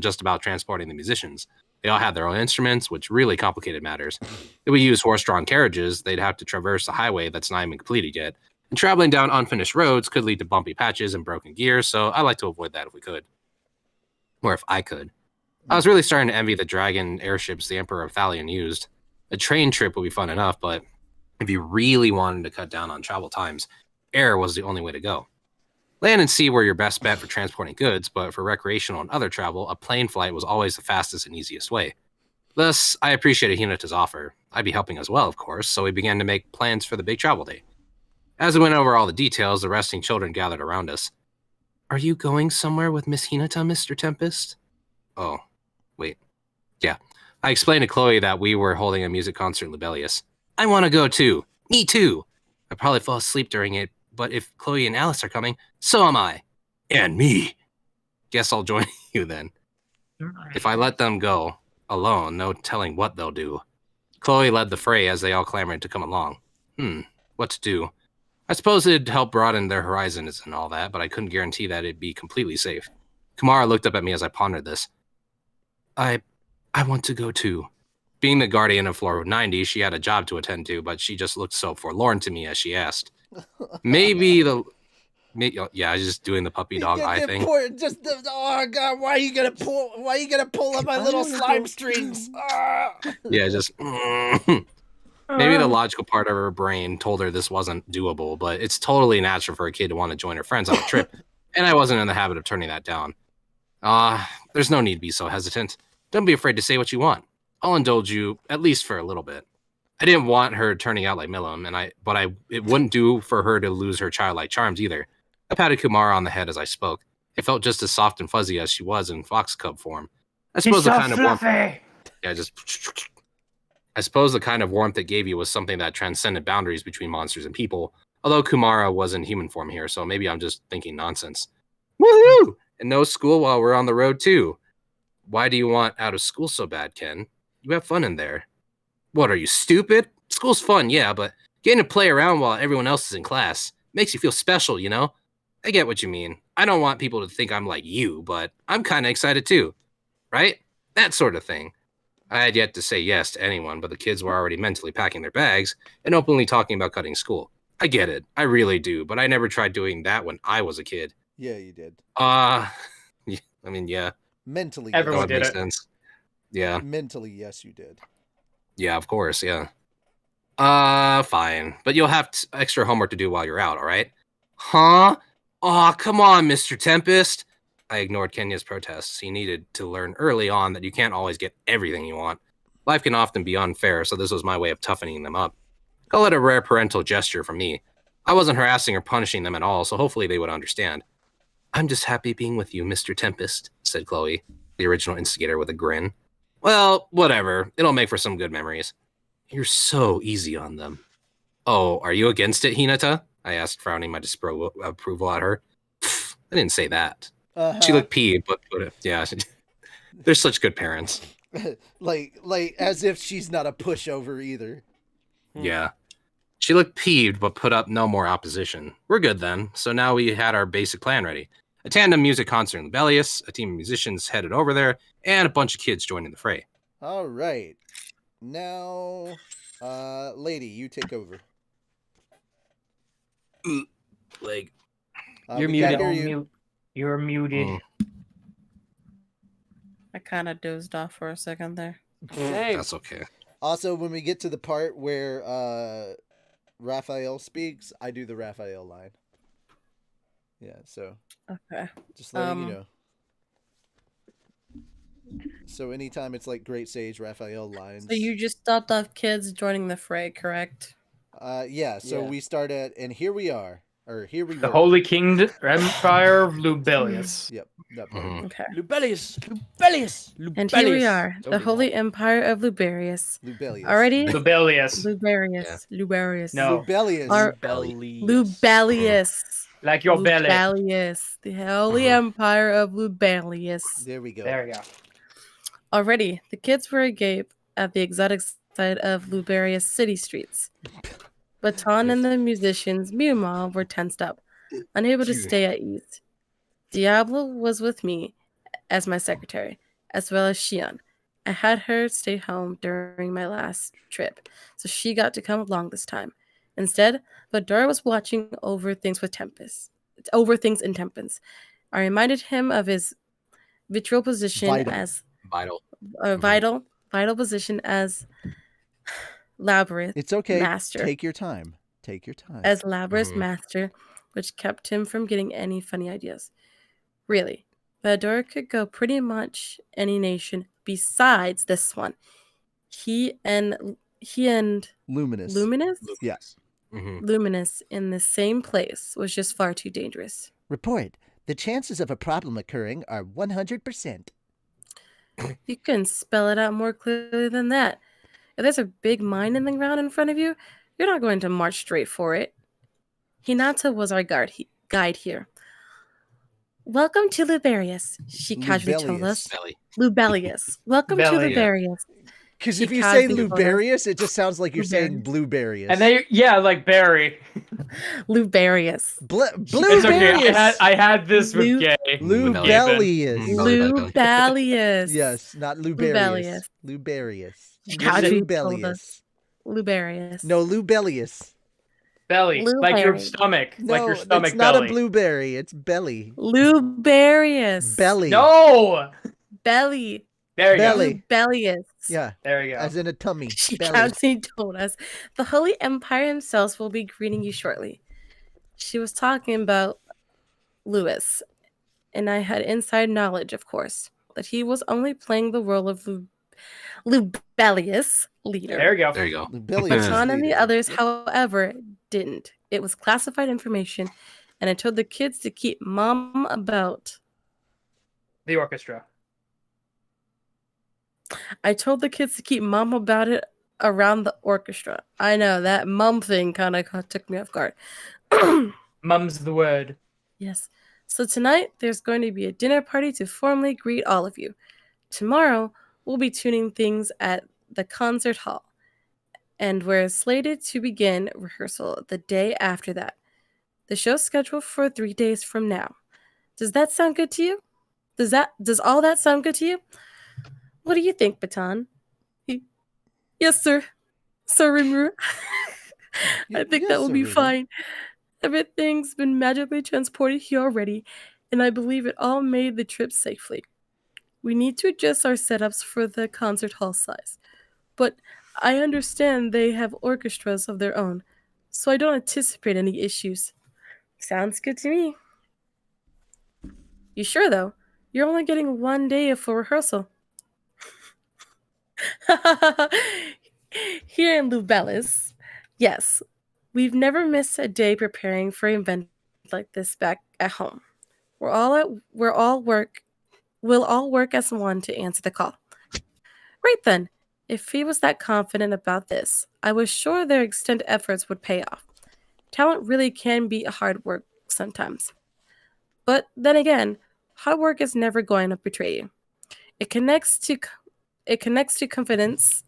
just about transporting the musicians. They all had their own instruments, which really complicated matters. If we use horse-drawn carriages, they'd have to traverse a highway that's not even completed yet, and traveling down unfinished roads could lead to bumpy patches and broken gear, so I like to avoid that if we could. Or if I could. I was really starting to envy the dragon airships the Emperor of Thalion used. A train trip would be fun enough, but if you really wanted to cut down on travel times, air was the only way to go. Land and sea were your best bet for transporting goods, but for recreational and other travel, a plane flight was always the fastest and easiest way. Thus, I appreciated Hinata's offer. I'd be helping as well, of course, so we began to make plans for the big travel day. As we went over all the details, the resting children gathered around us. Are you going somewhere with Miss Hinata, Mr. Tempest? Oh, wait. Yeah. I explained to Chloe that we were holding a music concert in Libelius. I want to go too. Me too. I'd probably fall asleep during it, but if Chloe and Alice are coming, so am I. And me. Guess I'll join you then. If I let them go alone, no telling what they'll do. Chloe led the fray as they all clamored to come along. What to do? I suppose it'd help broaden their horizons and all that, but I couldn't guarantee that it'd be completely safe. Kamara looked up at me as I pondered this. I want to go too. Being the guardian of floor 90, she had a job to attend to, but she just looked so forlorn to me as she asked. Yeah, I was just doing the puppy dog eye thing. Oh god, why are you gonna pull on my little slime strings? Yeah, just maybe the logical part of her brain told her this wasn't doable, but it's totally natural for a kid to want to join her friends on a trip, and I wasn't in the habit of turning that down. There's no need to be so hesitant. Don't be afraid to say what you want. I'll indulge you, at least for a little bit. I didn't want her turning out like Milam, but it wouldn't do for her to lose her childlike charms either. I patted Kumara on the head as I spoke. It felt just as soft and fuzzy as she was in fox cub form. I suppose the kind of warmth it gave you was something that transcended boundaries between monsters and people, although Kumara was in human form here, so maybe I'm just thinking nonsense. Woohoo! And no school while we're on the road too. Why do you want out of school so bad, Ken? You have fun in there. What, are you stupid? School's fun, yeah, but getting to play around while everyone else is in class makes you feel special, you know? I get what you mean. I don't want people to think I'm like you, but I'm kind of excited too. Right? That sort of thing. I had yet to say yes to anyone, but the kids were already mentally packing their bags and openly talking about cutting school. I get it. I really do, but I never tried doing that when I was a kid. Yeah, you did. Yeah. Mentally, everyone did makes it. Sense. Yeah. Mentally, yes, you did. Yeah, of course, yeah. Fine. But you'll have extra homework to do while you're out, all right? Huh? Aw, come on, Mr. Tempest. I ignored Kenya's protests. He needed to learn early on that you can't always get everything you want. Life can often be unfair, so this was my way of toughening them up. Call it a rare parental gesture from me. I wasn't harassing or punishing them at all, so hopefully they would understand. I'm just happy being with you, Mr. Tempest, said Chloe, the original instigator, with a grin. Well, whatever. It'll make for some good memories. You're so easy on them. Oh, are you against it, Hinata? I asked, frowning my disapproval at her. Pfft, I didn't say that. She looked peeved, but yeah, they're such good parents. like as if she's not a pushover either. Yeah. She looked peeved, but put up no more opposition. We're good then. So now we had our basic plan ready. A tandem music concert in Libelius, a team of musicians headed over there, and a bunch of kids joining the fray. All right. Now, lady, you take over. Like, You're we can't muted. hear you. You're muted. I kind of dozed off for a second there. Same. That's okay. Also, when we get to the part where Raphael speaks, I do the Raphael line. Yeah, so Okay. just letting you know. So anytime it's like Great Sage Raphael lines. So you just stopped off kids joining the fray, correct? Yeah, so Yeah. we start at, and here we are. Or here we The were. Holy King Empire of Lubelius. Yep, that part. Mhm. Okay. Lubelius, Lubelius, Lubelius. And here we are, It's the over Holy Empire of Luberius. Lubelius. Already? Lubelius. Luberius. Luberius. No. Lubelius. Our- Lubelius. Lubelius. Like your belly. Lubelius. The Holy Empire of Lubelius. There we go. There we go. Already, the kids were agape at the exotic side of Luberius city streets. Baton and the musicians, meanwhile, were tensed up, unable to stay at ease. Diablo was with me as my secretary, as well as Shion. I had her stay home during my last trip, so she got to come along this time. Instead, Vadora was watching over things in Tempest. I reminded him of his vital position Vital. as Vital. vital position as labyrinth It's okay. master. Take your time. Take your time. As labyrinth Mhm. master, which kept him from getting any funny ideas. Really, Vadora could go pretty much any nation besides this one. He and Luminous. Luminous Yes. Mhm. Luminous in the same place was just far too dangerous. Report. The chances of a problem occurring are 100%. You couldn't spell it out more clearly than that. If there's a big mine in the ground in front of you, you're not going to march straight for it. Hinata was our guide here. Welcome to Luberius, she casually told us. Belly. Lubelius. Welcome to Belly. Luberius. Because She if you say casually told us. Luberius, it just sounds like you're saying Blueberries. And they, yeah, like Barry. Luberius. It's okay. Blueberries. I had this with Lu- gay. Lubelius. Lubelius. Yes, not Luberius. Luberius. She casually told Lubelius. us. Luberius. No, Lubelius. Belly, like your Blueberry. stomach, No, like your stomach it's not belly. a blueberry. It's belly. Luberius. Belly. No. Belly. There you Belly. Lubelius. Yeah, There you go. as in a tummy. She Belly. casually told us, the Holy Empire themselves will be greeting you shortly. She was talking about Lewis, and I had inside knowledge, of course, that he was only playing the role of Lubelius leader. There you go. There you go. Lubelius. Baton and the leader. others, however, didn't. It was classified information, and I told the kids to keep mum about. The orchestra. I told the kids to keep mum about it around the orchestra. I know that mum thing kind of took me off guard. Mum's the word. Yes. So tonight there's going to be a dinner party to formally greet all of you. Tomorrow we'll be tuning things at the concert hall, and we're slated to begin rehearsal the day after that. The show's scheduled for 3 days from now. Does that sound good to you? Does all that sound good to you? What do you think, Baton? Yes, sir. Sir Rimuru. I think that will be fine. Everything's been magically transported here already, and I believe it all made the trip safely. We need to adjust our setups for the concert hall size, but I understand they have orchestras of their own, so I don't anticipate any issues. Sounds good to me. You sure, though? You're only getting 1 day for rehearsal. Here in Lubelius, yes, we've never missed a day preparing for an event like this back at home. We'll all work as one to answer the call. Right then, if he was that confident about this, I was sure their extended efforts would pay off. Talent really can be hard work sometimes. But then again, hard work is never going to betray you. It connects to confidence.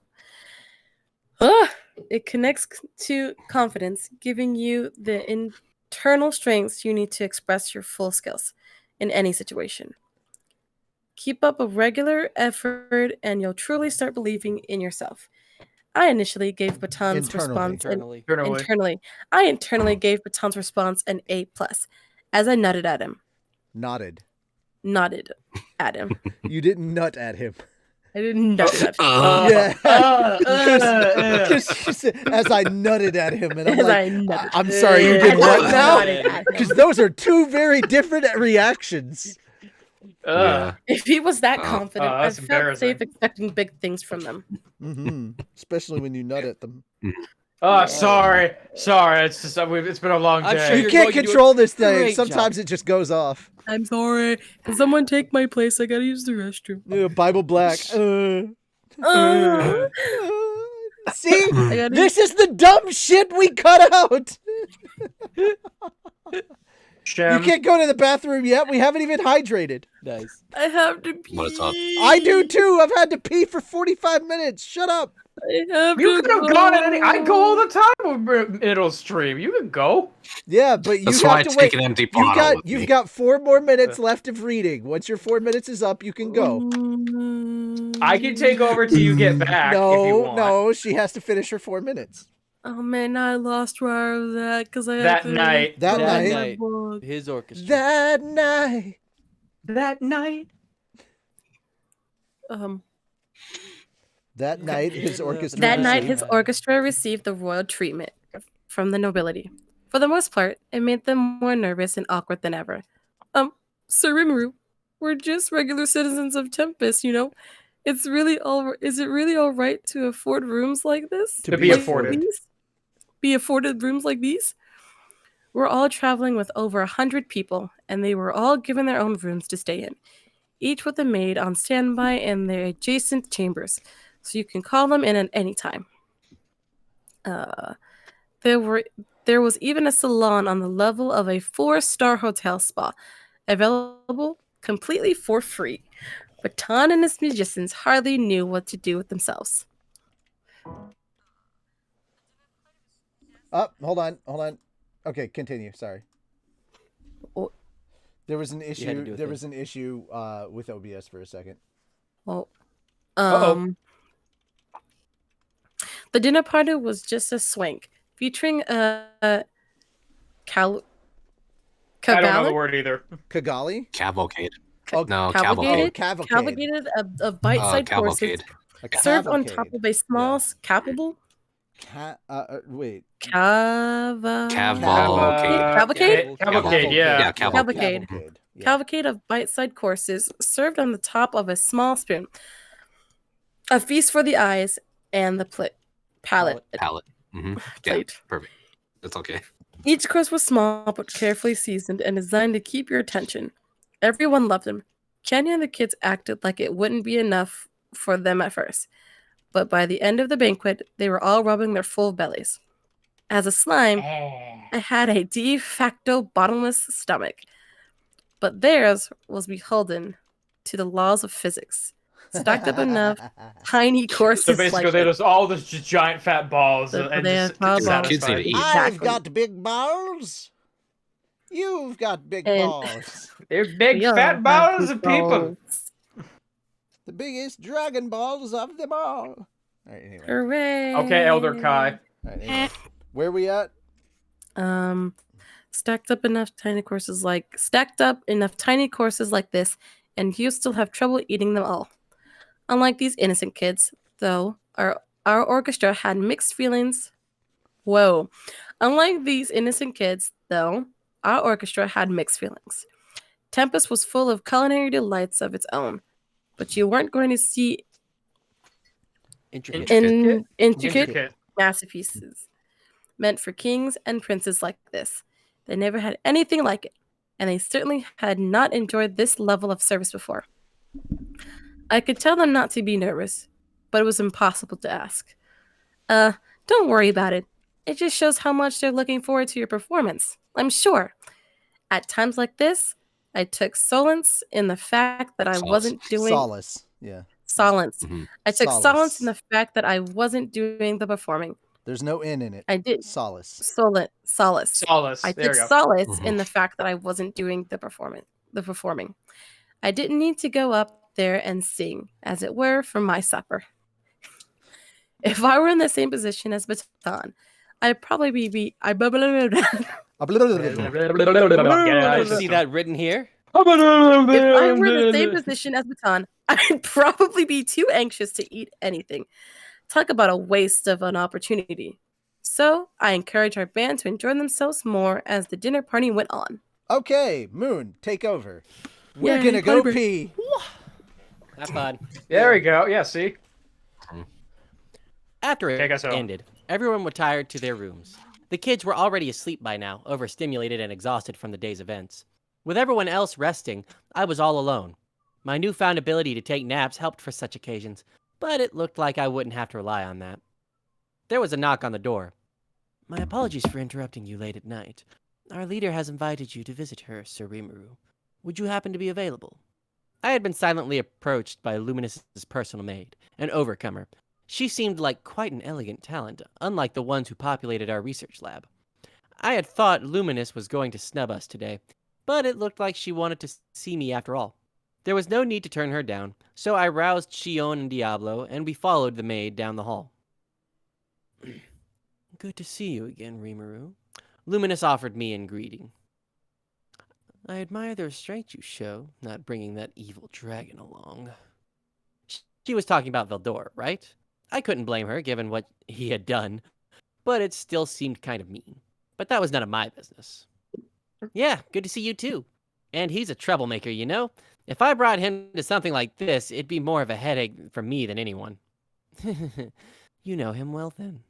It connects to confidence, giving you the internal strengths you need to express your full skills in any situation. Keep up a regular effort, and you'll truly start believing in yourself. I initially gave Baton's response Internally. I internally gave Baton's response an A+, as I nutted at him. Nodded. nodded at him. You didn't nut at him. I didn't nut at him. Yeah. Because she said, as I nutted at him, and I'm As like, I nutted. I'm sorry, you did As what I now? nodded at him. Because those are two very different reactions. Yeah. If he was that confident, I that's felt embarrassing. safe expecting big things from them. Especially when you nut at them. Sorry. It's just it's been a long I'm day. sure You you're can't going to do a control this thing. great Sometimes job. it just goes off. I'm sorry. Can someone take my place? I gotta use the restroom. Yeah, Bible Black. See? gotta- This is the dumb shit we cut out. You can't go to the bathroom yet. We haven't even hydrated. Nice. I have to pee. What a talk. I do too. I've had to pee for 45 minutes. Shut up. I have You to could have gone at any. I go all the time with middle stream. You could go. Yeah, but you That's why I have to take wait. an empty bottle with You've me. got 4 more minutes left of reading. Once your 4 minutes is up, you can go. I can take over till you get back if you want. No, she has to finish her 4 minutes. Oh man, I lost where I was at because I had That to night. That That night. night. book. His orchestra. That night. That night. That night, his orchestra. That night, received- his orchestra received the royal treatment from the nobility. For the most part, it made them more nervous and awkward than ever. Sir Rimuru, we're just regular citizens of Tempest, you know. Is it really all right to afford rooms like this? To be Like afforded. these? Be afforded rooms like these? We're all traveling with over 100 people, and they were all given their own rooms to stay in, each with a maid on standby in their adjacent chambers, so you can call them in at any time. There was even a salon on the level of a 4-star hotel spa, available completely for free. But Tan and his musicians hardly knew what to do with themselves. Hold on. Okay, continue. Sorry. Oh. There was an had to issue. do a There thing. was an issue with OBS for a second. Well, Uh-oh. the dinner party was just a swank, featuring I don't know the cavalcade word either. Cagali? Cavalcade. Oh, No, cavalcade. cavalcade. Cavalcated of bite-sized courses cavalcade. A served on cavalcade. top of a small Yeah. Wait. Cavalcade. Cavalcade? Cavalcade, yeah. Yeah, Cavalcade. Yeah. Cavalcade of bite-sized courses served on the top of a small spoon. A feast for the eyes and the palate. Palette. Yeah, Plate. perfect. That's okay. Each course was small but carefully seasoned and designed to keep your attention. Everyone loved him. Kenya and the kids acted like it wouldn't be enough for them at first, but by the end of the banquet, they were all rubbing their full bellies. As a slime, I had a de facto bottomless stomach, but theirs was beholden to the laws of physics. Stacked up enough tiny courses So basically, like they it. just all just giant fat balls So and they just have tall balls. Kids need to eat. I've Exactly. got big balls. You've got big And- balls. they're big We all fat have balls big of people. balls. The biggest dragon balls of them all. All right, anyway. Hooray! Okay, Elder Kai. All right, anyway. Where we at? Stacked up enough tiny courses like this, and you still have trouble eating them all. Unlike these innocent kids, though, our orchestra had mixed feelings. Whoa. Unlike these innocent kids, though, our orchestra had mixed feelings. Tempest was full of culinary delights of its own, but you weren't going to see Intricate. intricate masterpieces meant for kings and princes like this. They never had anything like it, and they certainly had not enjoyed this level of service before. I could tell them not to be nervous, but it was impossible to ask. Don't worry about it. It just shows how much they're looking forward to your performance, I'm sure. At times like this, I took solace in the fact that I wasn't doing Solace. Yeah. solace. Mhm. I took Solace. solace in the fact that I wasn't doing the performing. There's no N in it. I did Solace. solace. Solace. I There took you go. solace in the fact that I wasn't doing the performing. I didn't need to go up there and sing, as it were, for my supper. If I were in the same position as Baton, I'd probably be See that written here? If I were in the same position as Baton, I'd probably be too anxious to eat anything. Talk about a waste of an opportunity. So, I encouraged our band to enjoy themselves more as the dinner party went on. Okay, Moon, take over. We're Yay, gonna go potty break. pee. Have fun. There we go. Yeah, see? After Take it us home. ended, everyone retired to their rooms. The kids were already asleep by now, overstimulated and exhausted from the day's events. With everyone else resting, I was all alone. My newfound ability to take naps helped for such occasions, but it looked like I wouldn't have to rely on that. There was a knock on the door. My apologies for interrupting you late at night. Our leader has invited you to visit her, Sir Rimuru. Would you happen to be available? I had been silently approached by Luminous's personal maid, an overcomer. She seemed like quite an elegant talent, unlike the ones who populated our research lab. I had thought Luminous was going to snub us today, but it looked like she wanted to see me after all. There was no need to turn her down, so I roused Shion and Diablo, and we followed the maid down the hall. Good to see you again, Rimuru. Luminous offered me in greeting. I admire the restraint you show, not bringing that evil dragon along. She was talking about Veldor, right? I couldn't blame her, given what he had done, but it still seemed kind of mean. But that was none of my business. Yeah, good to see you too. And he's a troublemaker, you know? If I brought him to something like this, it'd be more of a headache for me than anyone. You know him well then.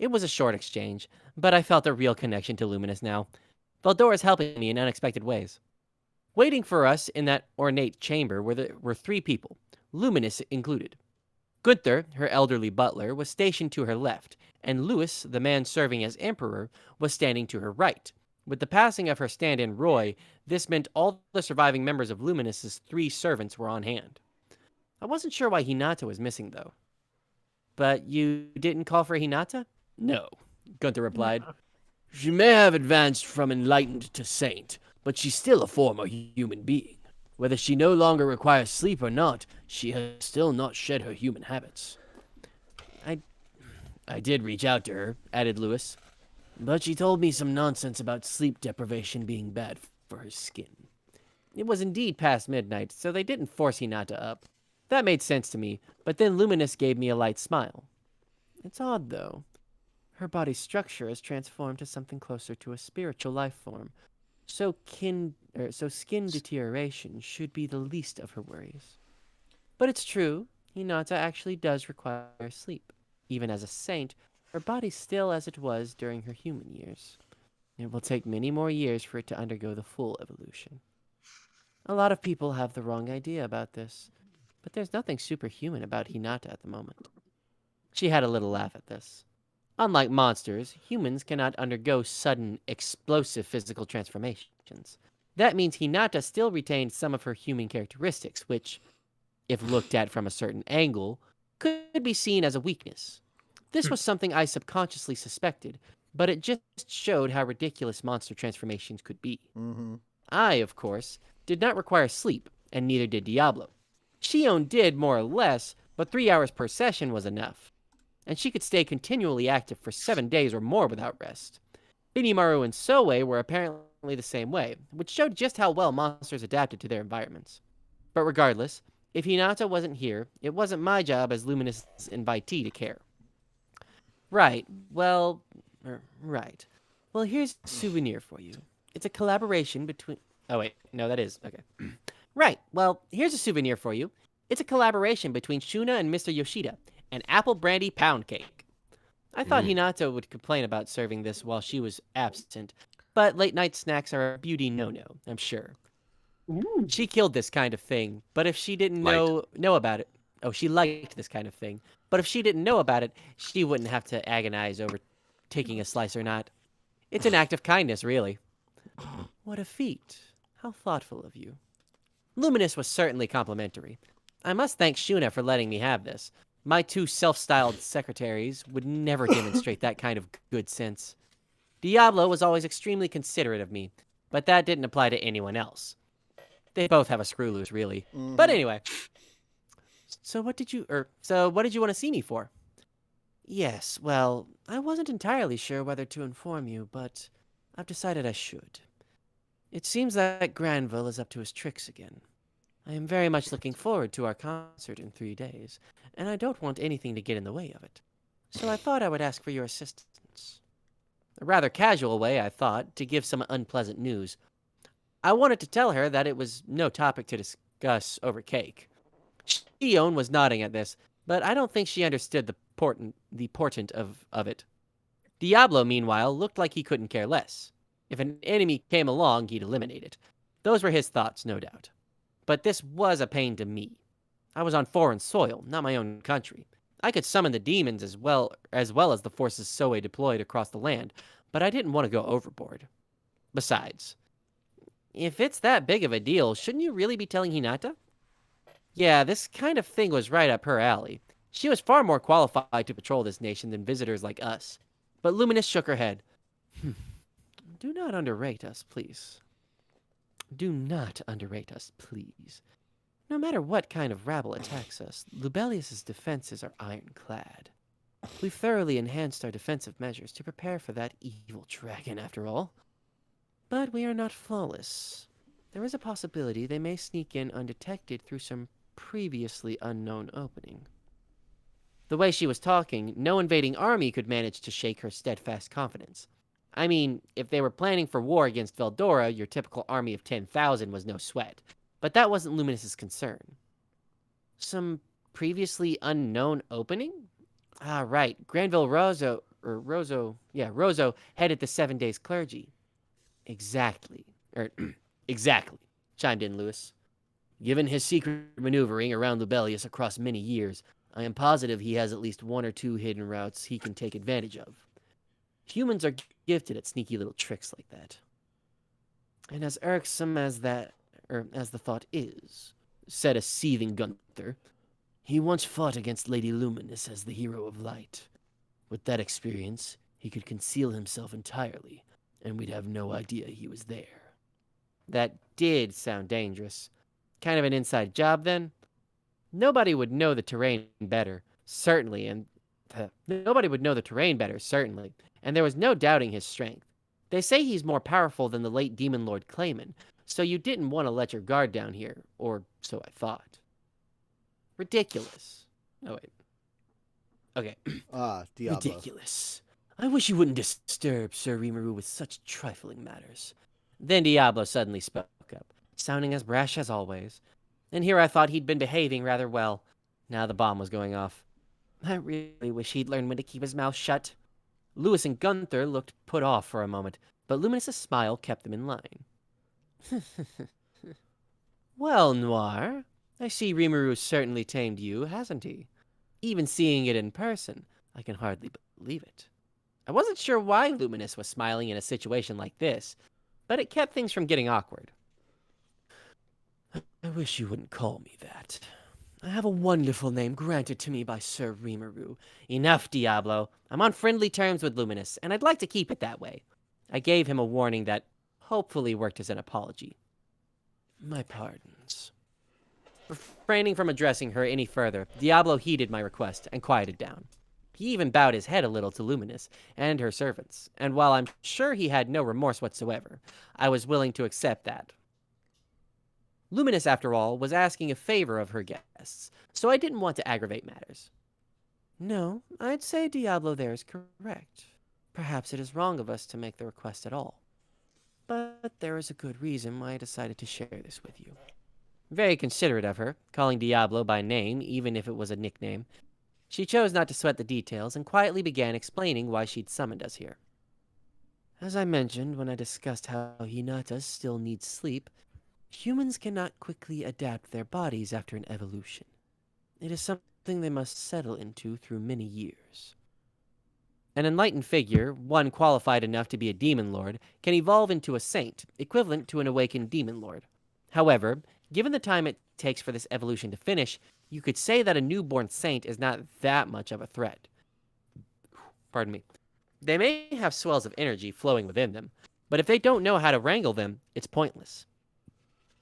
It was a short exchange, but I felt a real connection to Luminous now. Veldor is helping me in unexpected ways. Waiting for us in that ornate chamber were 3 people, Luminous included. Gunther, her elderly butler, was stationed to her left, and Louis, the man serving as emperor, was standing to her right. With the passing of her stand-in Roy, this meant all the surviving members of Luminous's 3 servants were on hand. I wasn't sure why Hinata was missing, though. But you didn't call for Hinata? No, Gunther replied. She may have advanced from enlightened to saint, but she's still a former human being. Whether she no longer requires sleep or not, she has still not shed her human habits. I did reach out to her, added Louis, but she told me some nonsense about sleep deprivation being bad for her skin. It was indeed past midnight, so they didn't force Hinata up. That made sense to me, but then Luminous gave me a light smile. It's odd, though. Her body's structure has transformed to something closer to a spiritual life form, so skin deterioration should be the least of her worries. But it's true, Hinata actually does require sleep. Even as a saint, her body's still as it was during her human years. It will take many more years for it to undergo the full evolution. A lot of people have the wrong idea about this, but there's nothing superhuman about Hinata at the moment. She had a little laugh at this. Unlike monsters, humans cannot undergo sudden, explosive physical transformations. That means Hinata still retained some of her human characteristics, which, if looked at from a certain angle, could be seen as a weakness. This was something I subconsciously suspected, but it just showed how ridiculous monster transformations could be. Mm-hmm. I, of course, did not require sleep, and neither did Diablo. Shion did, more or less, but 3 hours per session was enough. And she could stay continually active for 7 days or more without rest. Benimaru and Soe were apparently the same way, which showed just how well monsters adapted to their environments. But regardless, if Hinata wasn't here, it wasn't my job as Luminous' invitee to care. Right. Well, here's a souvenir for you. It's a collaboration between... Oh, wait. No, that is... Okay. Right. Well, here's a souvenir for you. It's a collaboration between Shuna and Mr. Yoshida. An apple brandy pound cake. I thought Hinata would complain about serving this while she was absent, but late-night snacks are a beauty no-no, I'm sure. Ooh. She killed this kind of thing, but if she didn't know about it... Oh, she liked this kind of thing. But if she didn't know about it, she wouldn't have to agonize over taking a slice or not. It's an act of kindness, really. What a feat. How thoughtful of you. Luminous was certainly complimentary. I must thank Shuna for letting me have this. My 2 self-styled secretaries would never demonstrate that kind of good sense. Diablo was always extremely considerate of me, but that didn't apply to anyone else. They both have a screw loose, really. Mm-hmm. But anyway. So what did you want to see me for? Yes, well, I wasn't entirely sure whether to inform you, but I've decided I should. It seems that Granville is up to his tricks again. I am very much looking forward to our concert in 3 days, and I don't want anything to get in the way of it. So I thought I would ask for your assistance. A rather casual way, I thought, to give some unpleasant news. I wanted to tell her that it was no topic to discuss over cake. Shion was nodding at this, but I don't think she understood the portent of it. Diablo, meanwhile, looked like he couldn't care less. If an enemy came along, he'd eliminate it. Those were his thoughts, no doubt. But this was a pain to me. I was on foreign soil, not my own country. I could summon the demons as well as the forces Soe deployed across the land, but I didn't want to go overboard. Besides, if it's that big of a deal, shouldn't you really be telling Hinata? Yeah, this kind of thing was right up her alley. She was far more qualified to patrol this nation than visitors like us. But Luminous shook her head. Do not underrate us, please. Do not underrate us, please. No matter what kind of rabble attacks us, Lubelius's defenses are ironclad. We've thoroughly enhanced our defensive measures to prepare for that evil dragon, after all. But we are not flawless. There is a possibility they may sneak in undetected through some previously unknown opening. The way she was talking, no invading army could manage to shake her steadfast confidence. I mean, if they were planning for war against Veldora, your typical army of 10,000 was no sweat. But that wasn't Luminous's concern. Some previously unknown opening? Ah, right. Granville Rosso headed the 7 days clergy. Exactly. Exactly, chimed in Lewis. Given his secret maneuvering around Lubelius across many years, I am positive he has at least 1 or 2 hidden routes he can take advantage of. Humans are gifted at sneaky little tricks like that. And as irksome as the thought is, said a seething Gunther, he once fought against Lady Luminous as the hero of light. With that experience, he could conceal himself entirely, and we'd have no idea he was there. That did sound dangerous. Kind of an inside job, then? Nobody would know the terrain better, certainly, and there was no doubting his strength. They say he's more powerful than the late Demon Lord Clayman, so you didn't want to let your guard down here, or so I thought. Ridiculous. Oh, wait. Okay. Diablo. Ridiculous. I wish you wouldn't disturb Sir Rimuru with such trifling matters. Then Diablo suddenly spoke up, sounding as brash as always. And here I thought he'd been behaving rather well. Now the bomb was going off. I really wish he'd learn when to keep his mouth shut. Lewis and Gunther looked put off for a moment, but Luminous's smile kept them in line. Well, Noir, I see Rimuru certainly tamed you, hasn't he? Even seeing it in person, I can hardly believe it. I wasn't sure why Luminous was smiling in a situation like this, but it kept things from getting awkward. I wish you wouldn't call me that. I have a wonderful name granted to me by Sir Rimuru. Enough, Diablo. I'm on friendly terms with Luminous, and I'd like to keep it that way. I gave him a warning that hopefully worked as an apology. My pardons. Refraining from addressing her any further, Diablo heeded my request and quieted down. He even bowed his head a little to Luminous and her servants, and while I'm sure he had no remorse whatsoever, I was willing to accept that. Luminous, after all, was asking a favor of her guests, so I didn't want to aggravate matters. No, I'd say Diablo there is correct. Perhaps it is wrong of us to make the request at all. But there is a good reason why I decided to share this with you. Very considerate of her, calling Diablo by name, even if it was a nickname. She chose not to sweat the details and quietly began explaining why she'd summoned us here. As I mentioned when I discussed how Hinata still needs sleep, humans cannot quickly adapt their bodies after an evolution. It is something they must settle into through many years. An enlightened figure, one qualified enough to be a demon lord, can evolve into a saint, equivalent to an awakened demon lord. However, given the time it takes for this evolution to finish, you could say that a newborn saint is not that much of a threat. Pardon me. They may have swells of energy flowing within them, but if they don't know how to wrangle them, it's pointless.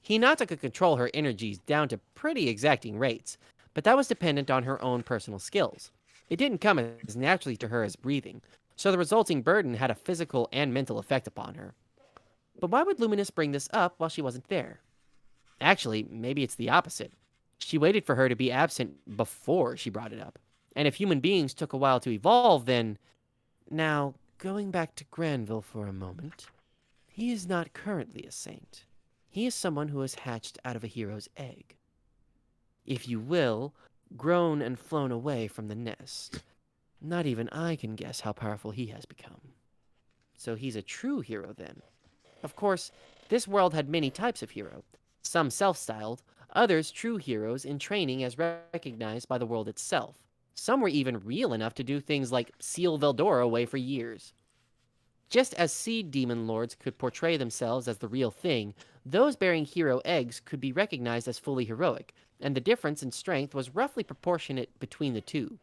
Hinata could control her energies down to pretty exacting rates, but that was dependent on her own personal skills. It didn't come as naturally to her as breathing, so the resulting burden had a physical and mental effect upon her. But why would Luminous bring this up while she wasn't there? Actually, maybe it's the opposite. She waited for her to be absent before she brought it up. And if human beings took a while to evolve, then... Now, going back to Granville for a moment, he is not currently a saint. He is someone who has hatched out of a hero's egg. If you will, grown and flown away from the nest. Not even I can guess how powerful he has become. So he's a true hero then. Of course, this world had many types of hero. Some self-styled, others true heroes in training as recognized by the world itself. Some were even real enough to do things like seal Veldora away for years. Just as seed demon lords could portray themselves as the real thing, those bearing hero eggs could be recognized as fully heroic, and the difference in strength was roughly proportionate between the two.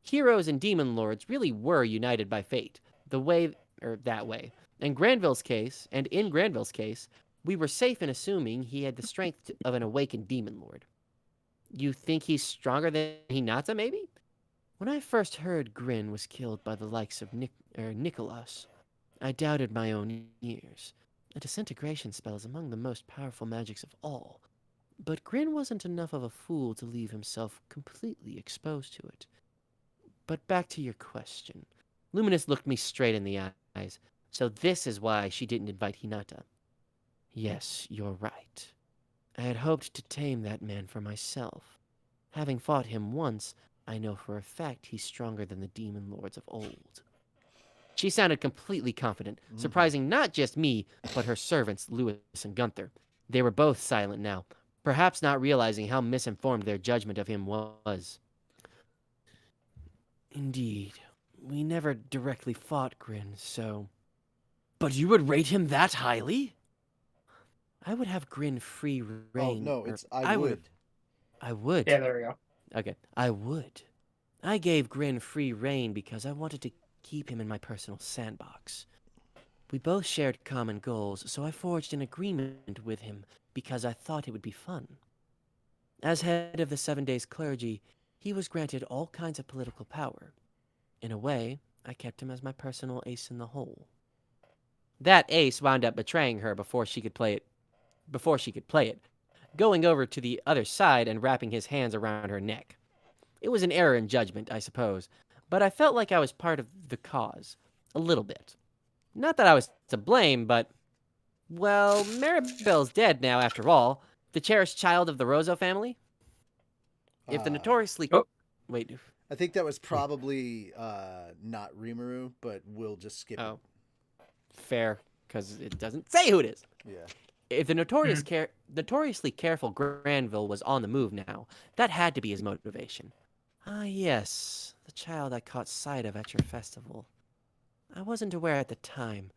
Heroes and demon lords really were united by fate, that way. In Granville's case, we were safe in assuming he had the strength of an awakened demon lord. You think he's stronger than Hinata, maybe? When I first heard Grin was killed by the likes of Nicholas, I doubted my own ears. A disintegration spell is among the most powerful magics of all. But Grin wasn't enough of a fool to leave himself completely exposed to it. But back to your question. Luminous looked me straight in the eyes. So this is why she didn't invite Hinata. Yes, you're right. I had hoped to tame that man for myself. Having fought him once, I know for a fact he's stronger than the demon lords of old. She sounded completely confident, surprising not just me, but her servants, Lewis and Gunther. They were both silent now, perhaps not realizing how misinformed their judgment of him was. Indeed, we never directly fought Grin, so... But you would rate him that highly? I would have Grin free reign. Oh, no, it's I would. I would. Yeah, there we go. Okay, I would. I gave Grin free reign because I wanted to keep him in my personal sandbox. We both shared common goals, so I forged an agreement with him because I thought it would be fun. As head of the 7 Days clergy, he was granted all kinds of political power. In a way, I kept him as my personal ace in the hole. That ace wound up betraying her before she could play it, going over to the other side and wrapping his hands around her neck. It was an error in judgment, I suppose, but I felt like I was part of the cause. A little bit. Not that I was to blame, but... Well, Maribel's dead now, after all. The cherished child of the Rosso family. If the notoriously... Oh. Wait. I think that was probably not Rimuru, but we'll just skip it. Fair, because it doesn't say who it is. Yeah. If the notoriously careful Granville was on the move now, that had to be his motivation. Ah, yes, the child I caught sight of at your festival. I wasn't aware at the time,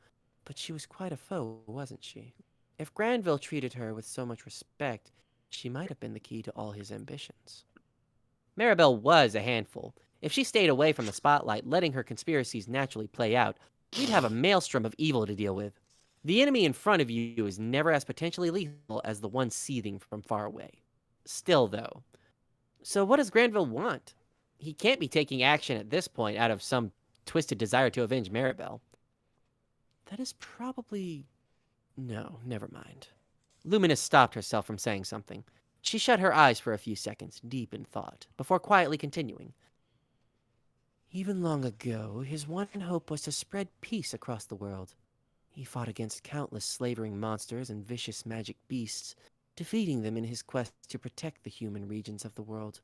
but she was quite a foe, wasn't she? If Granville treated her with so much respect, she might have been the key to all his ambitions. Maribel was a handful. If she stayed away from the spotlight, letting her conspiracies naturally play out, we'd have a maelstrom of evil to deal with. The enemy in front of you is never as potentially lethal as the one seething from far away. Still, though. So what does Granville want? He can't be taking action at this point out of some twisted desire to avenge Maribel. That is probably... No, never mind. Luminous stopped herself from saying something. She shut her eyes for a few seconds, deep in thought, before quietly continuing. Even long ago, his one hope was to spread peace across the world. He fought against countless slavering monsters and vicious magic beasts, defeating them in his quest to protect the human regions of the world.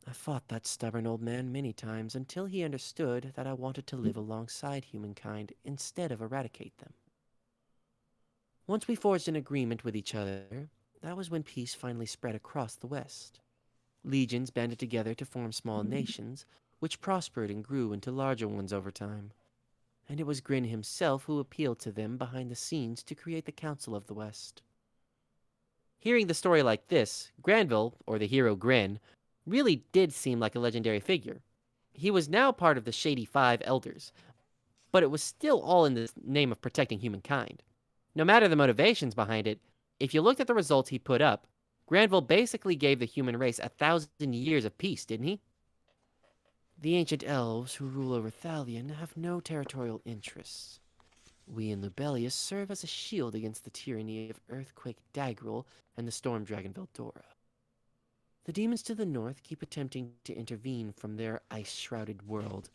I fought that stubborn old man many times until he understood that I wanted to live alongside humankind instead of eradicate them. Once we forged an agreement with each other, that was when peace finally spread across the West. Legions banded together to form small nations, which prospered and grew into larger ones over time. And it was Grin himself who appealed to them behind the scenes to create the Council of the West. Hearing the story like this, Granville, or the hero Grin, really did seem like a legendary figure. He was now part of the Shady Five Elders, but it was still all in the name of protecting humankind. No matter the motivations behind it, if you looked at the results he put up, Granville basically gave the human race 1,000 years of peace, didn't he? The ancient elves who rule over Thalion have no territorial interests. We in Lubelius serve as a shield against the tyranny of Earthquake Dagrel and the Storm Dragon Veldora. The demons to the north keep attempting to intervene from their ice-shrouded world,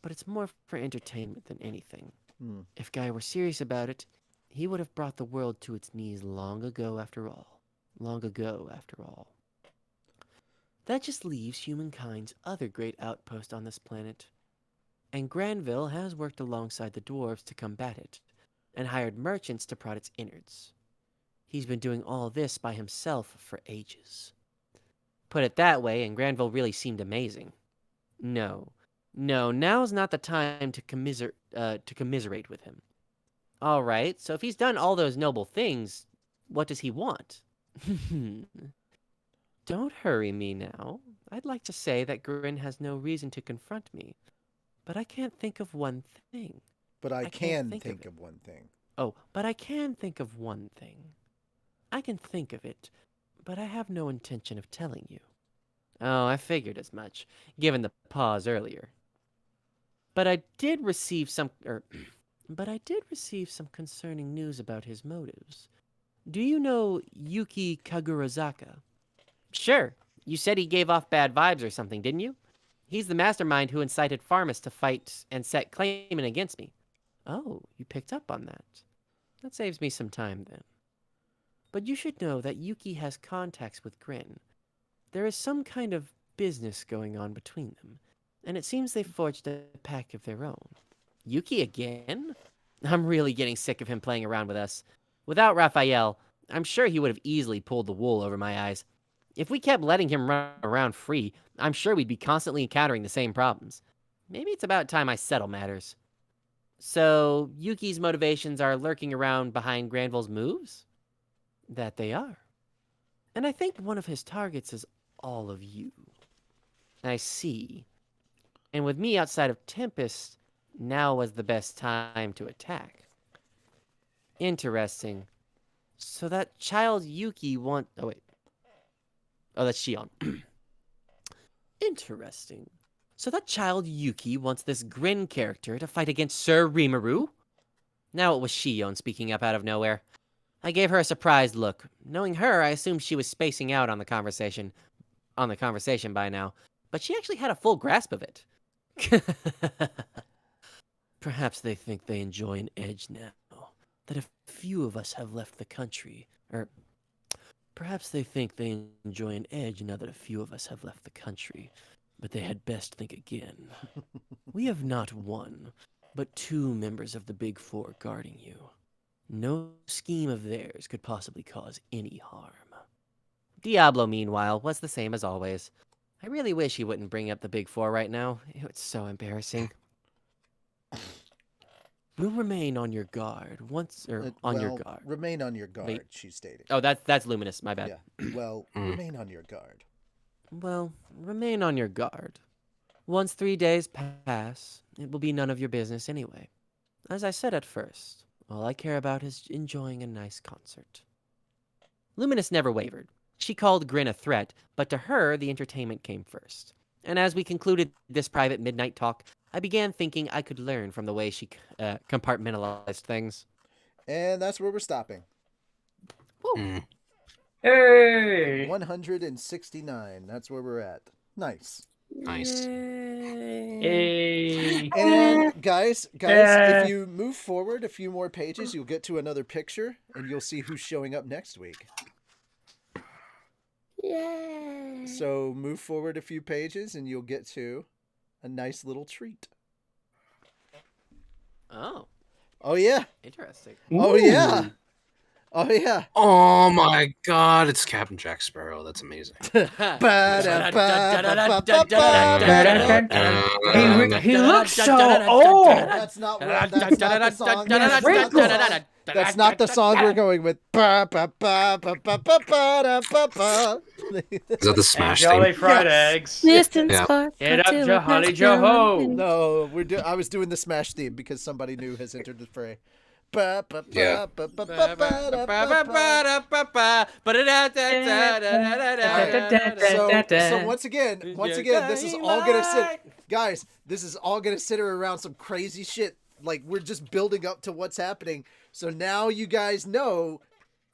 but it's more for entertainment than anything. If Guy were serious about it, he would have brought the world to its knees long ago after all. Long ago after all. That just leaves humankind's other great outpost on this planet. And Granville has worked alongside the dwarves to combat it, and hired merchants to prod its innards. He's been doing all this by himself for ages. Put it that way, and Granville really seemed amazing. No, now's not the time to commiserate with him. All right, so if he's done all those noble things, what does he want? Don't hurry me now. I'd like to say that Grin has no reason to confront me, but I can't think of one thing. But I can think of one thing. Oh, but I can think of one thing. I can think of it, but I have no intention of telling you. Oh, I figured as much, given the pause earlier. But I did receive some concerning news about his motives. Do you know Yuki Kagurazaka? Sure. You said he gave off bad vibes or something, didn't you? He's the mastermind who incited Farmus to fight and set claimant against me. Oh, you picked up on that. That saves me some time, then. But you should know that Yuki has contacts with Grin. There is some kind of business going on between them, and it seems they've forged a pact of their own. Yuki again? I'm really getting sick of him playing around with us. Without Raphael, I'm sure he would have easily pulled the wool over my eyes. If we kept letting him run around free, I'm sure we'd be constantly encountering the same problems. Maybe it's about time I settle matters. So, Yuki's motivations are lurking around behind Granville's moves? That they are. And I think one of his targets is all of you. I see. And with me outside of Tempest, now was the best time to attack. Interesting. So that child Yuki want... Oh, wait. Oh, that's Shion. Interesting. So that child Yuki wants this Grin character to fight against Sir Rimuru? Now it was Shion speaking up out of nowhere. I gave her a surprised look. Knowing her, I assumed she was spacing out on the conversation by now, but she actually had a full grasp of it. Perhaps they think they enjoy an edge now, that a few of us have left the country, perhaps they think they enjoy an edge now that a few of us have left the country, but they had best think again. We have not one, but two members of the Big Four guarding you. No scheme of theirs could possibly cause any harm. Diablo, meanwhile, was the same as always. I really wish he wouldn't bring up the Big Four right now. It's so embarrassing. We'll remain on your guard your guard. Remain on your guard, Wait. she stated. Oh, that's Luminous, my bad. Yeah. Well, remain on your guard. Well, remain on your guard. Once 3 days pass, it will be none of your business anyway. As I said at first, all I care about is enjoying a nice concert. Luminous never wavered. She called Grin a threat, but to her, the entertainment came first. And as we concluded this private midnight talk, I began thinking I could learn from the way she compartmentalized things. And that's where we're stopping. Hey! 169. That's where we're at. Nice. Nice. Hey! And guys, if you move forward a few more pages, you'll get to another picture, and you'll see who's showing up next week. Yay! So move forward a few pages, and you'll get to a nice little treat. Oh. Oh yeah. Interesting. Oh yeah. Oh yeah. Oh my God! It's Captain Jack Sparrow. That's amazing. He looks so old! That's not the song. That's not the song we're going with. Is that the Smash Jolly theme? fried eggs. Distant Yeah. spark Get up, until it Jolly has Joe-ho. gone. No, I was doing the Smash theme because somebody new has entered the fray. Yeah. So once again, this is all gonna sit, guys. This is all gonna center around some crazy shit like we're just building up to what's happening. So now you guys know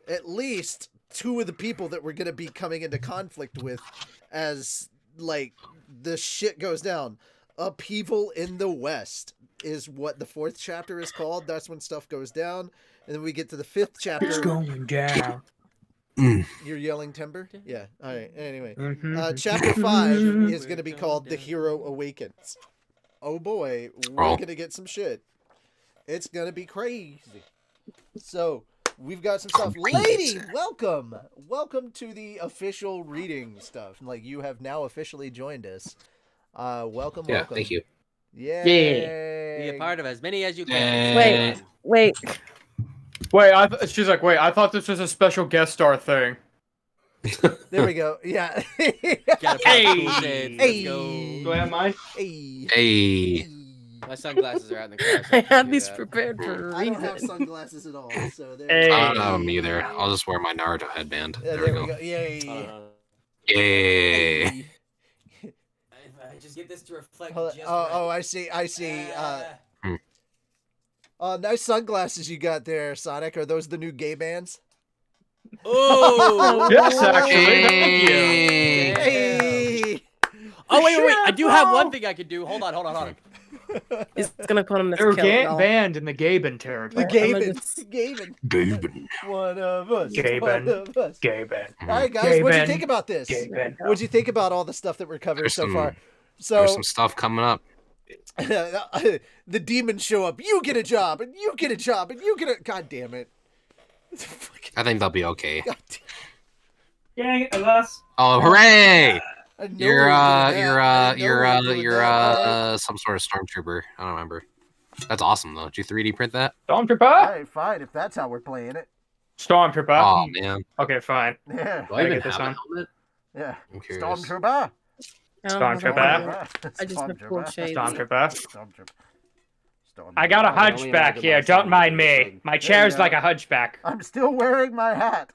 at least two of the people that we're gonna be coming into conflict with as like the shit goes down. Upheaval in the West is what the 4th chapter is called. That's when stuff goes down. And then we get to the 5th chapter. It's going down. You're yelling timber? Yeah. All right. Anyway, Mhm. chapter 5 is going to be called The Hero Awakens. Oh boy, we're going to get some shit. It's going to be crazy. So, we've got some stuff. Lady, welcome. Welcome to the official reading stuff. Like, you have now officially joined us. Welcome. Yeah, thank you. Yay. Be a part of as many as you can. Wait. She's like, wait, I thought this was a special guest star thing. There we go. Yeah. Gotta Hey. put cool shades. Let's go. Do I have mine? Hey. My sunglasses are out in the car. I had these prepared for a I don't have reason. sunglasses at all, so there Hey. I don't have them either. I'll just wear my Naruto headband. Yeah, There we go. Yay. Yay. I just get this to reflect. Hold on. just Oh, right. I see. Nice sunglasses you got there, Sonic. Are those the new gay bands? Oh. Yes, actually. Thank you. Hey. Hey. Oh wait. I do have one thing I can do. Hold on. He's gonna put him this They're kill, y'all. banned in the Gaben The territory. Gabens. Gaben. Gaben. One of us. Gaben. One of us. Gaben. All right, guys. What'd you Gaben. think about this? Gaben. What'd you think about all the stuff that we're covering There's so some- far? There's So some stuff coming up. the demons show up. You get a job, and you get a job, and you get a. God damn it. I think they'll be okay. God damn. Dang it, alas. Oh, hooray! I know You're we were doing that. I know we were doing that. some sort of stormtrooper. I don't remember. That's awesome though. Did you 3D print that? All Stormtrooper? right, fine. If that's how we're playing it. Stormtrooper. Oh man. Okay, fine. Yeah. Do I I even get this have a on? helmet? Yeah. I'm curious. Stormtrooper. I don't have a Stormtrooper. helmet. I just have cool shades. Stormtrooper. Stormtrooper. I got a I only hunchback imagine here. my Don't son mind would do the me. same. My you chair's go. like a hunchback. I'm still wearing my hat.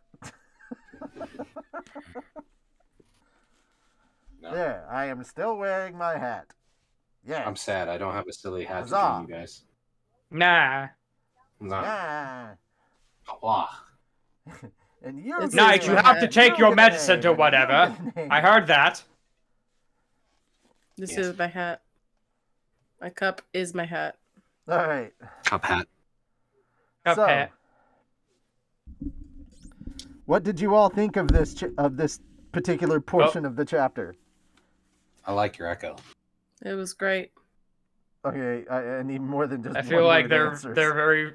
There, I am still wearing my hat. Yeah. I'm sad. I don't have a silly hat to Huzzah. join you guys. Nah. Nah. Yeah. Wah. And you. It's get Knight, a you Nice, have name. to take You your get a medicine to name. whatever. You get a I name. heard that. This Yes. is my hat. My cup is my hat. All right. Cup hat. Cup So, hat. what did you all think of this particular portion of the chapter? I like your echo. It was great. Okay, I need more than just. I feel like they're very.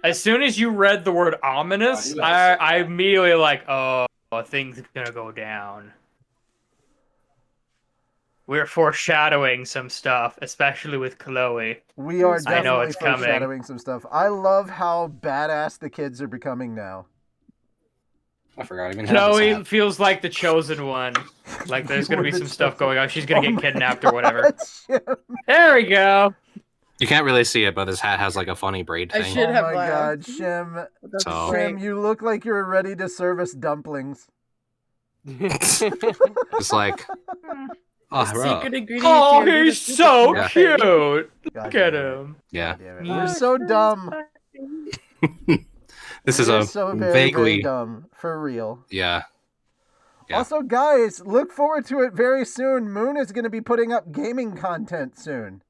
As soon as you read the word ominous, I immediately like, oh, things are gonna go down. We're foreshadowing some stuff, especially with Chloe. We are I know definitely it's coming. foreshadowing some stuff. I love how badass the kids are becoming now. I forgot I even have this Chloe hat. feels like the chosen one. Like there's gonna be We're the some stuff chosen- going on. She's gonna Oh get my kidnapped or whatever. God, Shim. There we go. You can't really see it, but this hat has like a funny braid I thing. should Oh have my God, laughed. Shim. That's So- great. Shim, you look like you're ready to serve us dumplings. It's like, oh, The bro. secret ingredient. Oh, to your he's super so Yeah. cute. God Look at damn it. him. Yeah. God damn it. We're so dumb. This is We're a so very, vaguely, very dumb. For real. yeah. Yeah. Also, guys, look forward to it very soon. Moon is going to be putting up gaming content soon.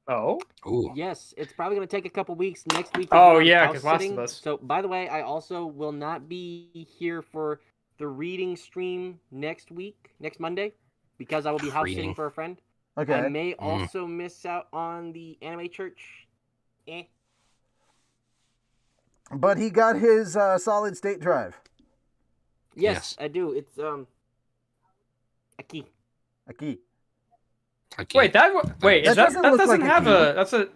Oh. Ooh. Yes, it's probably going to take a couple weeks. Next week. Oh, is yeah, house 'cause Last of sitting. Us. So, by the way, I also will not be here for the reading stream next Monday, because I will be house sitting Reading. for a friend. Okay. I may also miss out on the anime church. But he got his solid state drive. Yes, Yes. I do. It's a key. A key. Okay. Wait, that That doesn't look like a have key. a that's a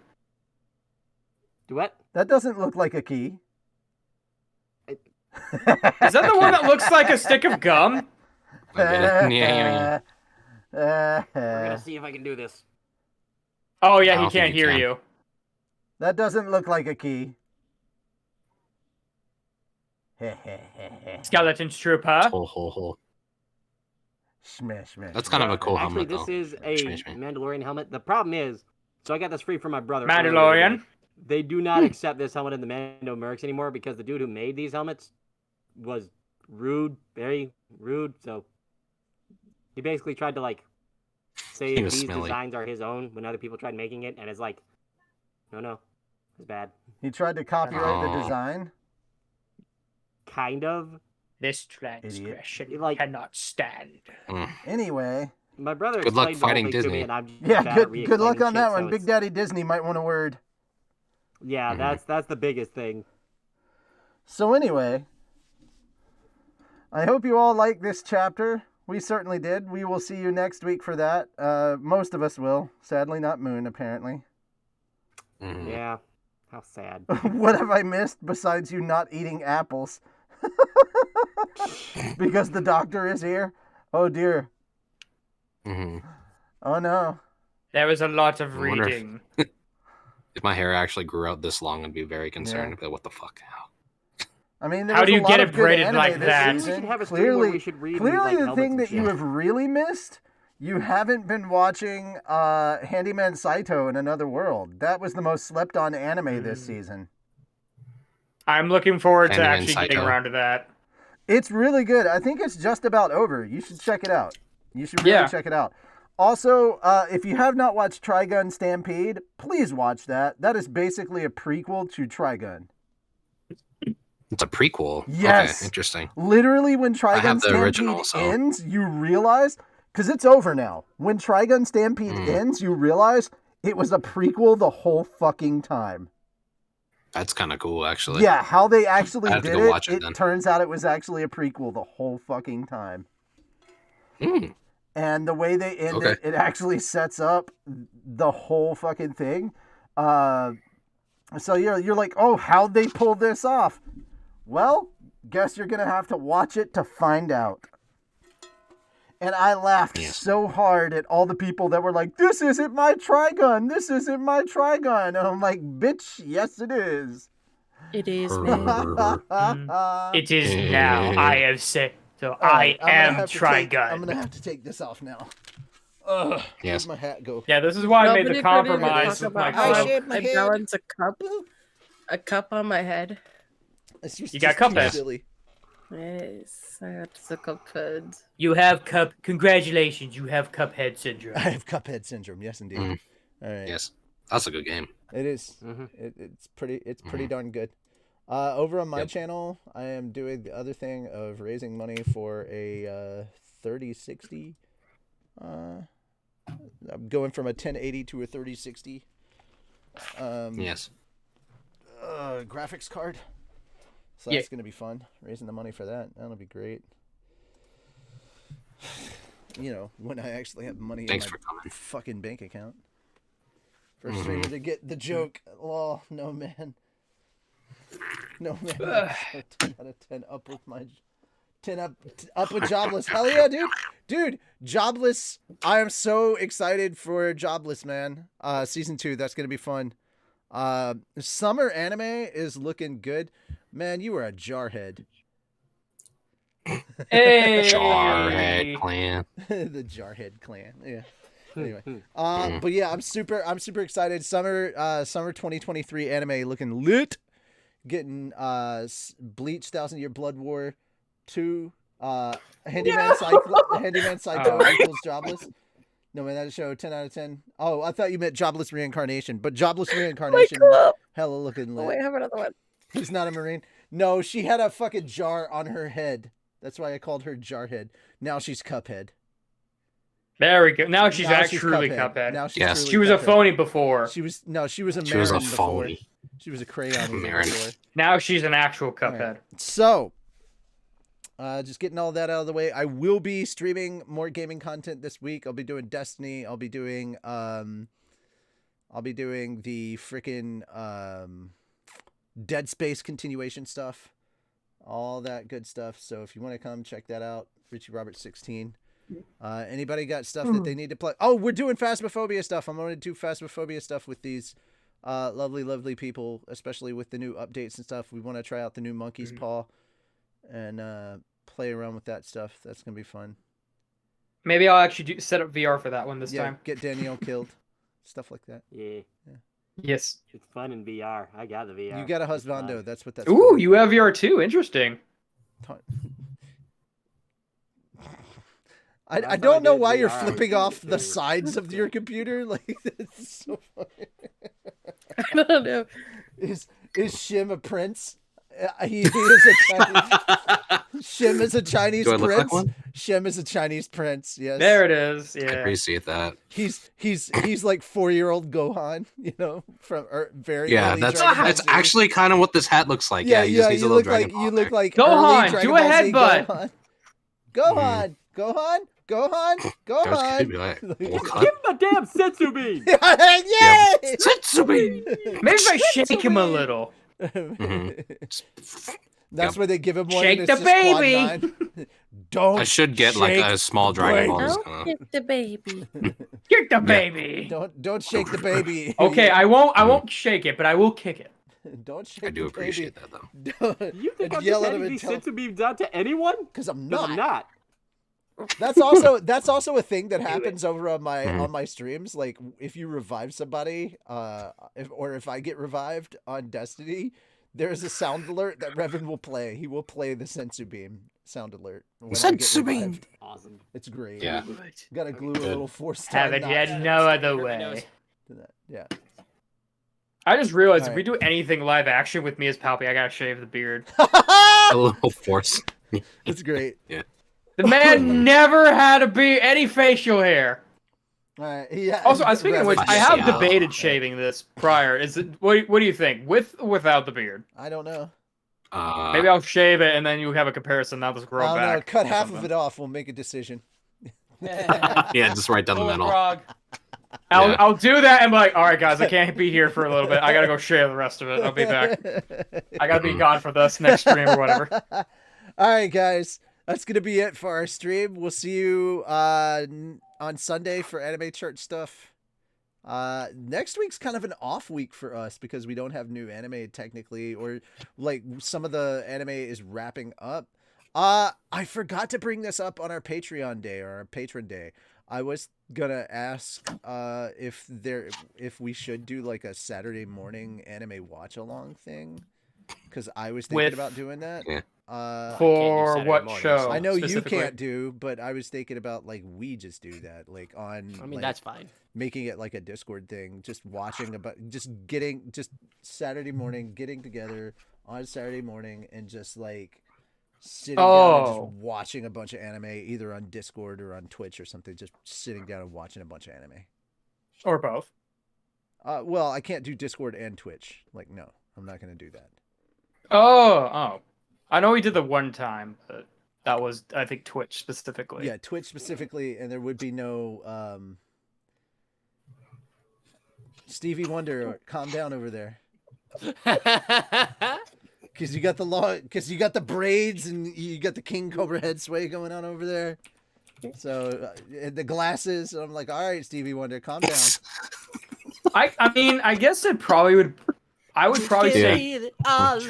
Do what? That doesn't look like a key. is that the one that looks like a stick of gum? I get it. Yeah. We're gonna see if I can do this. Oh I yeah, he don't think can't you hear can. you. That doesn't look like a key. Skeleton's trooper. Ho, ho, ho. Smash, smash. That's kind of a cool Actually, helmet, this though. is a Smash me. Mandalorian helmet. The problem is, So I got this free from my brother. Mandalorian. They do not accept this helmet in the Mando Mercs anymore because the dude who made these helmets was rude, very rude. So he basically tried to like say these designs are his own when other people tried making it, and it's like, no, it's bad. He tried to copyright the design. Kind of. This transgression like cannot stand. Anyway, my brother. Good luck explained the whole fighting thing to Disney. me, and I'm yeah, bad at good luck on re-explaining that shit, one. so Big it's- Daddy Disney might want a word. Yeah, that's the biggest thing. So anyway, I hope you all like this chapter. We certainly did. We will see you next week for that. Most of us will. Sadly, not Moon, apparently. Yeah. How sad. What have I missed besides you not eating apples? Because the doctor is here? Oh, dear. Oh, no. There was a lot of I wonder reading. If my hair actually grew out this long, I'd be very concerned about what the fuck. I mean, there How was do a you lot get of it good braided anime like this that? We season. should have a stream where Clearly, we should read clearly like, the thing helmets that and you shit. have really missed, you haven't been watching Handyman Saito in Another World. That was the most slept on anime this season. I'm looking forward to Handyman actually getting Saito. around to that. It's really good. I think it's just about over. You should check it out. You should really check it out. Also, if you have not watched Trigun Stampede, please watch that. That is basically a prequel to Trigun. It's a prequel. Yes. Okay, interesting. Literally, when I Trigun have the Stampede original, so- ends, you realize, because it's over now. When Trigun Stampede ends, you realize it was a prequel the whole fucking time. That's kind of cool, actually. Yeah, how they actually I have to did go it, watch it it then. turns out it was actually a prequel the whole fucking time. And the way they end it, it actually sets up the whole fucking thing. So you're like, oh, how'd they pull this off? Well, guess you're gonna have to watch it to find out. And I laughed so hard at all the people that were like, this isn't my Trigun, this isn't my Trigun. And I'm like, bitch, yes it is. It is, man. It is now. I have said so. I am Trigun. I'm gonna have to take this off now. Ugh. Where'd my hat go? Yeah, this is why I made the Nobody couldn't even compromise talk with my about how club. shaved my I head. balance a cup on my head. It's just You got too cup head. silly. Yes, I got the cup head. You have cup. Congratulations, you have cuphead syndrome. I have cuphead syndrome. Yes, indeed. All right. Yes, that's a good game. It is. It's pretty darn good. Over on my channel, I am doing the other thing of raising money for a 3060. I'm going from a 1080 to a 3060. Yes. Graphics card. So that's gonna be fun. Raising the money for that. That'll be great. You know, when I actually have money in my fucking bank account. First streamer to get the joke. Oh, no, man. No, man. So 10 out of 10 up with my... 10 up with Jobless. Hell yeah, dude. Dude, Jobless. I am so excited for Jobless, man. Season 2. That's going to be fun. Summer anime is looking good. Man, you are a jarhead. Hey! Jarhead clan. The Jarhead clan. Yeah. Anyway, but yeah, I'm super excited. Summer 2023 anime looking lit. Getting Bleach 1,000 Year Blood War 2. Handyman Psycho equals Jobless. No, man, that show 10 out of 10. Oh, I thought you meant Jobless Reincarnation, but Jobless Reincarnation, hella looking lit. Oh, wait, I have another one. He's not a Marine. No, she had a fucking jar on her head. That's why I called her Jarhead. Now she's Cuphead. There we go. Now she's Now truly Cuphead. Cuphead. Now she's Yes. truly She was a Cuphead. phony before. She was a Marin She was a before. phony. She was a crayon Marin. before. Now she's an actual Cuphead. Right. So, just getting all that out of the way. I will be streaming more gaming content this week. I'll be doing Destiny. I'll be doing the freaking Dead Space continuation stuff. All that good stuff. So if you want to come check that out, Richie Roberts 16. Anybody got stuff that they need to play? Oh, we're doing Phasmophobia stuff. I'm going to do Phasmophobia stuff with these lovely people, especially with the new updates and stuff. We want to try out the new Monkey's Paw and play around with that stuff. That's going to be fun. Maybe I'll actually set up VR for that one this time. Get Danielle killed. stuff like that. Yeah, Yes. it's fun in VR. I got the VR. You got a It's fun. husbando. That's what that's. Ooh, for. you have VR too. Interesting. I Last time I don't know did why you're VR, I was flipping doing off it the too. sides of your computer. Like that's so funny. I don't know. Is Shim a prince? He is a Chinese. Shim is a Chinese Do I look like prince. one? Shim is a Chinese prince. Yes. There it is. I Yeah. appreciate that. He's like 4-year-old Gohan, you know, from very Yeah, early that's Dragon Ball that's Z. actually kind of what this hat looks like. Yeah, he just needs a you little look Dragon like Ball you there. look like Gohan, early Dragon do a Ball Z headbutt. Gohan. Gohan. Gohan. That was creepy, Gohan. like, Like- well, Give cut. him a damn sensu bean. Yay! Setsubin! Maybe if I shake him a little. That's Yep. where they give him one. Shake and it's the just quad baby. 9. Don't. I should get like shake a small Dragon Ball. baby. Just Don't kinda... kick the baby. Kick the baby. Don't shake the baby. Okay, I won't shake it, but I will kick it. Don't shake I do the appreciate baby. that though. Don't You think and I'm yell just at him handing and these tell sensu beans out to anyone? because I'm Because I'm not. not. That's also a thing that happens over on my streams. Like if you revive somebody, if I get revived on Destiny, there is a sound alert that Revan will play. He will play the sensu beam sound alert. when I get Sensu beam. revived. Awesome. It's great. Yeah. Gotta glue a Good. little 4-star. Have it notch yet no other way. to that. Yeah. I just realized if Alright. we do anything live action with me as Palpy, I gotta shave the beard. A little force. It's great. The man never had any facial hair. All right. Yeah. Also, speaking of which, I have Yeah. debated shaving this prior. Is it? What do you think? With or without the beard? I don't know. Maybe I'll shave it and then you have a comparison. Now this grow I don't back. know. Cut or half of something. it off. We'll make a decision. yeah, just right down the middle. Frog. Yeah. I'll do that and be like, all right, guys, I can't be here for a little bit. I gotta go shave the rest of it. I'll be back. I gotta be gone for this next stream or whatever. All right, guys. That's gonna be it for our stream. We'll see you on Sunday for Anime Church stuff. Next week's kind of an off week for us because we don't have new anime technically, or like some of the anime is wrapping up. I forgot to bring this up on our Patreon day or our patron day. I was gonna ask if we should do like a Saturday morning anime watch along thing, because I was thinking about doing that. Yeah. For Saturday what mornings. show? I know you specifically? can't do, but I was thinking about like we just do that, like on. I mean, like, that's fine. making it like a Discord thing, just watching just Saturday morning, getting together on Saturday morning and just like sitting down and just watching a bunch of anime, either on Discord or on Twitch or something, just sitting down and watching a bunch of anime. Or both. Well, I can't do Discord and Twitch. Like, no, I'm not going to do that. Oh. I know we did the one time, but that was, I think, Twitch specifically. Yeah, Twitch specifically, and there would be no Stevie Wonder, calm down over there. Because you got the braids and you got the King Cobra head sway going on over there. So the glasses, I'm like, all right, Stevie Wonder, calm down. I mean, I guess it probably would. I would probably say Feel it all over.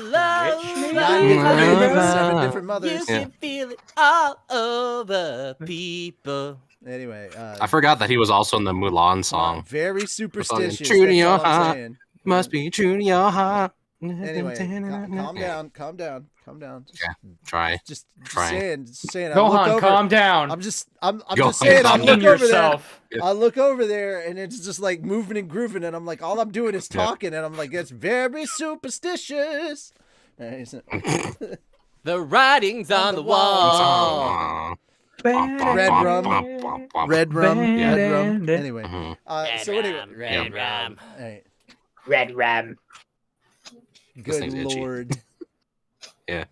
7 different mothers. You can feel it all over, people. Anyway, I forgot that he was also in the Mulan song. very superstitious. True to that's your all I'm heart. saying. Must be true to your heart. Anyway, calm down. Try. Just Trying. saying. I Go look on, over- calm down. I'm just Go saying. I calm look down. over yourself. there. I look over there, and it's just like moving and grooving, and I'm like, all I'm doing is talking, and I'm like, it's very superstitious. All right, so- The writing's on the wall. Red rum. Red rum. Anyway, Mhm. so anyway, Red rum. all right. Red Ram. Good thing's itchy. lord. Yeah.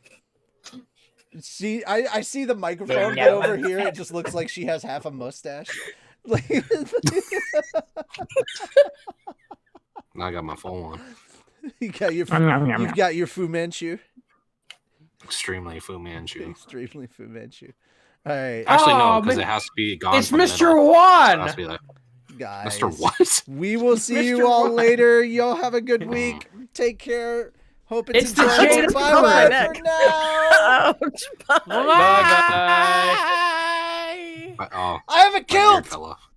See, I see the microphone, but over here it just looks like she has half a mustache. Like, Now I got my full one. you've got your Fu Manchu. Extremely Fu Manchu. Extremely Fu Manchu. All right, Actually, no, Oh, because but it has to be gone. It's from the Mr. middle. It One. has to be like, guys. Mr. What? We will see Mr. you all One. later. Y'all have a good week. Take care. Hope it's, It's the enjoyable. Jada Bye Smith. for now. Ouch. Bye. Bye bye. Oh, I have a my kilt. beard fell off.